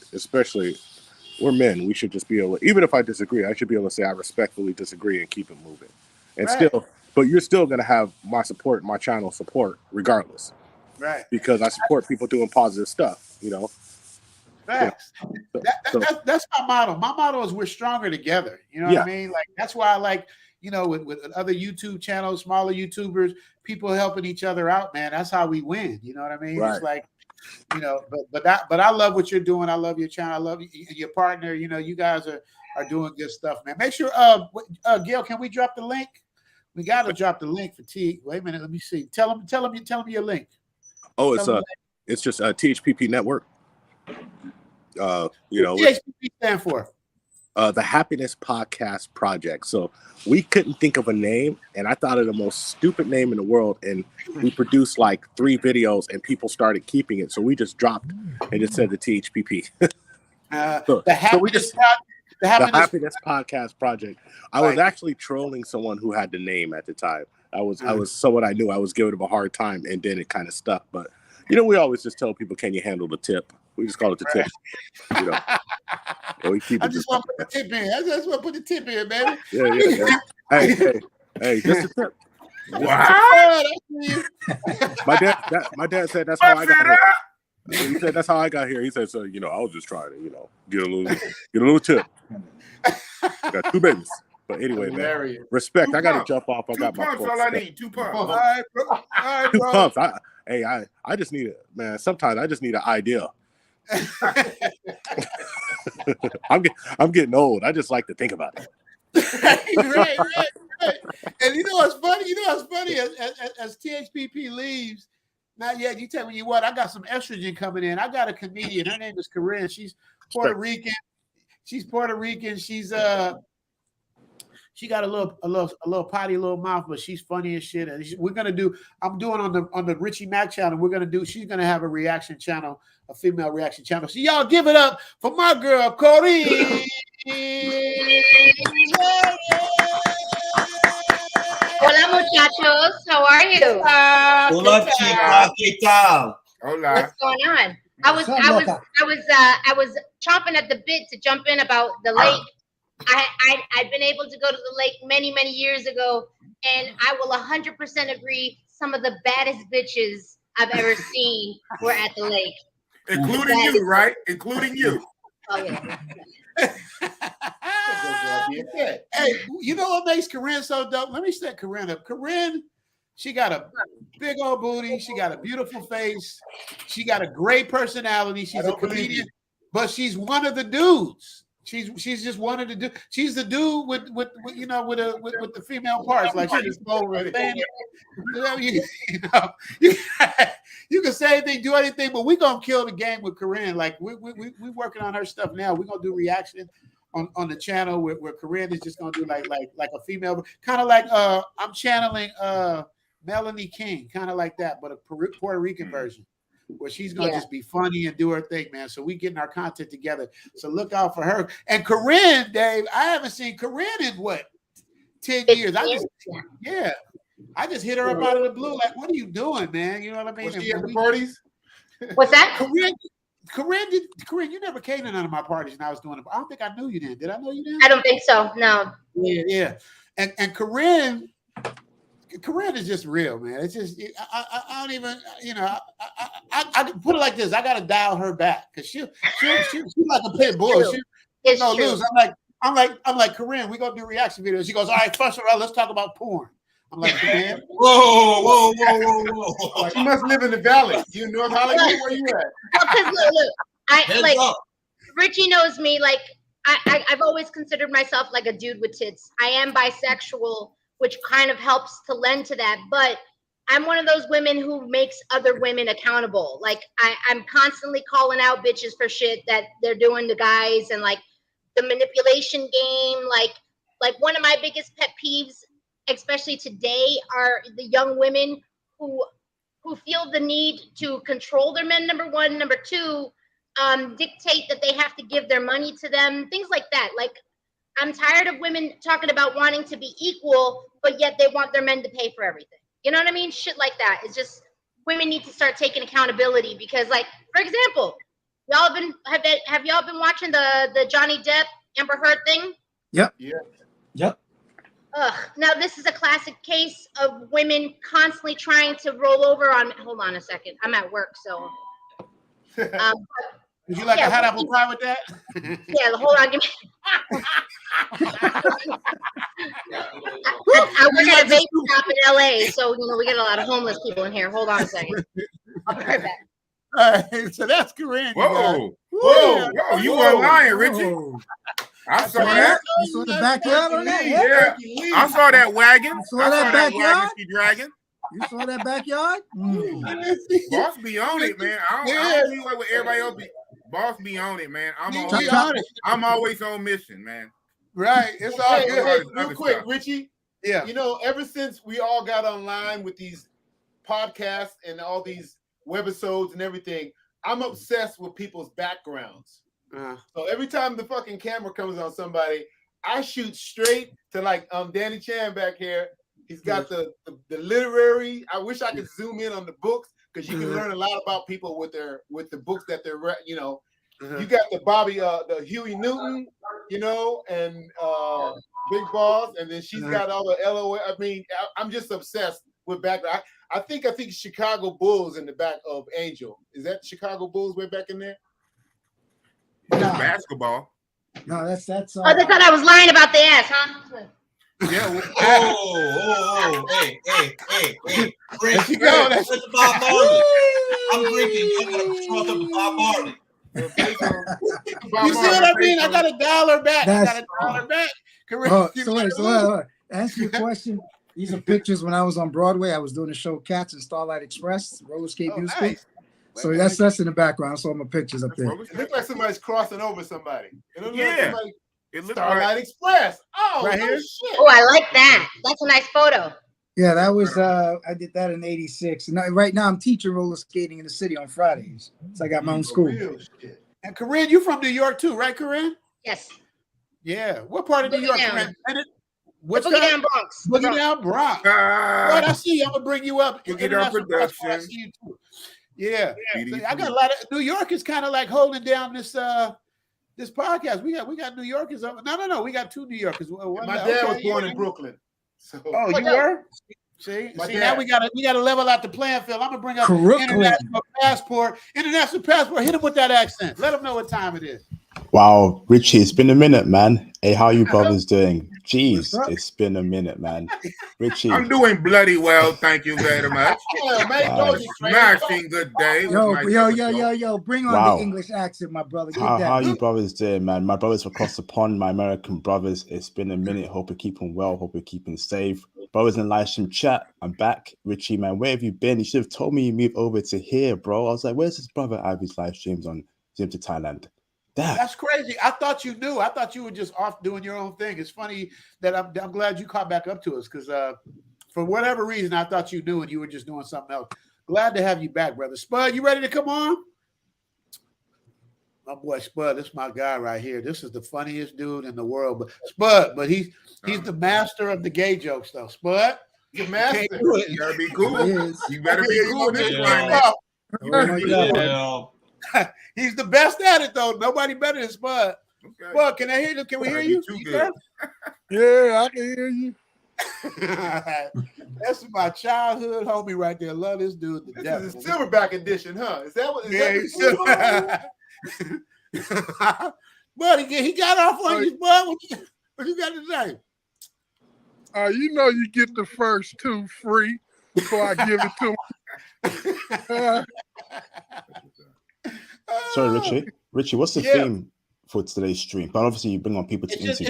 we're men. We should just be able, even if I disagree, I should be able to say I respectfully disagree and keep it moving. And but you're still gonna have my support, my channel support, regardless. Right. Because I support people doing positive stuff, you know. Facts. That's my motto. My motto is we're stronger together. You know what I mean? Like, that's why I like, you know, with other YouTube channels, smaller YouTubers, people helping each other out, man. That's how we win. You know what I mean? It's like, you know, but I love what you're doing. I love your channel. I love your partner. You know, you guys are doing good stuff, man. Make sure, Gail, can we drop the link? We got to drop the link for T. Wait a minute, let me see. Tell them your link. Oh, it's just THPP Network. You know, THPP stand for the Happiness Podcast Project. So we couldn't think of a name, and I thought of the most stupid name in the world, and we produced like 3 videos, and people started keeping it. So we just dropped and just said the THPP. The Happiness Podcast Project. I was actually trolling someone who had the name at the time. I was someone I knew. I was giving him a hard time, and then it kind of stuck. But you know, we always just tell people, "Can you handle the tip?" We just call it the tip. You know, we keep. I just want to put the tip in. I just want to put the tip in, baby. Yeah. Hey, just a tip. Wow. My dad said that's how I got here. He said that's how I got here. He said, so, you know, I was just trying to, you know, get a little tip. I got 2 babies. But anyway, man, respect. I got to jump off. I got my pumps. All I need 2 pumps. All right, bro. 2 pumps. I just need it, man. Sometimes I just need an idea. I'm getting old. I just like to think about it. right. And you know what's funny? As THPP leaves, not yet. You tell me what? I got some estrogen coming in. I got a comedian. Her name is Corinne. She's Puerto Rican. She got a little potty little mouth, but she's funny as shit. And I'm doing on the Richie Mac channel. She's gonna have a reaction channel, a female reaction channel. So y'all give it up for my girl Corinne. Hola muchachos, how are you? Hola chica, ¿qué tal? Hola. What's going on? I was chomping at the bit to jump in about the lake. I've been able to go to the lake many years ago, and I will 100% agree. Some of the baddest bitches I've ever seen were at the lake, including you, right? Including you. Oh yeah. Hey, you know what makes Corinne so dope? Let me set Corinne up. Corinne, she got a big old booty. She got a beautiful face. She got a great personality. She's a comedian, but she's one of the dudes. She's just one of the dudes. She's the dude with the female parts. Like she's over you can say anything, do anything, but we're gonna kill the game with Corinne. Like we working on her stuff now. We're gonna do reaction on the channel where Corinne is just gonna do like a female, kind of like I'm channeling Melanie King, kind of like that, but a Puerto Rican version, where she's gonna just be funny and do her thing, man. So we getting our content together. So look out for her. And Corinne, Dave, I haven't seen Corinne in what, 10 years. I just hit her up out of the blue. Like, what are you doing, man? You know what I mean? Was she at the parties? What's that? Corinne, you never came to none of my parties and I was doing it. I don't think I knew you then. Did I know you then? I don't think so. No. Yeah. And Corinne is just real, man. It's just I don't even, I put it like this. I gotta dial her back because she's like a pit bull. It's no true. lose. I'm like Corinne. We gonna do reaction videos. She goes, all right. First of all, let's talk about porn. I'm like, man. Whoa. You must live in the valley. You North Hollywood? Where you at? Because look, Richie knows me. Like I've always considered myself like a dude with tits. I am bisexual, which kind of helps to lend to that. But I'm one of those women who makes other women accountable. Like I'm constantly calling out bitches for shit that they're doing to guys, and like the manipulation game. Like one of my biggest pet peeves, especially today, are the young women who feel the need to control their men, number one. Number two, dictate that they have to give their money to them, things like that. Like, I'm tired of women talking about wanting to be equal, but yet they want their men to pay for everything. You know what I mean? Shit like that. It's just, women need to start taking accountability because, like, for example, have y'all been watching the Johnny Depp Amber Heard thing? Yep. Now this is a classic case of women constantly trying to roll over on. Hold on a second, I'm at work, so. Would you like a hot apple pie with that? Yeah, hold on, give me. I work at a vape shop in LA, so we get a lot of homeless people in here. Hold on a second. I'll be right back. All right, so that's Corinne. Whoa, you weren't lying, Richie. I saw that. You saw the backyard on that? Yeah. I saw that wagon. You saw that backyard? Dragon. You saw that backyard? Boss be on it, man. I don't be like what everybody else be. Boss be on it, man. I'm always on mission, man. Right. It's all good. Hey, real other quick, stuff. Richie. Yeah. Ever since we all got online with these podcasts and all these webisodes and everything, I'm obsessed with people's backgrounds. So every time the fucking camera comes on somebody, I shoot straight to like Danny Chan back here. He's got the literary. I wish I could zoom in on the books because you can learn a lot about people with the books that they're You got the the Huey Newton, and Big Boss, and then she's got all the LOL. I mean, I'm just obsessed with background. I think Chicago Bulls in the back of Angel. Is that Chicago Bulls way back in there? No. Basketball. No, that's. They thought I was lying about the ass, huh? Yeah. Hey. There you go. That's the Bob Marley. I'm drinking. I gotta trust up the Bob Marley. You see what I mean? I got to dial her back. Correct. So answer your question. These are pictures when I was on Broadway. I was doing the show Cats and Starlight Express, roller skate musical. Nice. So that's in the background. I saw my pictures up there. It looks like somebody's crossing over somebody. It looks Yeah. like somebody. It looks Starlight Express. Oh, Right no here? shit. Oh, I like that. That's a nice photo. Yeah, that was I did that in '86. And right now I'm teaching roller skating in the city on Fridays. So I got my own school. Real shit. And Corinne, you from New York too, right, Corinne? Yes. Yeah. What part of New York, Corinne? Boogie Down Bronx. Boogie Down Bronx. Right, I see you. I'm gonna bring you up. Boogie Down Production. I see you too. Yeah. So I got a lot of New York is kind of like holding down this podcast. We got New Yorkers. No. We got two New Yorkers. My dad was born in Brooklyn. So. Oh, you were? See, now we gotta level out the playing field. I'm gonna bring up international passport. Hit him with that accent. Let him know what time it is. Wow, Richie, it's been a minute, man. Hey, how you brothers doing? Jeez, it's been a minute, man. Richie, I'm doing bloody well, thank you very much. Smashing good day. Yo, bring on the English accent, my brother. How you brothers doing, man? My brothers across the pond, my American brothers. It's been a minute. Hope you're keeping well. Hope you're keeping safe. Brothers in live stream chat. I'm back. Richie, man, where have you been? You should have told me you moved over to here, bro. I was like, where's his brother Ivy's live streams on Zoom to Thailand? That's crazy. I thought you knew. I thought you were just off doing your own thing. It's funny that I'm glad you caught back up to us because for whatever reason, I thought you knew and you were just doing something else. Glad to have you back, brother. Spud, you ready to come on? My boy Spud, this is my guy right here. This is the funniest dude in the world. But Spud, he's the master of the gay jokes, though. Spud, the master. You gotta be cool. You better be cool. He's the best at it, though. Nobody better than Spud. Okay. Spud, can I hear you? Can we hear you? Yeah, I can hear you. That's my childhood homie right there. Love this dude to death. This is a Silverback edition, huh? Is that what? But he got off on you, Spud. What you got to say? You know you get the first 2 free before I give it to him. Sorry, Richie. Richie, what's the theme for today's stream? But obviously you bring on people to interview.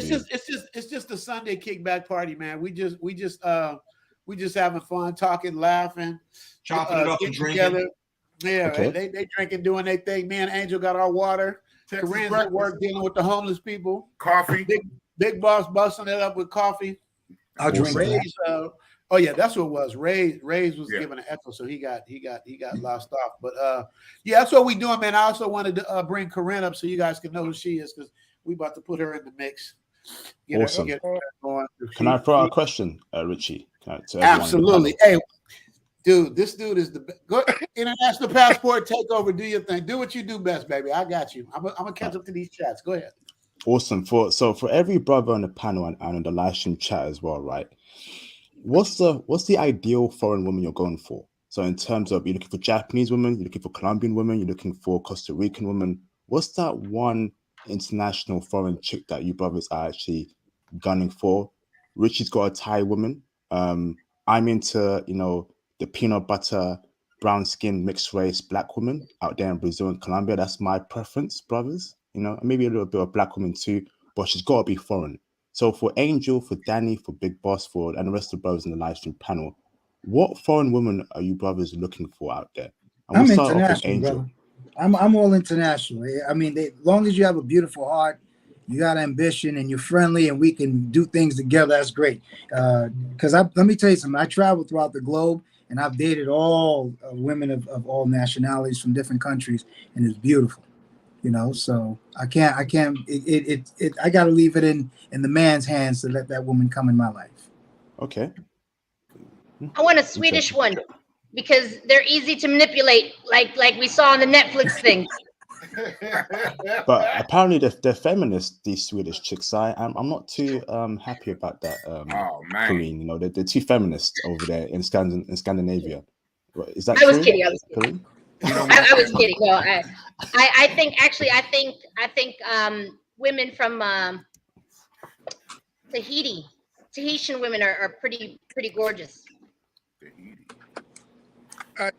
It's just a Sunday kickback party, man. We just having fun, talking, laughing, chopping it up and drinking. Together. Yeah, Okay. they drinking, doing their thing. Me and Angel got our water. Corinne's at work dealing with the homeless people. Coffee. Big boss busting it up with coffee. I'll drink Ray's, oh yeah, that's what it was. Ray's was giving an echo, so he got lost off. But yeah, that's what we doing, man. I also wanted to bring Corinne up so you guys can know who she is, because we about to put her in the mix. Awesome. Can I throw out a question, Richie? Absolutely. Hey, dude, this dude is the best. Go international passport, take over, do your thing. Do what you do best, baby. I got you. I'm gonna catch up to these chats. Go ahead. Awesome. For every brother on the panel and on the live stream chat as well, right? What's the ideal foreign woman you're going for? So in terms of, you're looking for Japanese women, you're looking for Colombian women, you're looking for Costa Rican women. What's that one international foreign chick that you brothers are actually gunning for? Richie's got a Thai woman. I'm into, the peanut butter, brown skin, mixed race, black woman out there in Brazil and Colombia. That's my preference, brothers. Maybe a little bit of black woman too, but she's got to be foreign. So for Angel, for Danny, for Big Boss, and the rest of the brothers in the live stream panel, what foreign woman are you brothers looking for out there? And I'm we'll start off with international, Angel. brother. I'm all international. I mean, as long as you have a beautiful heart, you got ambition, and you're friendly, and we can do things together, that's great. Because let me tell you something. I travel throughout the globe, and I've dated all women of all nationalities from different countries, and it's beautiful. So I got to leave it in the man's hands to let that woman come in my life. Okay. I want a Swedish one because they're easy to manipulate, like we saw on the Netflix thing. But apparently they're feminists, these Swedish chicks. I'm not too happy about that. Corinne, they're too feminist over there in Scandinavia. Is that true? I was kidding. I was kidding. No, I think women from Tahitian women are pretty gorgeous.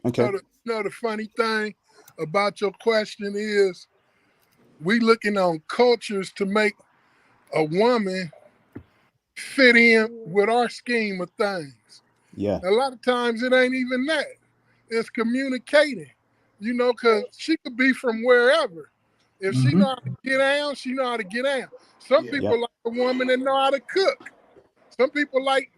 Okay. The funny thing about your question is we looking on cultures to make a woman fit in with our scheme of things. Yeah. A lot of times it ain't even that. It's communicating. Because she could be from wherever. If she know how to get down, she know how to get down. Some people like a woman that know how to cook. Some people like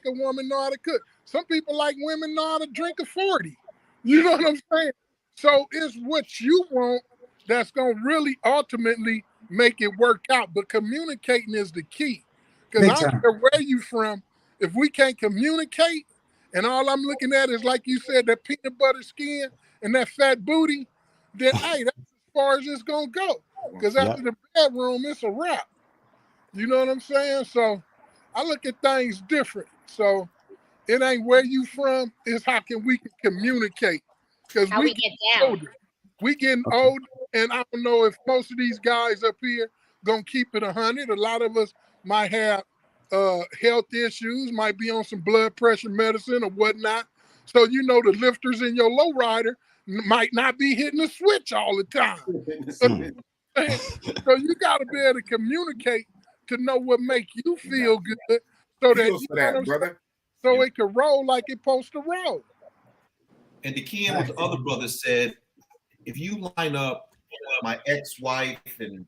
a woman know how to cook. Some people like women know how to drink a 40. You know what I'm saying? So it's what you want that's going to really ultimately make it work out. But communicating is the key. Because I don't care where you from. If we can't communicate, and all I'm looking at is, like you said, that peanut butter skin and that fat booty, then hey, that's as far as it's gonna go. Because after the bedroom, it's a wrap. You know what I'm saying? So I look at things different. So it ain't where you from, it's how we can communicate. Because we get older. We getting older, and I don't know if most of these guys up here gonna keep it 100. A lot of us might have health issues, might be on some blood pressure medicine or whatnot. So the lifters in your lowrider might not be hitting the switch all the time. So you got to be able to communicate to know what makes you feel good, so that so it can roll like it's supposed to roll. And to key in what the other brother said, if you line up my ex-wife and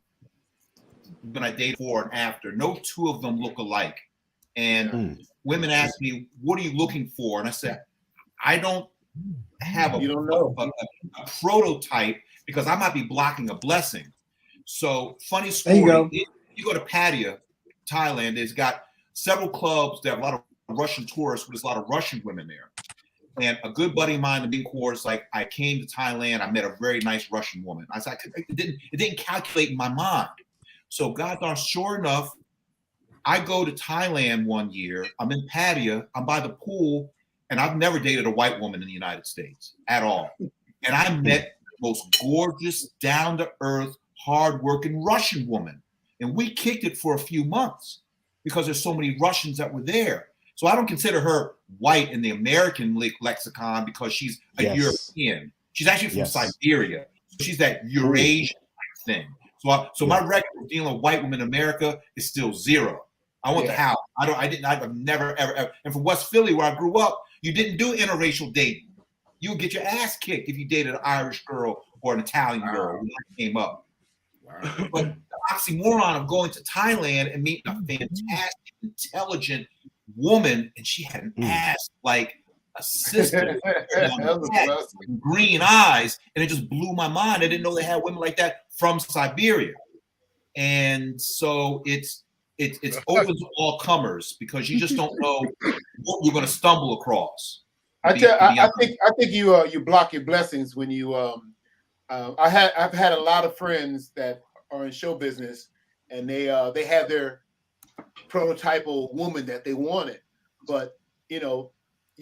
when I dated before and after, no two of them look alike. And women ask me, what are you looking for? And I said, I don't have a prototype because I might be blocking a blessing. So funny story, you go to Pattaya, Thailand, it's got several clubs that have a lot of Russian tourists, but there's a lot of Russian women there. And a good buddy of mine in the Marine Corps is like, I came to Thailand. I met a very nice Russian woman. I was like, it didn't calculate in my mind. So God darn, sure enough, I go to Thailand one year. I'm in Pattaya. I'm by the pool, and I've never dated a white woman in the United States at all. And I met the most gorgeous, down-to-earth, hard-working Russian woman. And we kicked it for a few months because there's so many Russians that were there. So I don't consider her white in the American lexicon because she's a European. She's actually from Siberia. She's that Eurasian thing. So my record of dealing with white women in America is still zero. I want the house. I've never, ever. And from West Philly, where I grew up, you didn't do interracial dating. You would get your ass kicked if you dated an Irish girl or an Italian girl when that came up. But the oxymoron of going to Thailand and meeting a fantastic, intelligent woman, and she had an ass like a sister, green eyes, and it just blew my mind. I didn't know they had women like that from Siberia. And so it's open to all comers because you just don't know what you're going to stumble across. I think you block your blessings when you I've had a lot of friends that are in show business, and they have their prototypal woman that they wanted, but you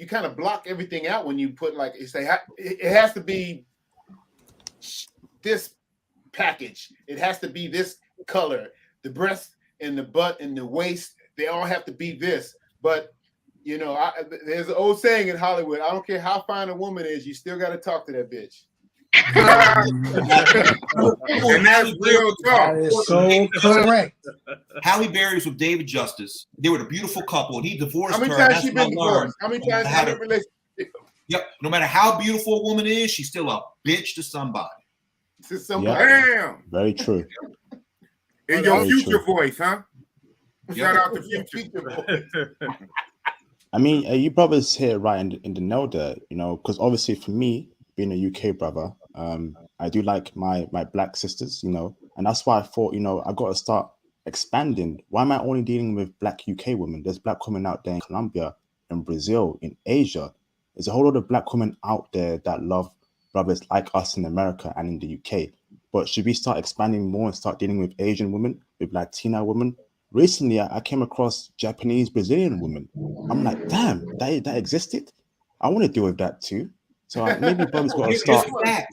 kind of block everything out when you put like you say it has to be this package, it has to be this color, the breast and the butt and the waist, they all have to be this. But there's an old saying in Hollywood, I don't care how fine a woman is, you still got to talk to that bitch. And that's real talk. That is so correct. Halle Berry was with David Justice. They were a beautiful couple, and he divorced her. How many times she been divorced? How many times had a relationship? Yep. No matter how beautiful a woman is, she's still a bitch to somebody. To somebody. Damn. Very true. In your Very future true. voice, huh? Shout out to future voice. I mean, you brothers hit it right in the nail there, because obviously for me, being a UK brother, I do like my black sisters, and that's why I thought, I got to start expanding. Why am I only dealing with black UK women? There's black women out there in Colombia, in Brazil, in Asia. There's a whole lot of black women out there that love brothers like us in America and in the UK. But should we start expanding more and start dealing with Asian women, with Latina women? Recently, I came across Japanese, Brazilian women. I'm like, damn, that existed? I want to deal with that too. So maybe brothers got to start.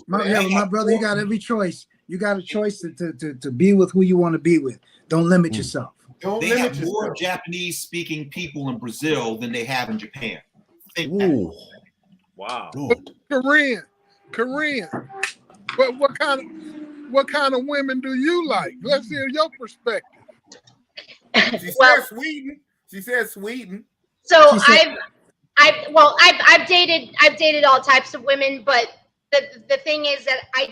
My brother, you got every choice. You got a choice to be with who you want to be with. Don't limit yourself. They have more Japanese-speaking people in Brazil than they have in Japan. Wow. Korean. But what kind of women do you like? Let's hear your perspective. She said Sweden. So I've dated all types of women, but the thing is that I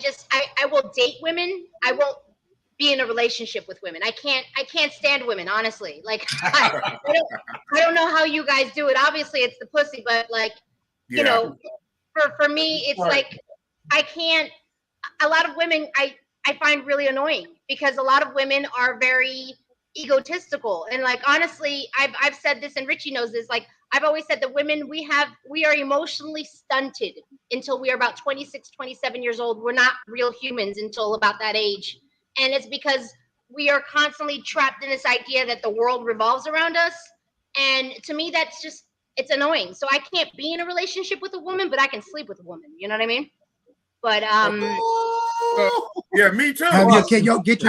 will date women. I won't be in a relationship with women. I can't stand women, honestly. Like I don't know how you guys do it. Obviously it's the pussy, but like for me it's like I can't. A lot of women I find really annoying because a lot of women are very egotistical, and like honestly I've said this, and Richie knows this, like I've always said that women we are emotionally stunted until we are about 26 27 years old. We're not real humans until about that age, and it's because we are constantly trapped in this idea that the world revolves around us, and to me that's just, it's annoying. So I can't be in a relationship with a woman, but I can sleep with a woman, you know what I mean? But yeah, me too. Get your cake. Hit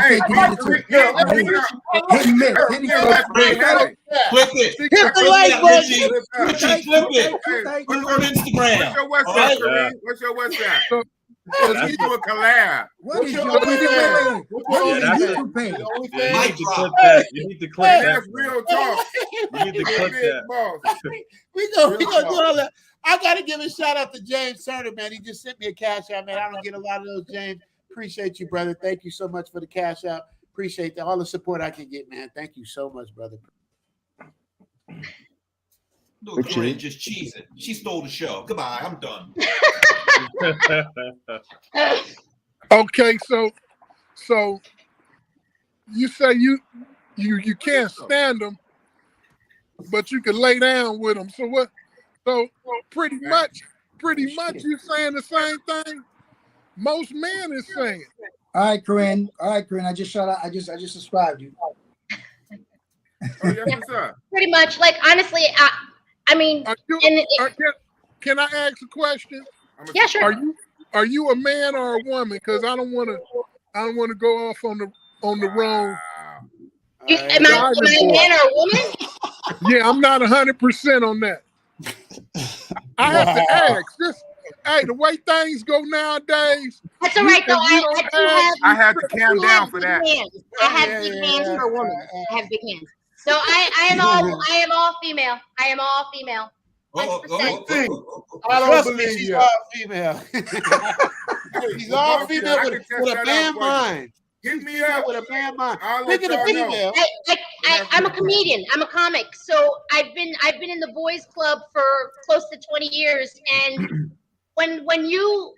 Hit the like button. Richie, flip it. Put it on Instagram. What's your WhatsApp? Let's do a collab. What is your YouTube page? You need to click that. That's real talk. You need to click that. We gonna do all that. I gotta give a shout out to James Turner, man. He just sent me a cash out, man. I don't get a lot of those, James. Appreciate you, brother. Thank you so much for the cash out. Appreciate all the support I can get, man. Thank you so much, brother. Look, Corinne just cheesing. She stole the show. Goodbye. I'm done. Okay, so you say you can't stand them, but you can lay down with them. So So pretty much you saying the same thing most men is saying. All right, Corinne. I just shut out. I just subscribed you. Oh, yes, what's up? Pretty much, like honestly, I mean, can I ask a question? Yeah, sure. Are you a man or a woman? Because I don't want to go off on the wrong. Am I a man or a woman? Yeah, I'm not 100% on that. I have to ask. Hey, the way things go nowadays. That's all right, though. I have to calm down for that. I have big hands for a woman. I have big hands. So I am all female. I am all female. 100%. I don't believe she's all female. She's all female with a man mind. Hit me up with a man mind. Speaking of female, I'm a comedian. I'm a comic. So I've been in the boys club for close to 20 years. And when you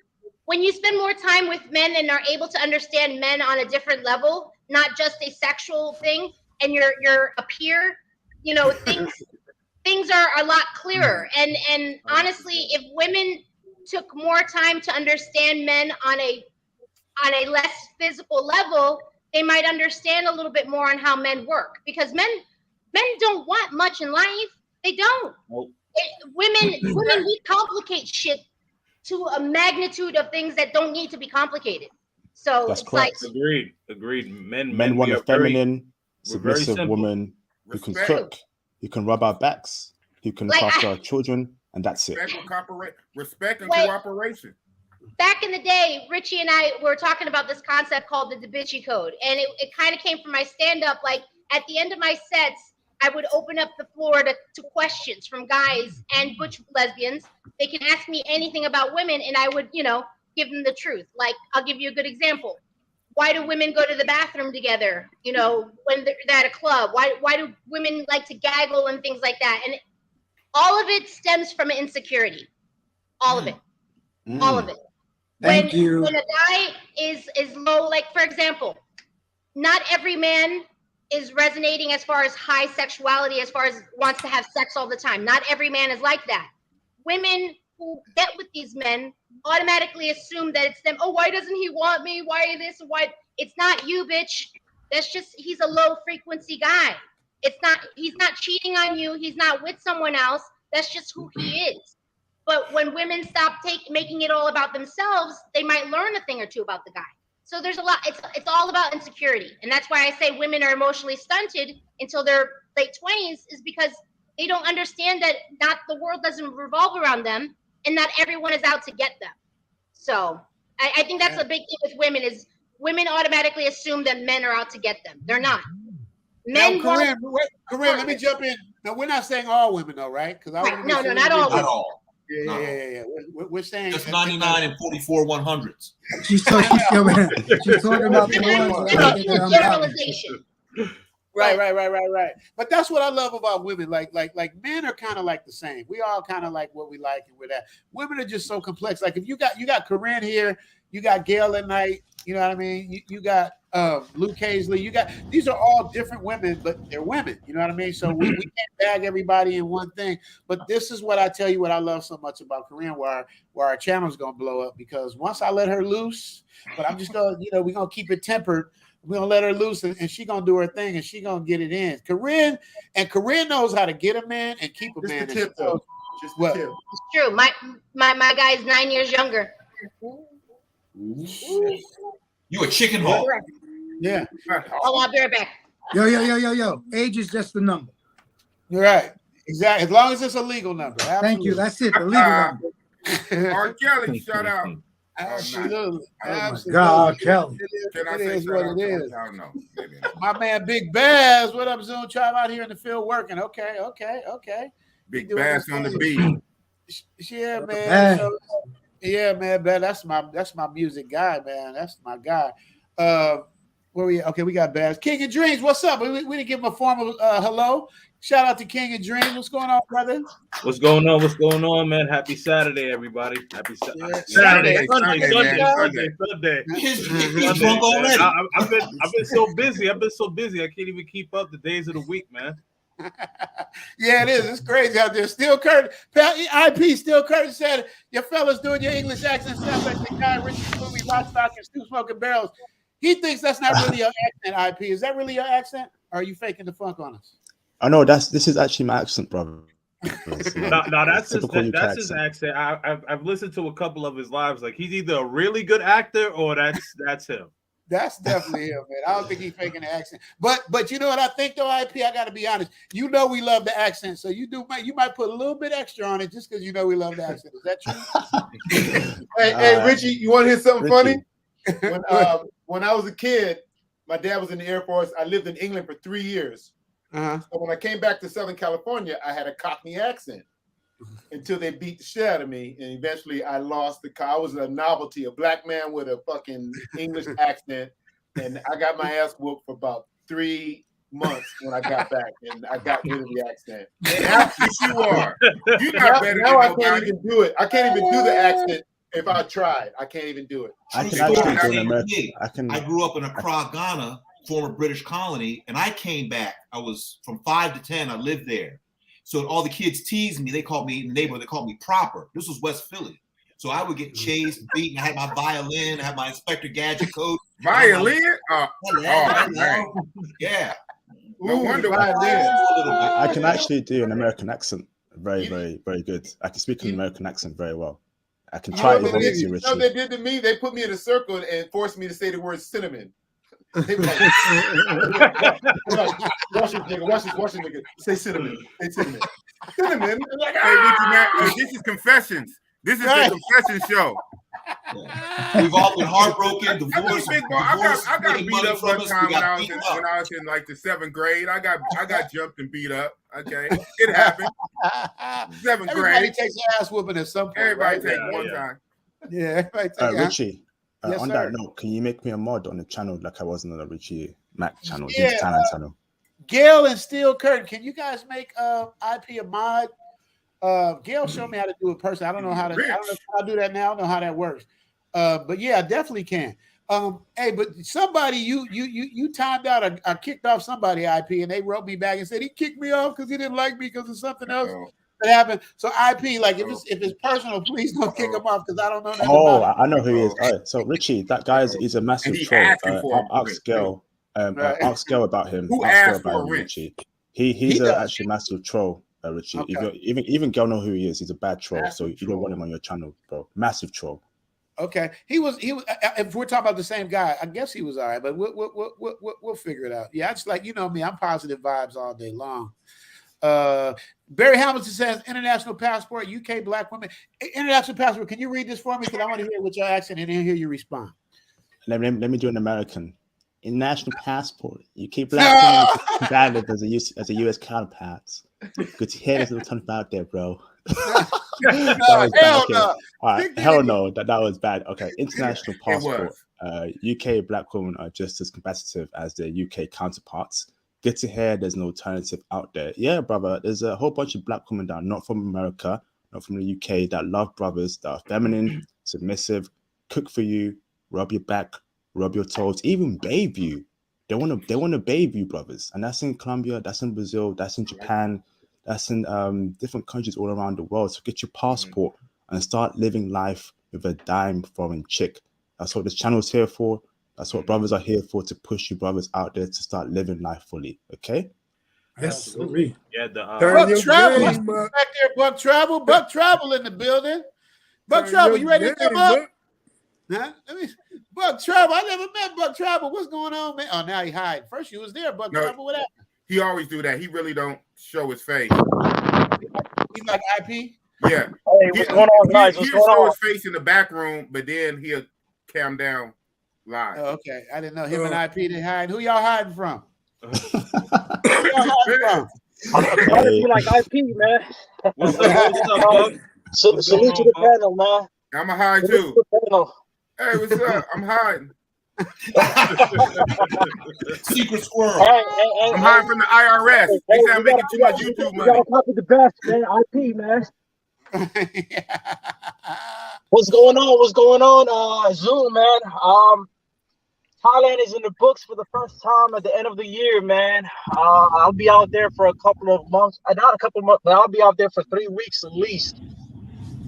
spend more time with men and are able to understand men on a different level, not just a sexual thing, and you're a peer, you know, things are a lot clearer. And honestly, if women took more time to understand men on a less physical level, they might understand a little bit more on how men work, because men don't want much in life. They don't. Women we complicate shit to a magnitude of things that don't need to be complicated. So that's it's correct. like Agreed. Men want a feminine, very submissive simple. woman who can cook, who can rub our backs, who can look after our children, and that's it. Respect and cooperation. Back in the day, Richie and I were talking about this concept called the Da Vinci Code, and it kind of came from my stand-up. Like at the end of my sets, I would open up the floor to questions from guys and butch lesbians. They can ask me anything about women, and I would, give them the truth. Like, I'll give you a good example. Why do women go to the bathroom together, when they're at a club? Why do women like to gaggle and things like that? And all of it stems from insecurity. All of it. All of it. When a guy is low, like, for example, not every man is resonating as far as high sexuality, as far as wants to have sex all the time. Not every man is like that. Women who get with these men automatically assume that it's them. Oh, why doesn't he want me? Why this? Why? It's not you, bitch. That's just, he's a low frequency guy. He's not cheating on you. He's not with someone else. That's just who he is. But when women stop making it all about themselves, they might learn a thing or two about the guy. So there's a lot. It's all about insecurity. And that's why I say women are emotionally stunted until their late 20s, is because they don't understand that the world doesn't revolve around them, and not everyone is out to get them. So I think that's a big thing with women, is women automatically assume that men are out to get them. They're not. Men. Corinne, let me jump in. Now, we're not saying all women, though, right? Because no, not all. Not all. Yeah. We're saying just 99 and 44 100s. She's talking about the ones. Generalization. Right. But that's what I love about women. Like men are kind of like the same. We all kind of like what we like, and we're that. Women are just so complex. Like if you got Corinne here, you got Gail at night. You know what I mean? You got Luke Hazley. These are all different women, but they're women. You know what I mean? So we can't bag everybody in one thing. But this is what I tell you, what I love so much about Corinne, where our channel's gonna blow up, because once I let her loose, but I'm just gonna, we're gonna keep it tempered. We're gonna let her loose, and she's gonna do her thing, and she's gonna get it in. Corinne knows how to get a man and keep a man. Just what? tip. It's true. My guy is 9 years younger. You a chicken hawk. Yeah. Oh, I'll be right back. Yo. Age is just a number. You're right. Exactly. As long as it's a legal number. Absolutely. Thank you. That's it. The legal number. R. Kelly, shout out. Absolutely. Oh my God, Kelly. It is what it is. My man, Big Bass. What up, Zoom? Tribe out here in the field working. Okay. Big Bass on the beat. Yeah, man. Yeah, man. That's my music guy, man. That's my guy. Where we? Okay, we got Bass. King of Dreams. What's up? We didn't give him a formal hello. Shout out to King of Dreams. What's going on, brother? What's going on, man? Happy Saturday, everybody. Happy Saturday. Sunday. He's drunk already. I've been so busy. I can't even keep up the days of the week, man. Yeah, it is. It's crazy out there. Still Curtis, IP, Still Curtis said, your fellas doing your English accent sounds like the guy Richie movie, Lock, Stock, and Two Smoking Barrels. He thinks that's not really your accent, IP. Is that really your accent? Or are you faking the funk on us? I know this is actually my accent, brother. No, that's his accent. I've listened to a couple of his lives. Like, he's either a really good actor or that's him. That's definitely him, man. I don't think he's faking the accent. But you know what I think though, IP? I got to be honest. You know we love the accent, so you might put a little bit extra on it just because you know we love the accent. Is that true? Hey, Richie, you want to hear something funny? When I was a kid, my dad was in the Air Force. I lived in England for 3 years. So when I came back to Southern California, I had a Cockney accent until they beat the shit out of me, and eventually I lost the car. I was a novelty, a black man with a fucking English accent, and I got my ass whooped for about 3 months when I got back, and I got rid of the accent. That's what you are. You got better now I than can't nobody. even do it. I can't even do the accent if I tried. I can't even do it. I can actually do an American. I grew up in Accra, Ghana, former British colony, and I came back. I was from 5 to 10. I lived there. So all the kids teased me. They called me in the neighborhood. They called me Proper. This was West Philly. So I would get chased, beaten. I had my violin. I had my Inspector Gadget coat. Violin? Yeah. No wonder I can actually do an American accent very, very, very good. I can speak an American accent very well. I can try it if I need to, You know Richie. what they did to me? They put me in a circle and forced me to say the word cinnamon. They were like, watch this nigga. Say cinnamon. Say cinnamon. Cinnamon. Like, hey, Richie, man, this is confessions. This is the confession show. We've all been heartbroken, divorced. I got beat up one time when I was in like the 7th grade. I got jumped and beat up. Okay, it happened. 7th grade. Everybody takes an ass whooping at some point. Everybody right? takes one time. Yeah, everybody takes Richie, Yes, on sir. that note, can you make me a mod on the channel like I was on the Richie Mac channel, Yeah. the Thailand channel? Gail and Steel Curtain, can you guys make IP a mod? Gail showed me how to do it personally. I don't know how to. I don't know if I'll do that now. I don't know how that works. But yeah, I definitely can. Hey, but somebody you timed out or kicked off somebody IP, and they wrote me back and said he kicked me off because he didn't like me because of something else that happened. So IP, like if it's personal, please don't kick him off because I don't know nothing about it. I know who he is. All right, so Richie, that guy is a massive troll. Ask Gail about him. Who Ask asked Gail for about him, Rich? Richie. He's actually a massive troll, Richie. Okay. Even Gail know who he is. He's a bad troll, Massive so you don't want him on your channel, bro. Massive troll. Okay, he was. If we're talking about the same guy, I guess he was all right, but we'll figure it out. Yeah, it's like, you know me, I'm positive vibes all day long. Barry Hamilton says international passport, UK black women. International passport. Can you read this for me? Because I want to hear what your accent and then hear you respond. Let me do an American. International passport, UK black women valid as a US counterpart. Good to hear this little ton about there, bro. Hell no. All right, hell no, that was bad. Okay, international passport. UK black women are just as competitive as their UK counterparts. Good to hear there's an alternative out there. Yeah, brother, there's a whole bunch of black women that are not from America, not from the UK, that love brothers, that are feminine, submissive, cook for you, rub your back, rub your toes, even bathe you. They want to bathe you, brothers. And that's in Colombia, that's in Brazil, that's in Japan, that's in different countries all around the world. So get your passport and start living life with a dime foreign chick. That's what this channel is here for. That's what brothers are here for, to push you brothers out there to start living life fully. Okay? Yes. Yeah, Buck Travel back there. Buck Travel in the building. Buck Travel, you ready to come up? Huh? Buck Travel, I never met Buck Travel. What's going on, man? Oh, now he hiding. First you was there, Buck Travel. What happened? He always do that. He really don't show his face. He's like IP? Yeah. Hey, what's going on, guys? What's He'll going show on? his face in the back room, but then he'll calm down live. Oh, okay. I didn't know him and IP didn't hide. Who y'all hiding from? Who y'all hiding from? I'm trying to be like IP, man. What's up, Buck? Salute to the panel, man. I'm a hide too. Hey, what's up? I'm hiding. Secret squirrel. I'm hiding from the IRS. They say I'm making too much YouTube You money. gotta copy the best, man. IP, man. What's going on? Zoom, man. Thailand is in the books for the first time at the end of the year, man. I'll be out there for a couple of months. Not a couple of months, but I'll be out there for 3 weeks at least.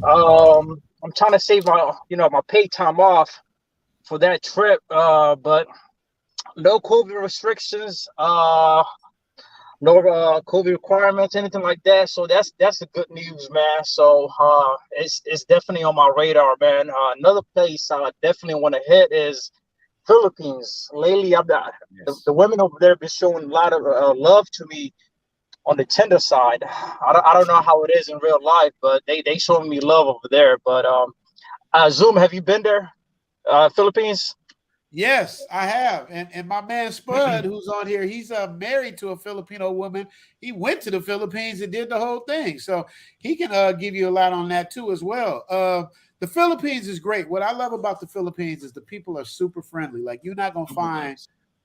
I'm trying to save my paid time off for that trip. But no COVID restrictions, no COVID requirements, anything like that. So that's the good news, man. So it's definitely on my radar, man. Another place I definitely want to hit is Philippines. Lately, the women over there have been showing a lot of love to me on the Tinder side. I don't know how it is in real life, but they showing me love over there. But Zoom, have you been there, Philippines? Yes, I have. And my man Spud, who's on here, he's married to a Filipino woman. He went to the Philippines and did the whole thing. So he can give you a lot on that too as well. The Philippines is great. What I love about the Philippines is the people are super friendly. Like, you're not gonna find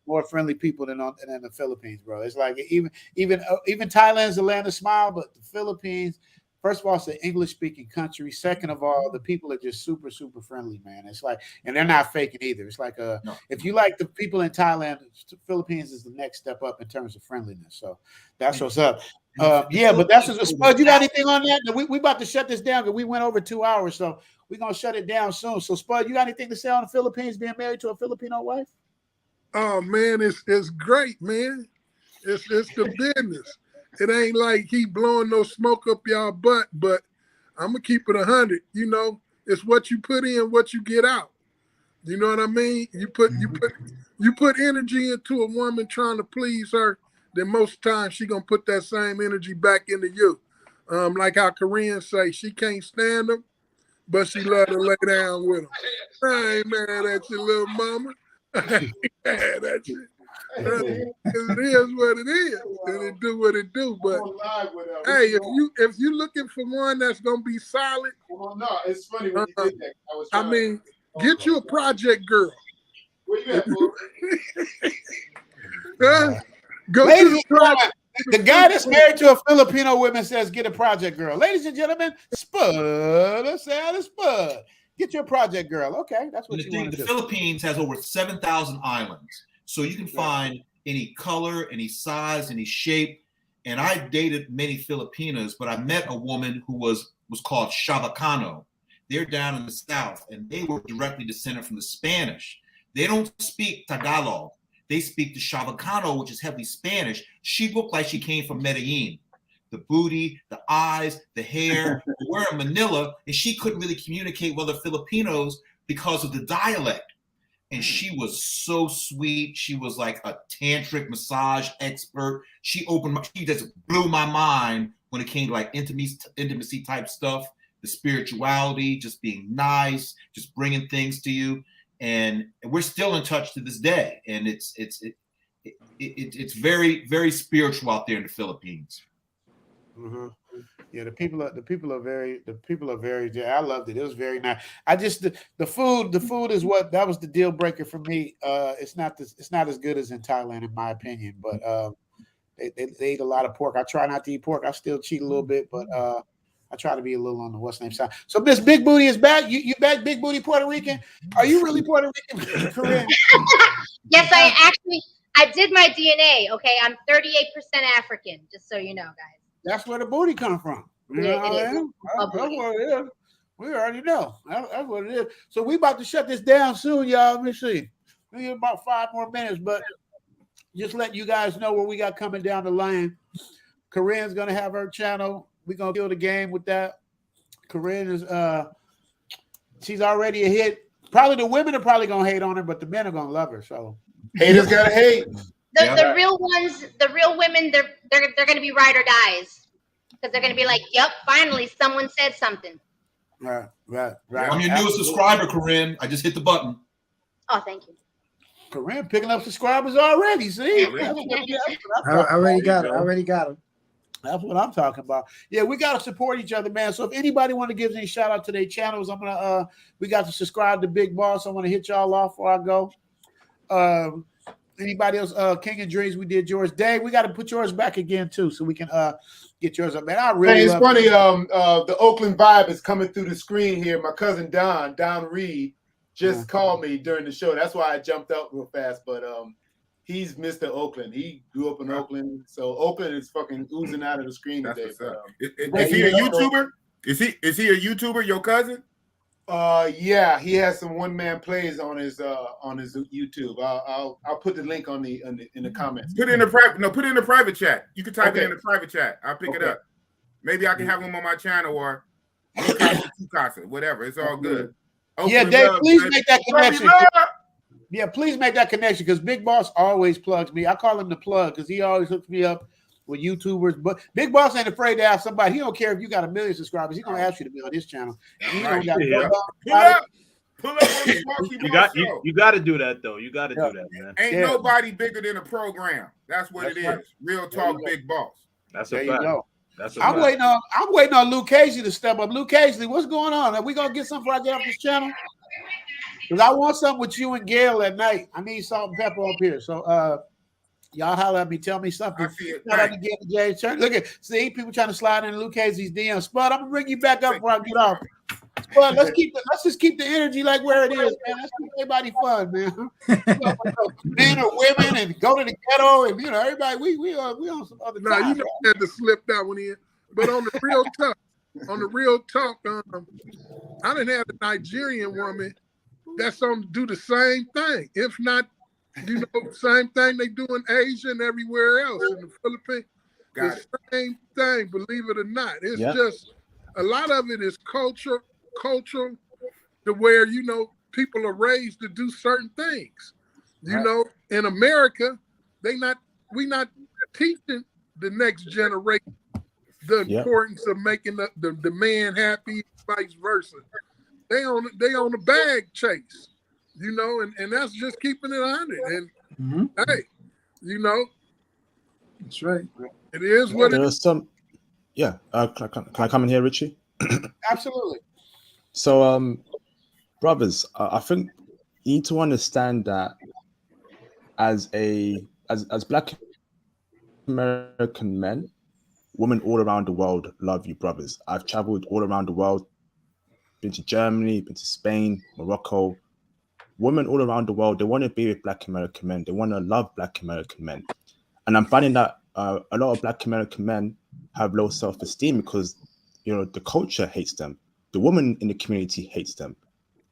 more friendly people than the Philippines, bro. It's like even Thailand's the land of smile, but the Philippines, first of all, it's an English-speaking country. Second of all, the people are just super, super friendly, man. It's like, and they're not faking either. It's like if you like the people in Thailand, the Philippines is the next step up in terms of friendliness. So that's what's up. Yeah, but that's what's Spud. You got anything on that? We about to shut this down because we went over 2 hours, so we're gonna shut it down soon. So Spud, you got anything to say on the Philippines being married to a Filipino wife? Oh man, it's great, man. It's the business. It ain't like he blowing no smoke up y'all butt, but I'm gonna keep it 100. You know, it's what you put in, what you get out. You know what I mean? You put energy into a woman trying to please her, then most times she gonna put that same energy back into you. Like how Koreans say, she can't stand them, but she love to lay down with them. I ain't mad at you, little mama. I ain't mad at you. It is what it is, and it do what it do. But hey, if you looking for one that's gonna be solid, no, it's funny when you did that. I mean, get you a project girl. Where you at, boo? Go Ladies to and gentlemen, the guy that's married to a Filipino woman says, "Get a project girl." Ladies and gentlemen, Spud, let's say out of Spud. Get your project girl. Okay, that's what you want to do. The Philippines has over 7,000 islands, so you can find any color, any size, any shape. And I dated many Filipinas, but I met a woman who was called Chavacano. They're down in the south, and they were directly descended from the Spanish. They don't speak Tagalog. They speak the Chavacano, which is heavily Spanish. She looked like she came from Medellin. The booty, the eyes, the hair. We're in Manila, and she couldn't really communicate with the Filipinos because of the dialect. And she was so sweet. She was like a tantric massage expert. She just blew my mind when it came to like intimacy type stuff, the spirituality, just being nice, just bringing things to you. And we're still in touch to this day. And it's very, very spiritual out there in the Philippines. Mm-hmm. Yeah, the people are very. I loved it. It was very nice. I just the food is what that was the deal breaker for me. It's not as good as in Thailand in my opinion, but they eat a lot of pork. I try not to eat pork. I still cheat a little bit, but I try to be a little on the what's name side. So Miss Big Booty is back. You back, Big Booty Puerto Rican? Are you really Puerto Rican? Korean? Yes, I did my DNA. Okay, I'm 38% African. Just so you know, guys. That's where the booty come from. You know what I mean? That's what it is. We already know. That's what it is. So we about to shut this down soon, y'all. Let me see. We have about 5 more minutes, but just letting you guys know what we got coming down the line. Corinne's gonna have her channel. We're gonna kill the game with that. Corinne is she's already a hit. Probably the women are probably gonna hate on her, but the men are gonna love her. So haters gotta hate. The real ones, the real women, they're gonna be ride or dies because they're gonna be like, "Yep, finally someone said something." Right. I'm your newest subscriber, Corinne. I just hit the button. Oh, thank you. Corinne picking up subscribers already. See, I already got it. That's what I'm talking about. Yeah, we gotta support each other, man. So if anybody want to give any shout out to their channels, I'm gonna we got to subscribe to Big Boss. I want to hit y'all off before I go. Anybody else? King and Dreams, we did yours. Dave, we got to put yours back again too, so we can get yours up. Man, I really. Hey, it's funny. The Oakland vibe is coming through the screen here. My cousin Don Reed, just called me during the show. That's why I jumped up real fast. But he's Mr. Oakland. He grew up in Oakland, so Oakland is fucking oozing out of the screen today. Is he a YouTuber? Is he a YouTuber? Your cousin? Yeah, he has some one-man plays on his YouTube. I'll put the link in the comments. Put it in the private chat. You can type it in the private chat. I'll pick it up. Maybe I can have him on my channel or whatever. It's all good. Yeah, Dave, please make that connection. Yeah, please make that connection because Big Boss always plugs me. I call him the plug because he always hooks me up with YouTubers. But Big Boss ain't afraid to have somebody. He don't care if you got 1 million subscribers. He's gonna ask you to be on his channel. You got to do that though. You got to do that, man. Ain't nobody bigger than a program. That's what it is. Real talk, Big Boss. That's a fact. I'm waiting on Luke Casey to step up. Luke Casey, what's going on? Are we gonna get something before I get off this channel? Because I want something with you and Gail at night. I need salt and pepper up here. So y'all holler at me, tell me something. Look at people trying to slide in Luke Casey's DM. Spud, I'm gonna bring you back up before I get off. Spud, let's just keep the energy like where it is, man. Let's keep everybody fun, man. Men or women and go to the ghetto and everybody we on some other time. You don't have to slip that one in. But on the real talk, I didn't have a Nigerian woman that's on to do the same thing. If not, same thing they do in Asia and everywhere else in the Philippines. The same thing, believe it or not. It's just a lot of it is cultural to where people are raised to do certain things. In America, we not teaching the next generation the importance of making the man happy, vice versa. They on a bag chase, and that's just keeping it 100. And hey, that's right. It is what there are some. Yeah, can I come in here, Richie? Absolutely. So, brothers, I think you need to understand that as Black American men, women all around the world love you, brothers. I've traveled all around the world, been to Germany, been to Spain, Morocco. Women all around the world, they want to be with Black American men. They want to love Black American men. And I'm finding that a lot of Black American men have low self-esteem because, the culture hates them. The woman in the community hates them.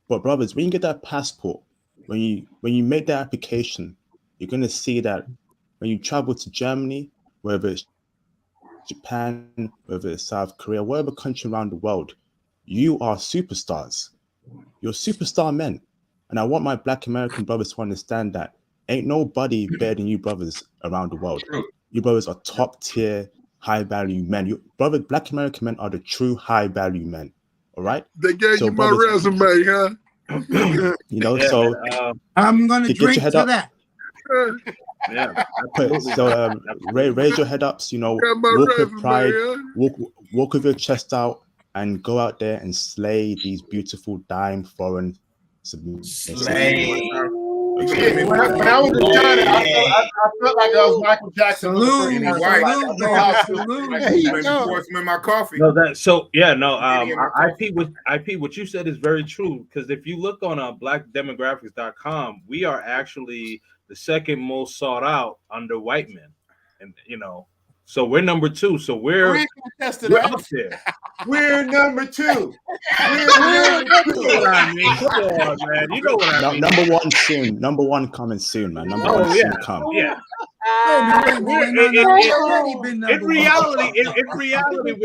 But brothers, when you get that passport, when you make that application, you're going to see that when you travel to Germany, whether it's Japan, whether it's South Korea, whatever country around the world, you are superstars. You're superstar men. And I want my Black American brothers to understand that ain't nobody better than you brothers around the world. You brothers are top tier, high value men. Black American men are the true high value men. All right? They gave you my resume, huh? So I'm going to drink to that. Yeah. So raise your head ups, walk with pride, walk with your chest out, and go out there and slay these beautiful dime foreign submissives. When I was in China, I felt like I was Michael Jackson. Salute. My coffee. IP, what you said is very true. Because if you look on blackdemographics.com, we are actually the second most sought out under white men, and so we're number 2. So we're up there. We're number 2. We're number 2. Come on, man. You know what I mean. Number 1 soon. Number 1 coming soon, man. Number 1 soon come. Yeah. In reality, we're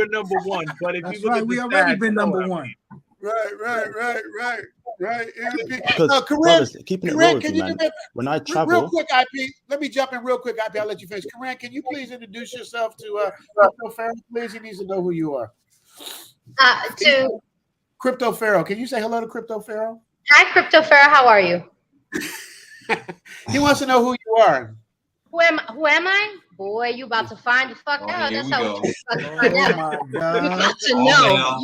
number 1. But if you look at we already been number 1. Right. Because brothers, keeping it real with you, man. When I travel, real quick, IP. Let me jump in real quick, IP. I'll let you finish. Karan, can you please introduce yourself to Crypto Pharaoh? Please, he needs to know who you are. To Crypto Pharaoh. Can you say hello to Crypto Pharaoh? Hi, Crypto Pharaoh. How are you? He wants to know who you are. Who am I? Boy, you about to find the fuck out. That's how you about to know.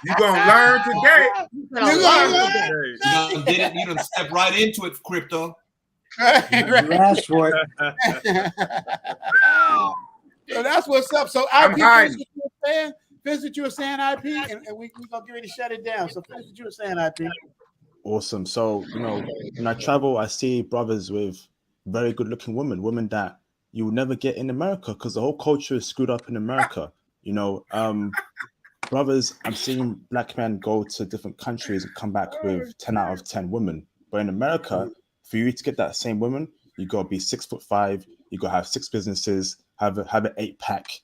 You gonna learn today. You done step right into it, Crypto. That's what. So that's what's up. So IP, finish what you were saying, IP, and we're gonna get ready to shut it down. So finish what you were saying, IP. Awesome. So, when I travel, I see brothers with very good looking women that you will never get in America because the whole culture is screwed up in America. Brothers, I'm seeing black men go to different countries and come back with 10 out of 10 women. But in America, for you to get that same woman, you got to be 6'5", you got to have 6 businesses, have an 8-pack,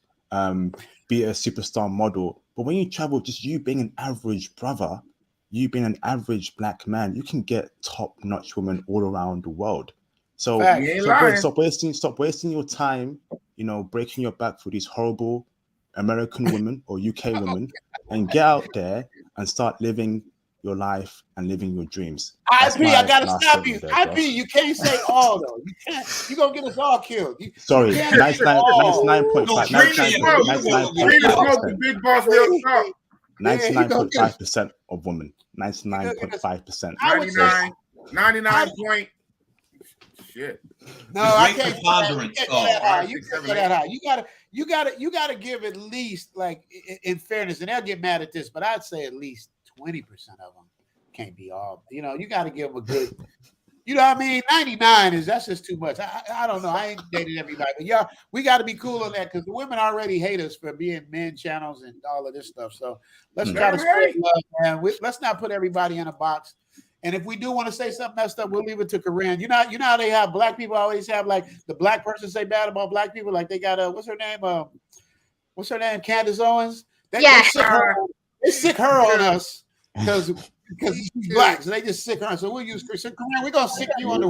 be a superstar model. But when you travel, just you being an average brother, you being an average black man, you can get top-notch women all around the world. So stop wasting your time, breaking your back for these horrible American women or UK women, and get out there and start living your life and living your dreams. IP, I gotta stop you. IP, you can't say all though. You can't. You're gonna get us all killed. Sorry, 99.5% of women. 99.5%. 99 point. Shit. No, I can't. You can't say that high. You gotta give at least, like, in fairness, and they'll get mad at this, but I'd say at least 20% of them can't be all. You got to give them a good. You know what I mean? 99 that's just too much. I don't know. I ain't dated everybody, but yeah, we got to be cool on that because the women already hate us for being men channels and all of this stuff. So let's try to spread love, man. Let's not put everybody in a box. And if we do want to say something messed up, we'll leave it to Corinne. You know how they have black people always have like the black person say bad about black people. Like they got what's her name? Candace Owens. They sick her on us because she's black. So they just sick her. So we'll use Corinne. We're gonna sick you on the.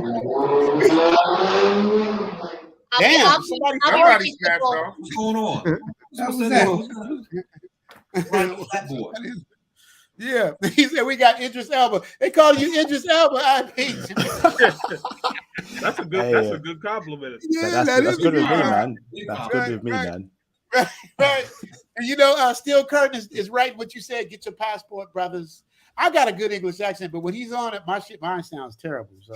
Damn! Somebody snapped off. What's going on? Yeah, he said we got Idris Elba. They call you Idris Elba. IP. That's a good compliment. Yeah, that's good with me, man. That's good with me, man. Right. And Steel Curtin is right what you said. Get your passport, brothers. I got a good English accent, but when he's on it, mine sounds terrible. So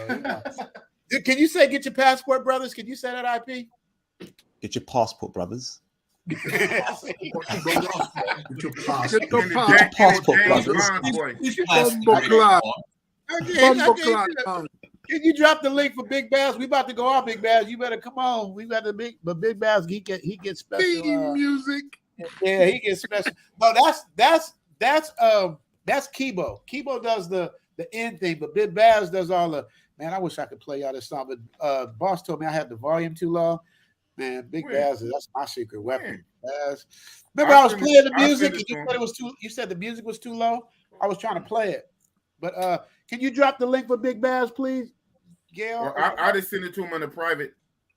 can you say get your passport, brothers? Can you say that, IP? Get your passport, brothers. Get your passport, Can you drop the link for Big Bass? We about to go off, Big Bass. You better come on. We got Big Bass. He gets special theme music. Yeah, he gets special. No, that's Kibo. Kibo does the end thing, but Big Bass does all the. Man, I wish I could play y'all this song, but Boss told me I had the volume too low. Man, Big Bass, that's my secret weapon. Remember, I was playing the music, and you said it was too. You said the music was too low. I was trying to play it, but can you drop the link for Big Bass, please, Gail? Well, I just send it to him in the private.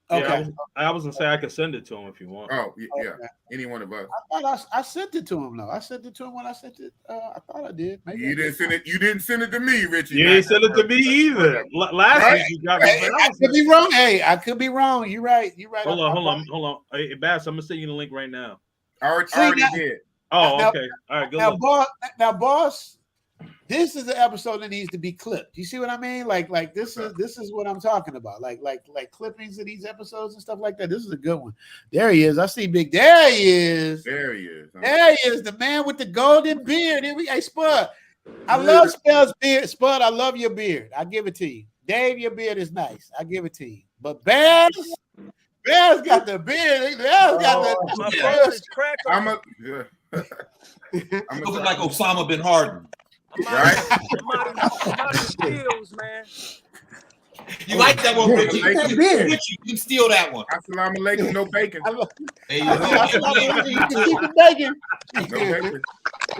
Okay. Yeah, I was gonna say I could send it to him if you want. Oh yeah, any one of us. I thought I sent it to him though. I sent it to him when I sent it. I thought I did. Maybe you didn't send it. You didn't send it to me, Richie. You didn't send it to me either. Last week you got me. I could be wrong. Hey, I could be wrong. You're right. Hold on. Hey, Bass, I'm gonna send you the link right now. I already did. Oh, okay. All right. Good luck. Boss. This is the episode that needs to be clipped. You see what I mean? Like this is what I'm talking about. Like clippings of these episodes and stuff like that. This is a good one. There he is. I see Big. There he is. There he is. There he is, the man with the golden beard. Hey, Spud. I love Spud's beard. Spud, I love your beard. I give it to you. Dave, your beard is nice. I give it to you. But Bears got the beard. Bears got the. My phone is cracked. I'm looking like Osama bin Laden. Right? Skills, man. You like that one, Richie? You can steal that one. Assalamu alaikum, no bacon. There you go. You can keep the bacon. No bacon.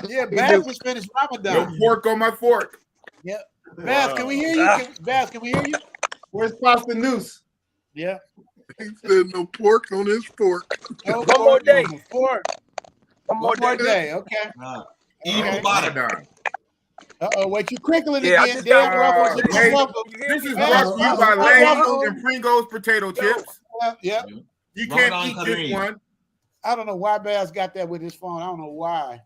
Yeah, Bass just finished Ramadan. No pork on my fork. Yeah. Bass, can we hear you? Bass, can we hear you? Where's Pasta Noose? Yeah. He said no pork on his fork. No One more day. pork. One more day. Okay. Ramadan. Wait, you crinkling Yeah, again. Damn, Ruffles. This is brought to you by Lay's and Pringles potato chips. Yeah. You can't eat this one. I don't know why Bass got that with his phone. I don't know why.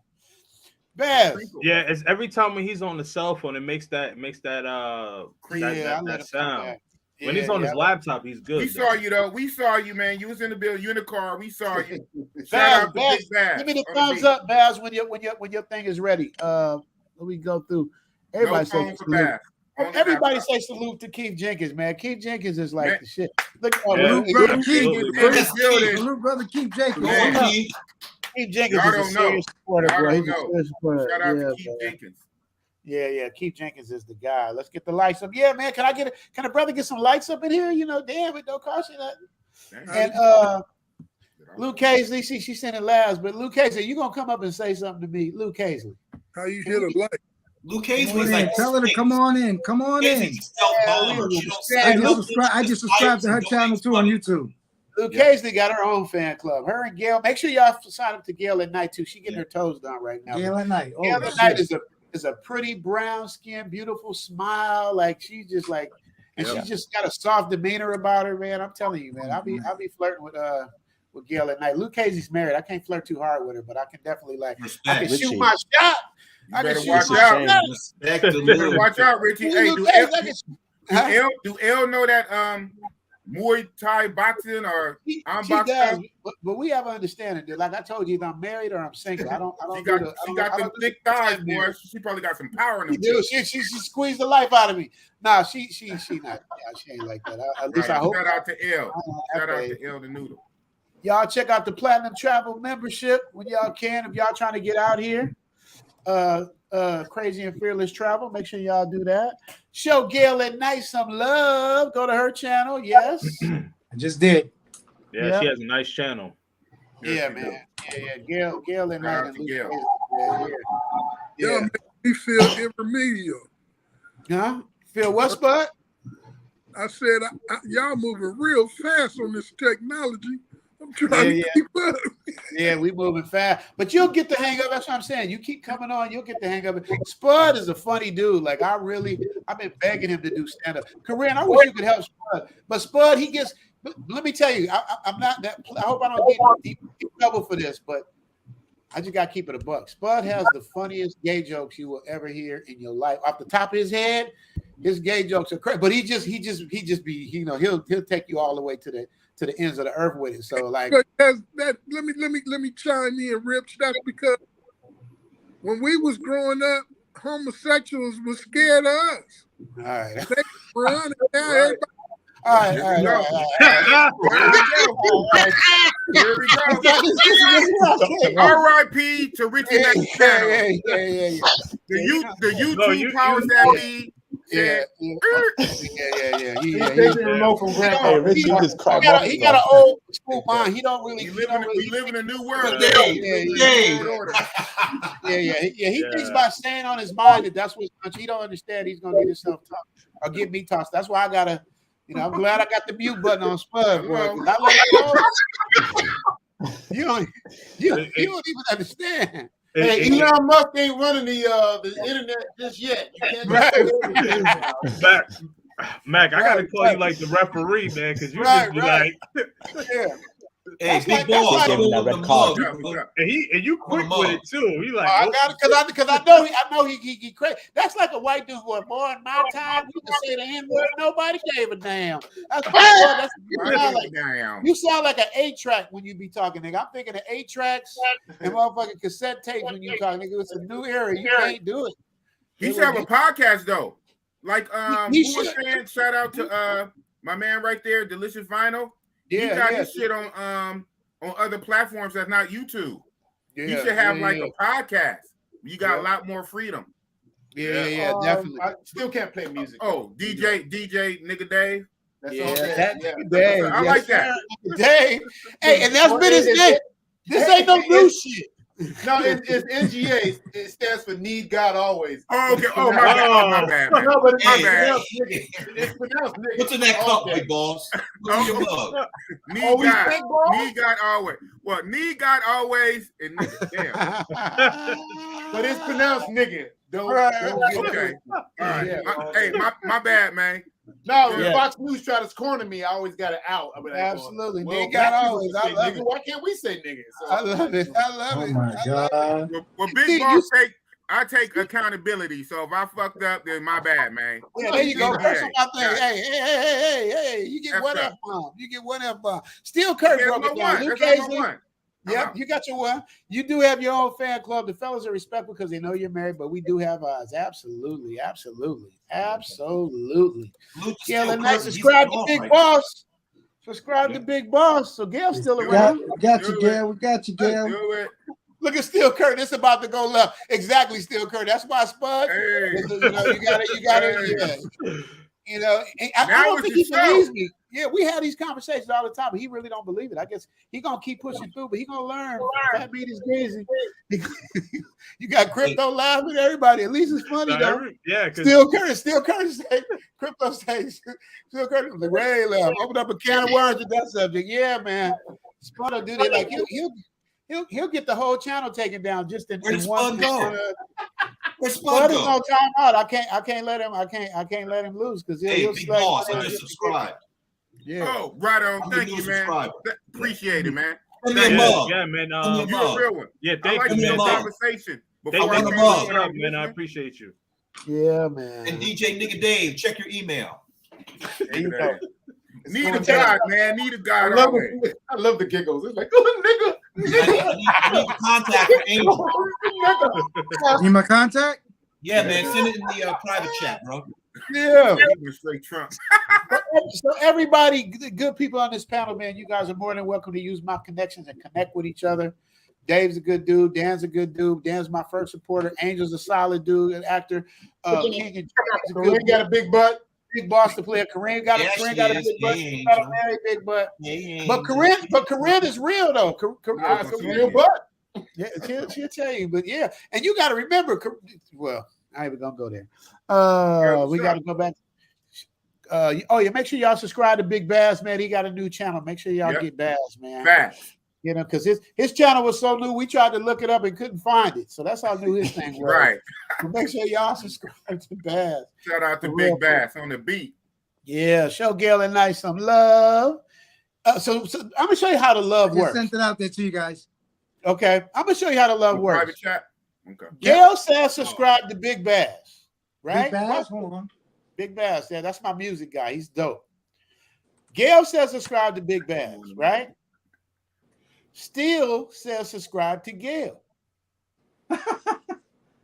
Bass. Yeah, it's every time when he's on the cell phone, it makes that sound. When he's on his laptop, he's good. We saw you though. We saw you, man. You was in the building. You in the car. We saw you. Bass, give me the thumbs up, Bass, when your thing is ready. Let me go through. Everybody say Everybody say salute to Keith Jenkins, man. Keith Jenkins is like the shit. Look, Salute, brother Keith. Salute, brother Keith Jenkins. Keith Jenkins Y'all is a don't serious know. supporter, Y'all bro. don't He's a know. serious supporter. Shout out Yeah, to Keith man. Jenkins. Yeah. Keith Jenkins is the guy. Let's get the lights up. Yeah, man. Can a brother get some lights up in here? You know, damn, it don't cost you nothing. And Luke Hazley, she sent it last, but Luke Hazley, you gonna come up and say something to me, Luke Hazley? How you hit a light? Luke Hazley's like, tell her to come on in. Come on in. I just subscribed to her channel too on YouTube. Luke Hazley got her own fan club. Her and Gail. Make sure y'all sign up to Gail at Night too. She getting her toes done right now. Gail at Night. Gail at Night is a pretty brown skin, beautiful smile. Like she's just like, and she's just got a soft demeanor about her, man. I'm telling you, man. I'll be flirting with Gail at Night. Luke Hazley's married. I can't flirt too hard with her, but I can definitely I can shoot my shot. You better watch out. You better watch out, Richie. Hey, do L know that Muay Thai boxing or does, but we have an understanding. Dude. Like I told you, either I'm married or I'm single. I don't. She got them thick thighs, boy. She probably got some power in them. Dude, she squeezed the life out of me. Nah, she not. She ain't like that. At least I hope. Shout out to L. Shout out to L the Noodle. Y'all check out the Platinum Travel membership when y'all can. If y'all trying to get out here. Crazy and Fearless Travel. Make sure y'all do that. Show Gail at Night some love. Go to her channel. Yes. I just did. Yeah, she has a nice channel. Yeah, man. Yeah. Gail at Night. Y'all make me feel irremediable. Huh? Feel what, Spud? I said, y'all moving real fast on this technology. I'm trying to keep up. Yeah, we moving fast. But you'll get the hang of it. That's what I'm saying. You keep coming on, you'll get the hang of it. Spud is a funny dude. Like, I've been begging him to do stand-up. Corinne, I wish you could help Spud. But Spud, let me tell you, I'm not that, I hope I don't get in trouble for this, but I just got to keep it a buck. Spud has the funniest gay jokes you will ever hear in your life. Off the top of his head, his gay jokes are crazy. But he just be, he'll take you all the way to the ends of the earth with it. So like let me chime in, Rips. That's because when we was growing up, homosexuals was scared of us. All right. They run now everybody. All right. Here we go. R.I.P. to Richie Mac's channel. Yeah. The YouTube powers that be. Yeah. He's taking the remote from grandpa. He got an old school mind. He don't really. We live in a new world. He thinks by staying on his mind that's what he don't understand. He's gonna get himself tossed or get me tossed. That's why I gotta. I'm glad I got the mute button on Spud, boy. I let it go. You don't even understand. Hey, Elon Musk ain't running the internet just yet. You can't Mac, I gotta call you like the referee, man, because you just be like, hey, big boss, and you quick with it too. He like, I got it because I know he crazy. That's like a white dude going, boy, in my time, you could say the N-word, nobody gave a damn. You sound like an 8-track when you be talking, nigga. I'm thinking of 8-tracks and motherfucking cassette tapes when you talk, nigga. It's a new era. You can't do it. He should have a podcast though. Like who was saying, shout out to my man right there, Delicious Vinyl. He got his shit on other platforms that's not YouTube. He should have like a podcast. You got a lot more freedom. Yeah, definitely. I still can't play music. Oh, DJ Nigga Dave. Dave. I like that. Dave. Hey, and that's been his name. This ain't no new shit. No, it's NGA. It stands for Need God Always. Oh, okay. Oh, my bad. No, but it's pronounced nigga. What's in that cup, big boss? Need God Always. Well, Need God Always and nigga. Damn. But it's pronounced nigga. Don't okay. All right. My bad, man. No, when Fox News try to corner me, I always got it out. I mean, absolutely. Well, God always. I love nigga. it. Why can't we say nigga? So, I love it. Oh my God. Well, Big Boss I take accountability. So if I fucked up, then my bad, man. Yeah, there you go. Hey. You get one F-bomb. Steel Kurt broke it down. Yep, you got your one. You do have your own fan club. The fellas are respectful because they know you're married, but we do have ours. Absolutely. Gail and Knight, subscribe to Big Boss. Subscribe to Big Boss. So Gail's still around. We got you, Gail. We got you, Gail. Look at Steel Curry. This is about to go left. Exactly, Steel Curry. That's why Spud. Hey. You got it. Yeah. You know, I don't think he believes me. Yeah, we have these conversations all the time, but he really don't believe it. I guess he gonna keep pushing through, but he gonna learn. That beat is crazy. You got Crypto laughing at everybody. At least it's funny though. Yeah, Steel Curry say Crypto says Steel Curry the Ray laugh. Open up a can of worms with that subject. Yeah, man. Spud will do that. Like he'll get the whole channel taken down just in one go. Spud is no time out. I can't let him lose because he'll Big Boss, I just subscribed. Yeah. Oh, right on. Thank you, man. Appreciate it, man. Yeah, man. You're a real one. Yeah, thank you, man. man. Conversation. Man, I appreciate you. Yeah, man. And DJ Nigga Dave, check your email. There you go. Need a God, man. Need a God. I love the giggles. It's like, oh, nigga. I need the contact for Angel. Need my contact? Yeah, man. Send it in the private chat, bro. Yeah. Straight Trump. So everybody, good people on this panel, man, you guys are more than welcome to use my connections and connect with each other. Dave's a good dude. Dan's a good dude. Dan's my first supporter. Angel's a solid dude, an actor. King and Kareem got a big butt. Big Boss to play. Kareem got a big butt. Got a very big butt. But Kareem is real though. Kareem's a real butt. Yeah, she'll tell you. But yeah, and you got to remember. Well, I ain't even gonna go there. We got to go back. Make sure y'all subscribe to Big Bass, man. He got a new channel. Make sure y'all get Bass, man. Bass. You know, because his channel was so new, we tried to look it up and couldn't find it. So that's how new his thing was. Right. So make sure y'all subscribe to Bass. Shout out to Big Bass on the beat. Yeah, show Gail and Nice some love. So I'm gonna show you how the love works. Sent it out there to you guys. Okay, I'm gonna show you how the love works. Private chat. Okay. Gail says subscribe to Big Bass. Right? Big Bass. Hold on. Big Bass. Yeah, that's my music guy. He's dope. Gail says subscribe to Big Bass. Right? Steele says subscribe to Gail.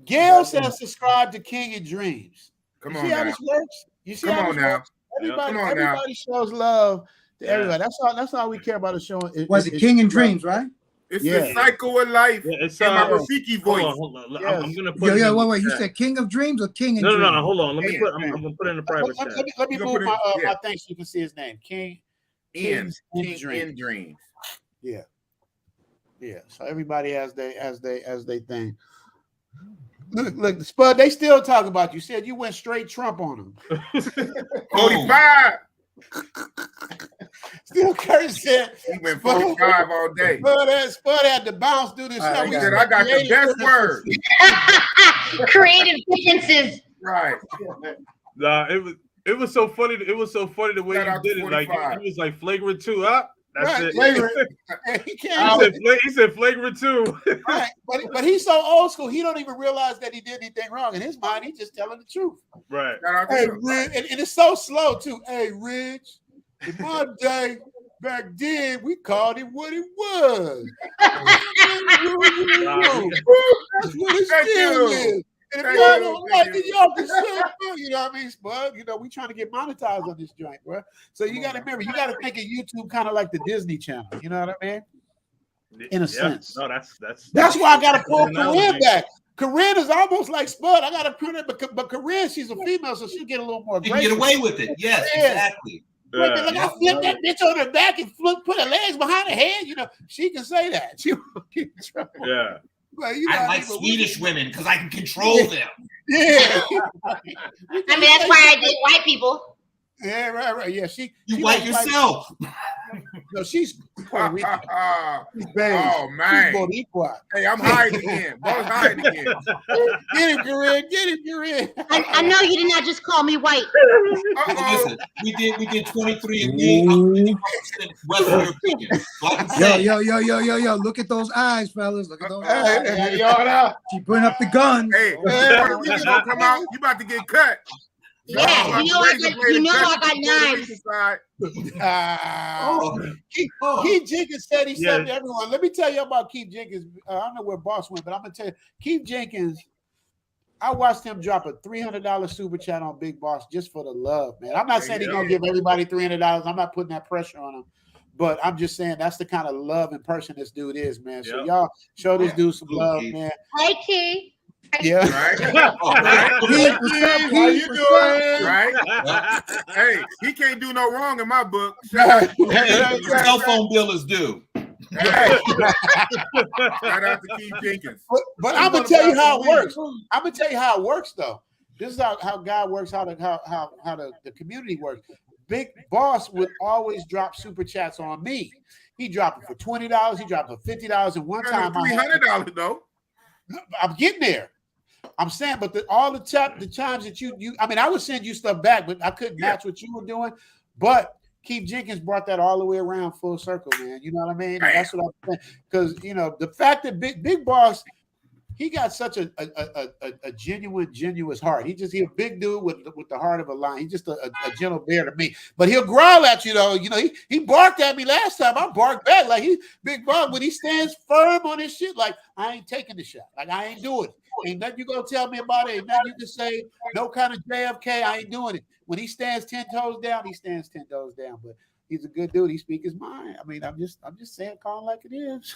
Gail says subscribe to King of Dreams. Come you on see how now. this works? You see Come how on this now. works? Everybody, Come on now. everybody shows love to everybody. That's all we care about is showing. Was it King and Dreams, right? It's the cycle of life. Yeah, it's in my Rafiki voice. Hold on. Yes. I'm gonna put. Wait. You said King of Dreams or King and Dreams? No. Hold on. I'm gonna put it in the private chat. Let me move my thing so you can see his name. King in Dreams. Dreams. Yeah. Yeah. So everybody has they thing. Look, Spud, they still talk about you. Said you went straight Trump on them. 45. Still Curry said he went 45 all day. Spud had to bounce through this. He said, I got the best word. Creative differences. Right. Nah, it was so funny. It was so funny the way Shout you out did to it. Like 45. it was like flagrant 2 up. That's it. Flagrant. He said flagrant 2. Right, but he's so old school. He don't even realize that he did anything wrong. In his mind, he's just telling the truth. Right. Hey, Rich, and it's so slow too. Hey, Rich, in my day back then, we called it what it was. That's what it still is. And if y'all don't like it, y'all can say, you know what I mean, Spud? You know, we trying to get monetized on this joint, bro. So you got to remember, you got to think of YouTube kind of like the Disney Channel. You know what I mean? In a sense. No, that's why I got to pull Corinne back. Corinne is almost like Spud. I got to put it, but Corinne, she's a female, so she'll get a little more. You can get away with it. Yes, exactly. Look, I flipped that bitch on her back and put her legs behind her head. You know, she can say that. She won't get in trouble. Yeah. But, you know, I like Swedish women because I can control them. Yeah. I mean, that's why I date white people. Yeah, right. Yeah, you white yourself. No, she's Puerto Rican. She's Oh man. She's hey, I'm hiding again. Both hiding again. Get him, Corinne. Get him, Corinne. I know you did not just call me white. Listen, we did 23andMe. Western European. Yo. Look at those eyes, fellas. Look at those eyes. She putting up the gun. Hey, you gonna come out. You about to get cut. Yeah, you know I got knives. Keith Jenkins said he said to everyone. Let me tell you about Keith Jenkins. I don't know where Boss went, but I'm gonna tell you, Keith Jenkins. I watched him drop a $300 super chat on Big Boss just for the love, man. I'm not saying he's gonna give everybody $300. I'm not putting that pressure on him, but I'm just saying that's the kind of love and person this dude is, man. So y'all show this dude some love, man. Hey, Key. Yeah. Right. Keith, what's up, How you Keith? What's doing? up? Right. Hey, he can't do no wrong in my book. Cell phone bill is due. Shout out to Keith Jenkins. But I'm gonna tell you how it works. I'm gonna tell you how it works, though. This is how God works. How the community works. Big Boss would always drop super chats on me. He dropped it for $20. He dropped it for $50. And one time, $300 though. I'm getting there. I'm saying, but all the times that you, I mean, I would send you stuff back, but I couldn't match what you were doing. But Keith Jenkins brought that all the way around full circle, man. You know what I mean? And that's what I'm saying. Because the fact that Big Boss, he got such a genuine heart. He's a big dude with the heart of a lion. He's just a gentle bear to me. But he'll growl at you though. He barked at me last time. I barked back like he Big Boss when he stands firm on his shit. Like I ain't taking the shot. Like I ain't doing it. Ain't nothing you gonna tell me about it. Ain't nothing you can say. No kind of JFK. I ain't doing it. When he stands 10 toes down, he stands 10 toes down. But he's a good dude. He speaks his mind. I mean, I'm just saying, call it like it is.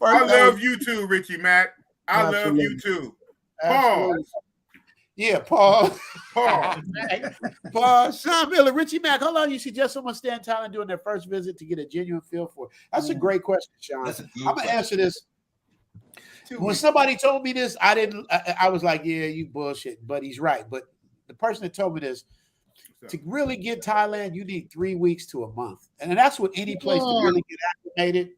I love you too, Richie Mack. I love you too. Paul. Yeah, Paul. Paul. Sean Miller, Richie Mack. How long you suggest someone stay in Thailand doing their first visit to get a genuine feel for it? That's a great question, Sean. I'm gonna answer this. When somebody told me this, I was like, yeah, you bullshit, but he's right. But the person that told me this, to really get Thailand, you need 3 weeks to a month. And that's what any place to really get acclimated.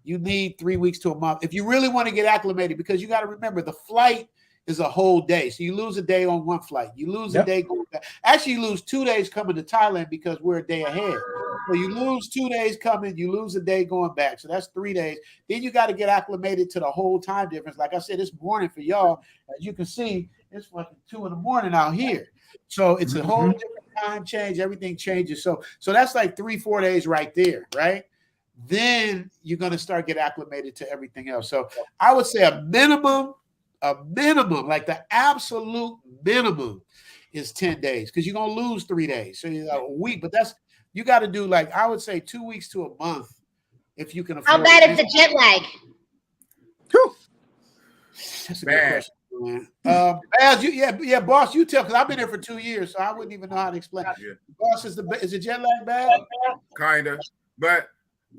You need 3 weeks to a month. If you really want to get acclimated, because you got to remember the flight is a whole day. So you lose a day on one flight. You lose a day going back. Actually, you lose 2 days coming to Thailand because we're a day ahead. So you lose 2 days coming, you lose a day going back. So that's 3 days. Then you got to get acclimated to the whole time difference. Like I said, this morning for y'all, as you can see, it's fucking 2 a.m. out here. So it's a whole different time change. Everything changes. So that's like 3-4 days right there, right? Then you're going to start get acclimated to everything else. So I would say a minimum, like the absolute minimum is 10 days because you're going to lose 3 days. So you got a week, but you got to do like, I would say 2 weeks to a month if you can afford. How bad is the jet lag? That's a good question. As Boss, you tell, because I've been there for 2 years, so I wouldn't even know how to explain. Yeah. Boss, is the jet lag bad? Kinda, but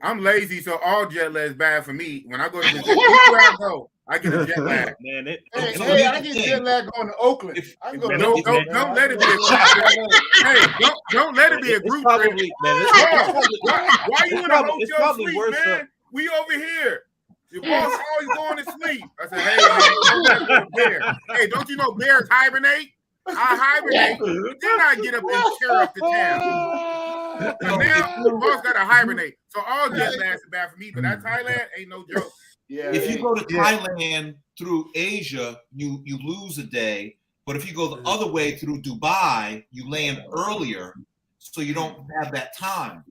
I'm lazy, so all jet lag is bad for me. When I go to the jet, where I go, I get a jet lag. Man, I get jet lag going to Oakland. Don't let it be a group trip. Hey, don't let it be a group trip. Why you in a hotel sleep, man? We over here. Your boss always going to sleep. I said, hey, man, don't let go of bear. Hey, don't you know bears hibernate? I hibernate, then I get up and tear up the town. And now the boss got to hibernate. So all jet lag is bad for me, but that Thailand ain't no joke. Yeah. If you go to Thailand through Asia, you lose a day. But if you go the other way through Dubai, you land earlier, so you don't have that time.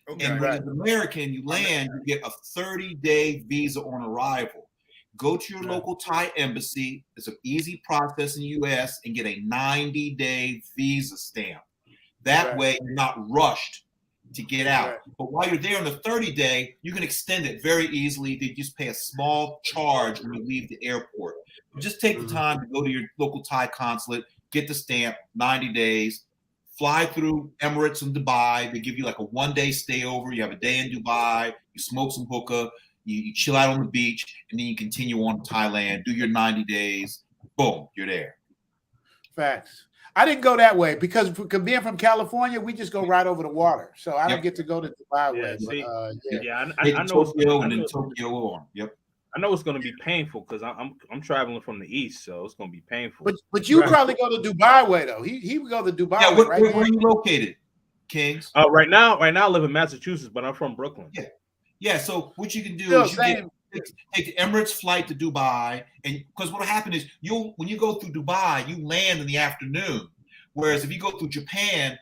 Okay, and when an American, you land, you get a 30-day visa on arrival. Go to your local Thai embassy. It's an easy process in the U.S. and get a 90-day visa stamp. That way, you're not rushed to get out. But while you're there on the 30-day, you can extend it very easily. They just pay a small charge when you leave the airport. Just take the time to go to your local Thai consulate, get the stamp, 90 days. Fly through Emirates and Dubai. They give you like a 1-day stay over. You have a day in Dubai. You smoke some hookah. You chill out on the beach, and then you continue on to Thailand. Do your 90 days. Boom, you're there. Facts. I didn't go that way because being from California, we just go right over the water. So I don't get to go to Dubai way. I know Tokyo and then Tokyo on. Yep. I know it's going to be painful because I'm traveling from the east, so it's going to be painful. But you probably go to Dubai way though. He would go to Dubai. Yeah, way, where are you located, Kings? Right now I live in Massachusetts, but I'm from Brooklyn. Yeah. So what you can do is take the Emirates flight to Dubai, and because what will happen is when you go through Dubai, you land in the afternoon. Whereas if you go through Japan,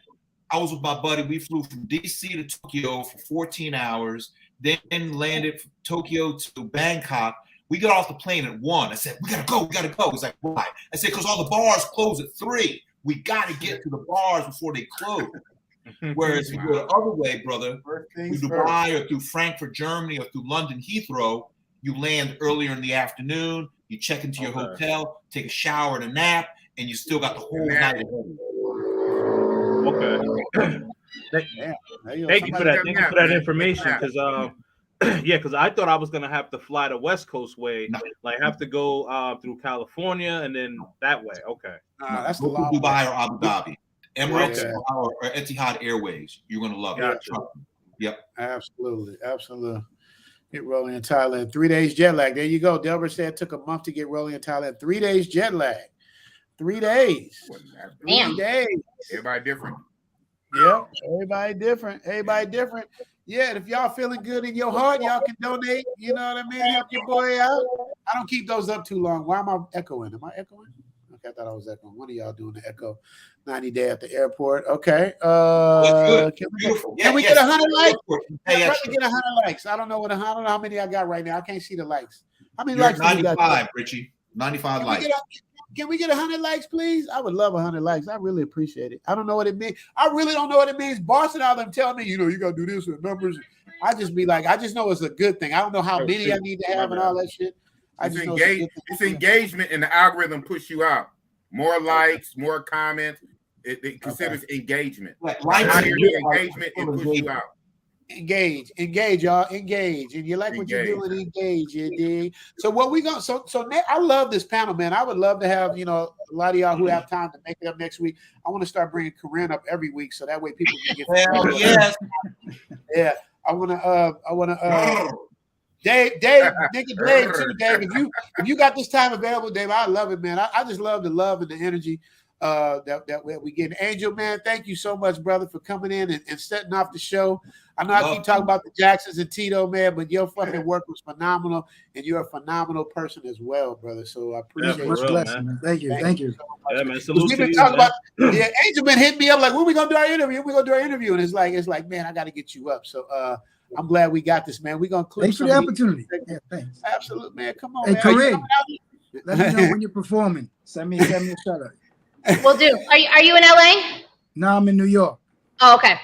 I was with my buddy. We flew from DC to Tokyo for 14 hours, then landed from Tokyo to Bangkok. We got off the plane at 1. I said, we gotta go. He's like, why? I said, because all the bars close at 3. We got to get to the bars before they close. Whereas if you go the other way, brother, through Dubai or through Frankfurt, Germany, or through London Heathrow, you land earlier in the afternoon, you check into your hotel, take a shower and a nap, and you still got the whole night at home. Okay. Thank you for that. Thank you for that information. Because because I thought I was gonna have to fly the West Coast way, like have to go through California and then that way. Okay. That's the Dubai or Abu Dhabi, Emirates or Etihad Airways. You're gonna love it. Yep. Absolutely. Get rolling in Thailand. 3 days jet lag. There you go. Delbert said it took a month to get rolling in Thailand. 3 days jet lag. 3 days. 3 days. Everybody different. Yep. Everybody different. Yeah, and if y'all feeling good in your heart, y'all can donate. You know what I mean? Help your boy out. I don't keep those up too long. Why am I echoing? Am I echoing? Okay, I thought I was echoing. One of y'all doing the echo. 90 day at the airport. Okay. Can we get 100 likes? Can we get 100 likes? I don't know how many I got right now. I can't see the likes. How many likes? 95, Richie. 95 likes. Can we get 100 likes, please? I would love 100 likes. I really appreciate it. I don't know what it means. I really don't know what it means. Boss and all them tell me, you got to do this with numbers. I just be like, I just know it's a good thing. I don't know how many I need to have and all that shit. It's engagement, and the algorithm push you out. More likes, more comments. It considers engagement. Engagement, it push you out. Engage, y'all. Engage, and you like what you're doing. Engage, you dig? So what we gonna? So I love this panel, man. I would love to have a lot of y'all who have time to make it up next week. I want to start bringing Corinne up every week, so that way people can get. Yes. Yeah, I want to. Dave, nigga, Dave too, Dave. If you got this time available, Dave, I love it, man. I just love the love and the energy that we get. Angel, man, thank you so much, brother, for coming in and setting off the show. I know I keep talking about the Jacksons and Tito, man, but your fucking work was phenomenal, and you're a phenomenal person as well, brother. So I appreciate much blessing, man. Thank you. Yeah, man. Salute we've been talking about. Yeah, Angel been hitting me up like, when we gonna do our interview? And it's like, man, I got to get you up. So I'm glad we got this, man. We're gonna click. Thanks for the opportunity. Yeah, thanks. Absolutely, man. Come on, hey, man. Corinne, let me know when you're performing. Send me a shout out. Will do. Are you in LA? No, I'm in New York. Oh, okay.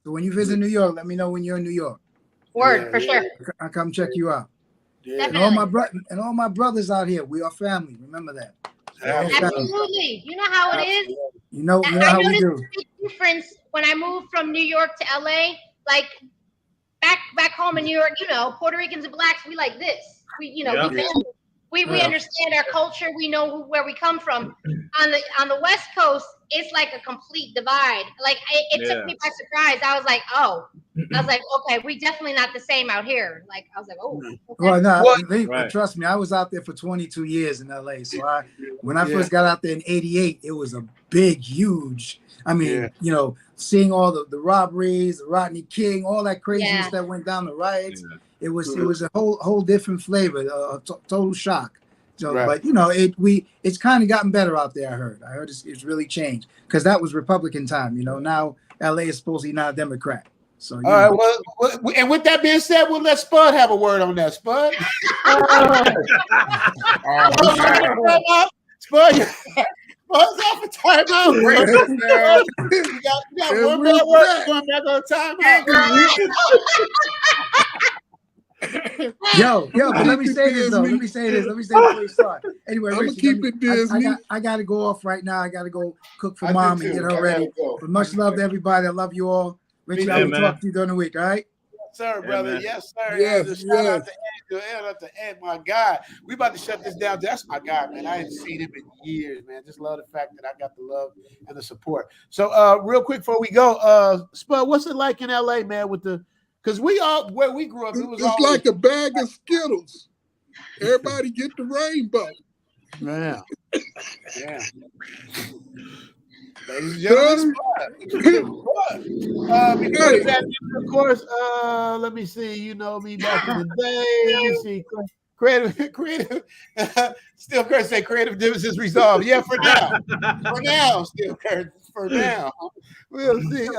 So when you visit New York, let me know when you're in New York. Word, for sure. I'll come check you out. Yeah. And all my brothers out here, we are family. Remember that. Absolutely. You know how it is. You know how we do. Difference when I moved from New York to LA, like back home in New York, Puerto Ricans and blacks, we like this. We understand our culture. We know where we come from. On the West Coast, it's like a complete divide. Like it took me by surprise. I was like, okay, we definitely not the same out here. Like I was like, oh. Okay. Well, trust me, I was out there for 22 years in LA. So when I first got out there in '88, it was a big, huge. I mean, seeing all the robberies, the Rodney King, all that craziness that went down, the riots. It was a whole different flavor, a total shock. So, but it's kind of gotten better out there. I heard it's really changed because that was Republican time. Now LA is supposedly not a Democrat. So all right. Well, and with that being said, we'll let Spud have a word on that. Spud. Spud. Spud's off a timeout. You got one more word going back on timeout. Yo, but let me say this though. Let me say this before we start. Anyway, Richie, I got to go off right now. I got to go cook for mom and get her ready. But much love to everybody. I love you all. Richie, I will talk to you during the week. All right. Yes, sir, brother. Yes, sir. Yes. Shout out to Ed, my guy. We about to shut this down. That's my guy, man. I haven't seen him in years, man. Just love the fact that I got the love and the support. So, real quick before we go, Spud, what's it like in LA, man? Because where we grew up, it's like a bag of Skittles. Everybody get the rainbow. Man. Yeah. Ladies and gentlemen, of course, let me see. You know me back in the day. Let me see. Creative. Still Kurt say creative differences resolved. Yeah, for now. Still Kurt, for now. We'll see.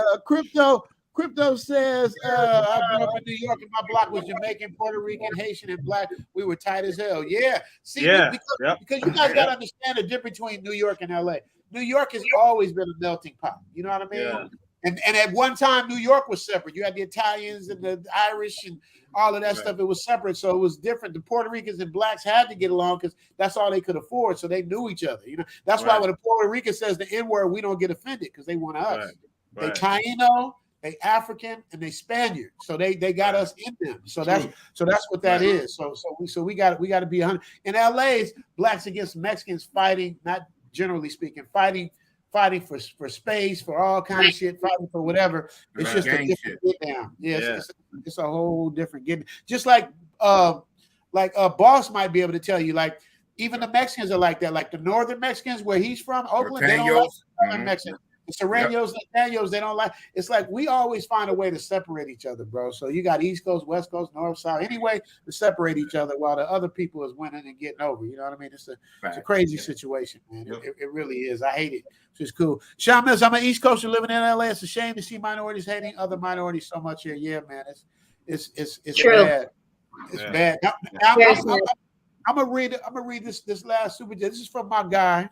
Crypto says, I grew up in New York and my block was Jamaican, Puerto Rican, Haitian, and Black. We were tight as hell. Yeah. See, because you guys got to understand the difference between New York and LA. New York has always been a melting pot. You know what I mean? Yeah. And at one time, New York was separate. You had the Italians and the Irish and all of that stuff. It was separate, so it was different. The Puerto Ricans and blacks had to get along because that's all they could afford. So they knew each other. You know, that's why when a Puerto Rican says the N-word, we don't get offended because they want us. They Taino, they African, and they Spaniard. So they got us in them. So that's what that is. So we got to be 100. In LA's blacks against Mexicans fighting, not generally speaking, fighting for space, for all kind of shit, fighting for whatever. It's just a different get down. Yeah, it's a whole different get. Just like Boss might be able to tell you, like even the Mexicans are like that. Like the northern Mexicans, where he's from, Oakland, they don't like southern Mexicans. The Serranos, Nathaniels, they don't like. It's like we always find a way to separate each other, bro. So you got East Coast, West Coast, North, South, anyway to separate each other while the other people is winning and getting over. You know what I mean? It's a crazy situation, man. It really is. I hate it. It's cool. Sean Mills, I'm an East Coaster living in LA. It's a shame to see minorities hating other minorities so much here. Yeah, man. It's true. Bad. It's bad. Now, I'm gonna read this last super. This is from my guy.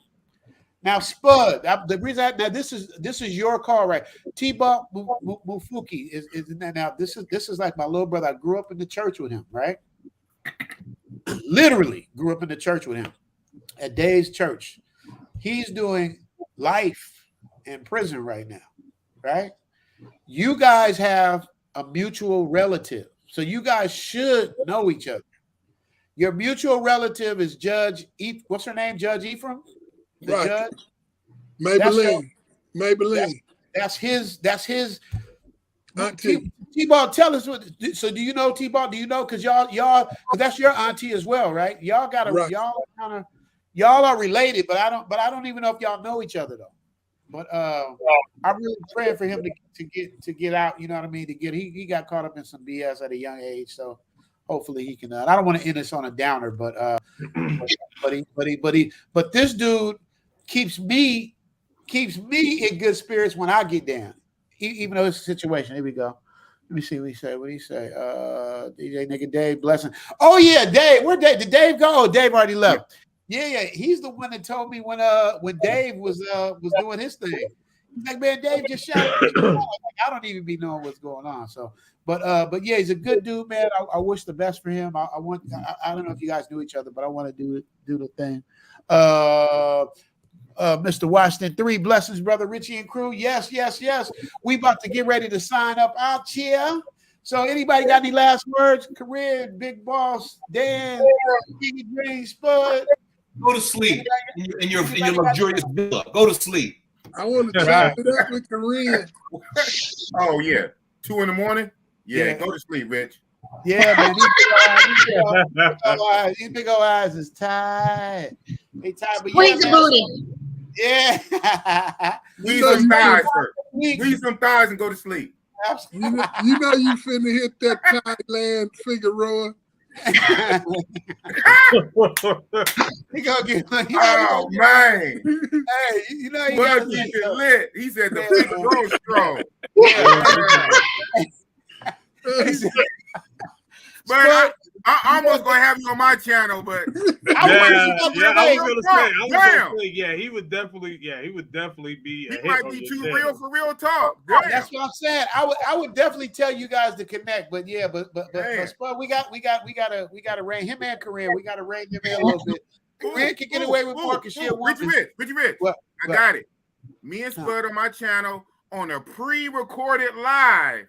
Now, Spud. The reason this is your call, right? T-Bop Mufuki is now. This is like my little brother. I grew up in the church with him, right? Literally grew up in the church with him at Dave's church. He's doing life in prison right now, right? You guys have a mutual relative, so you guys should know each other. Your mutual relative is Judge what's her name? Judge Ephraim? The judge? Maybelline. That's his auntie. T-Ball, tell us what. So do you know T-Ball? Do you know? Because y'all, because that's your auntie as well, right? Y'all y'all are related, but I don't even know if y'all know each other though. But I'm really praying for him to get out. You know what I mean? He got caught up in some BS at a young age, so hopefully he can. I don't want to end this on a downer, but this dude keeps me in good spirits when I get down, even though it's a situation. Here we go. Let me see what he say. What he say? DJ nigga Dave, blessing. Oh yeah, Dave. Where Dave? Did Dave go? Oh, Dave already left. Yeah. He's the one that told me when Dave was doing his thing. He's like, man, Dave just shot. I don't even be knowing what's going on. So, but yeah, he's a good dude, man. I wish the best for him. I don't know if you guys knew each other, but I want to do the thing. Mr. Washington, 3 blessings, brother Richie and crew. Yes. We about to get ready to sign up out here. So anybody got any last words? Career, Big Boss, Dan, King Green, Spud. Go to sleep in your luxurious villa. Go to sleep. I want to chat it up with Korean. Oh yeah, 2 a.m. Yeah, go to sleep, Rich. Yeah, man. These big old eyes is tired. They tired, but squeeze the booty. Yeah. Squeeze some thighs first. Squeeze some thighs and go to sleep. You know you finna hit that Thailand Figueroa. He gonna get. Oh man! Hey, you know he lit. He said the Figueroa strong. But I almost gonna have you on my channel, but I was gonna say, he would definitely be. He might be too real for real talk. That's what I'm saying. I would definitely tell you guys to connect, but Spud, we gotta rein him and Korean. We gotta rein him in a little bit. Korean can get away with Marcus. Rich. I got it. Me and Spud on my channel on a pre-recorded live.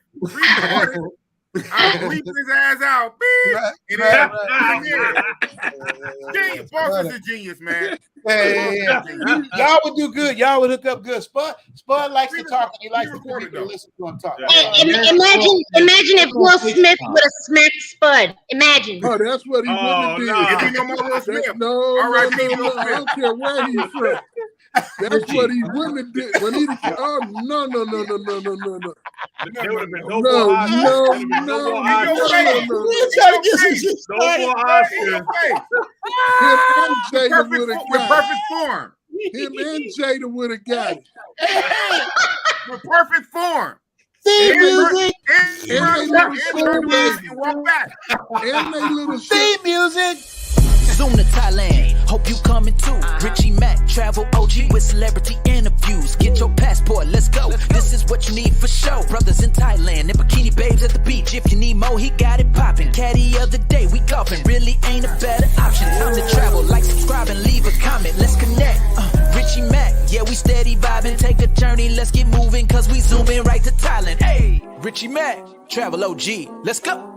I'll bleep his ass out. Genius. Boss is a genius, man. Yeah. Y'all would do good. Y'all would hook up good. Spud likes to talk, and he likes to listen to him talk. Imagine if Will Smith would have smacked Spud. Imagine. Oh, that's what he would have did. If he no more Will Smith. No, I don't care where he's from. That's what he wouldn't have did. When he no. There would have been no No, more Oscars. no, There would've been no, more no, Oscars. no. We're trying to get some shit No started. more Oscars. Him and Jada would have With got perfect form. it. Him and Jada would have got it. With perfect form. Theme music. And they little And walk back. And they little Theme music. Zoom to Thailand, hope you coming too. Richie Mack, travel OG with celebrity interviews. Get your passport, let's go. This is what you need for show. Brothers in Thailand and bikini babes at the beach. If you need more, he got it popping. Caddy of the day, we golfing. Really ain't a better option. Time to travel, like, subscribe, and leave a comment. Let's connect. Richie Mack, yeah, we steady vibing. Take a journey, let's get moving, cause we zooming right to Thailand. Hey, Richie Mack, travel OG, let's go.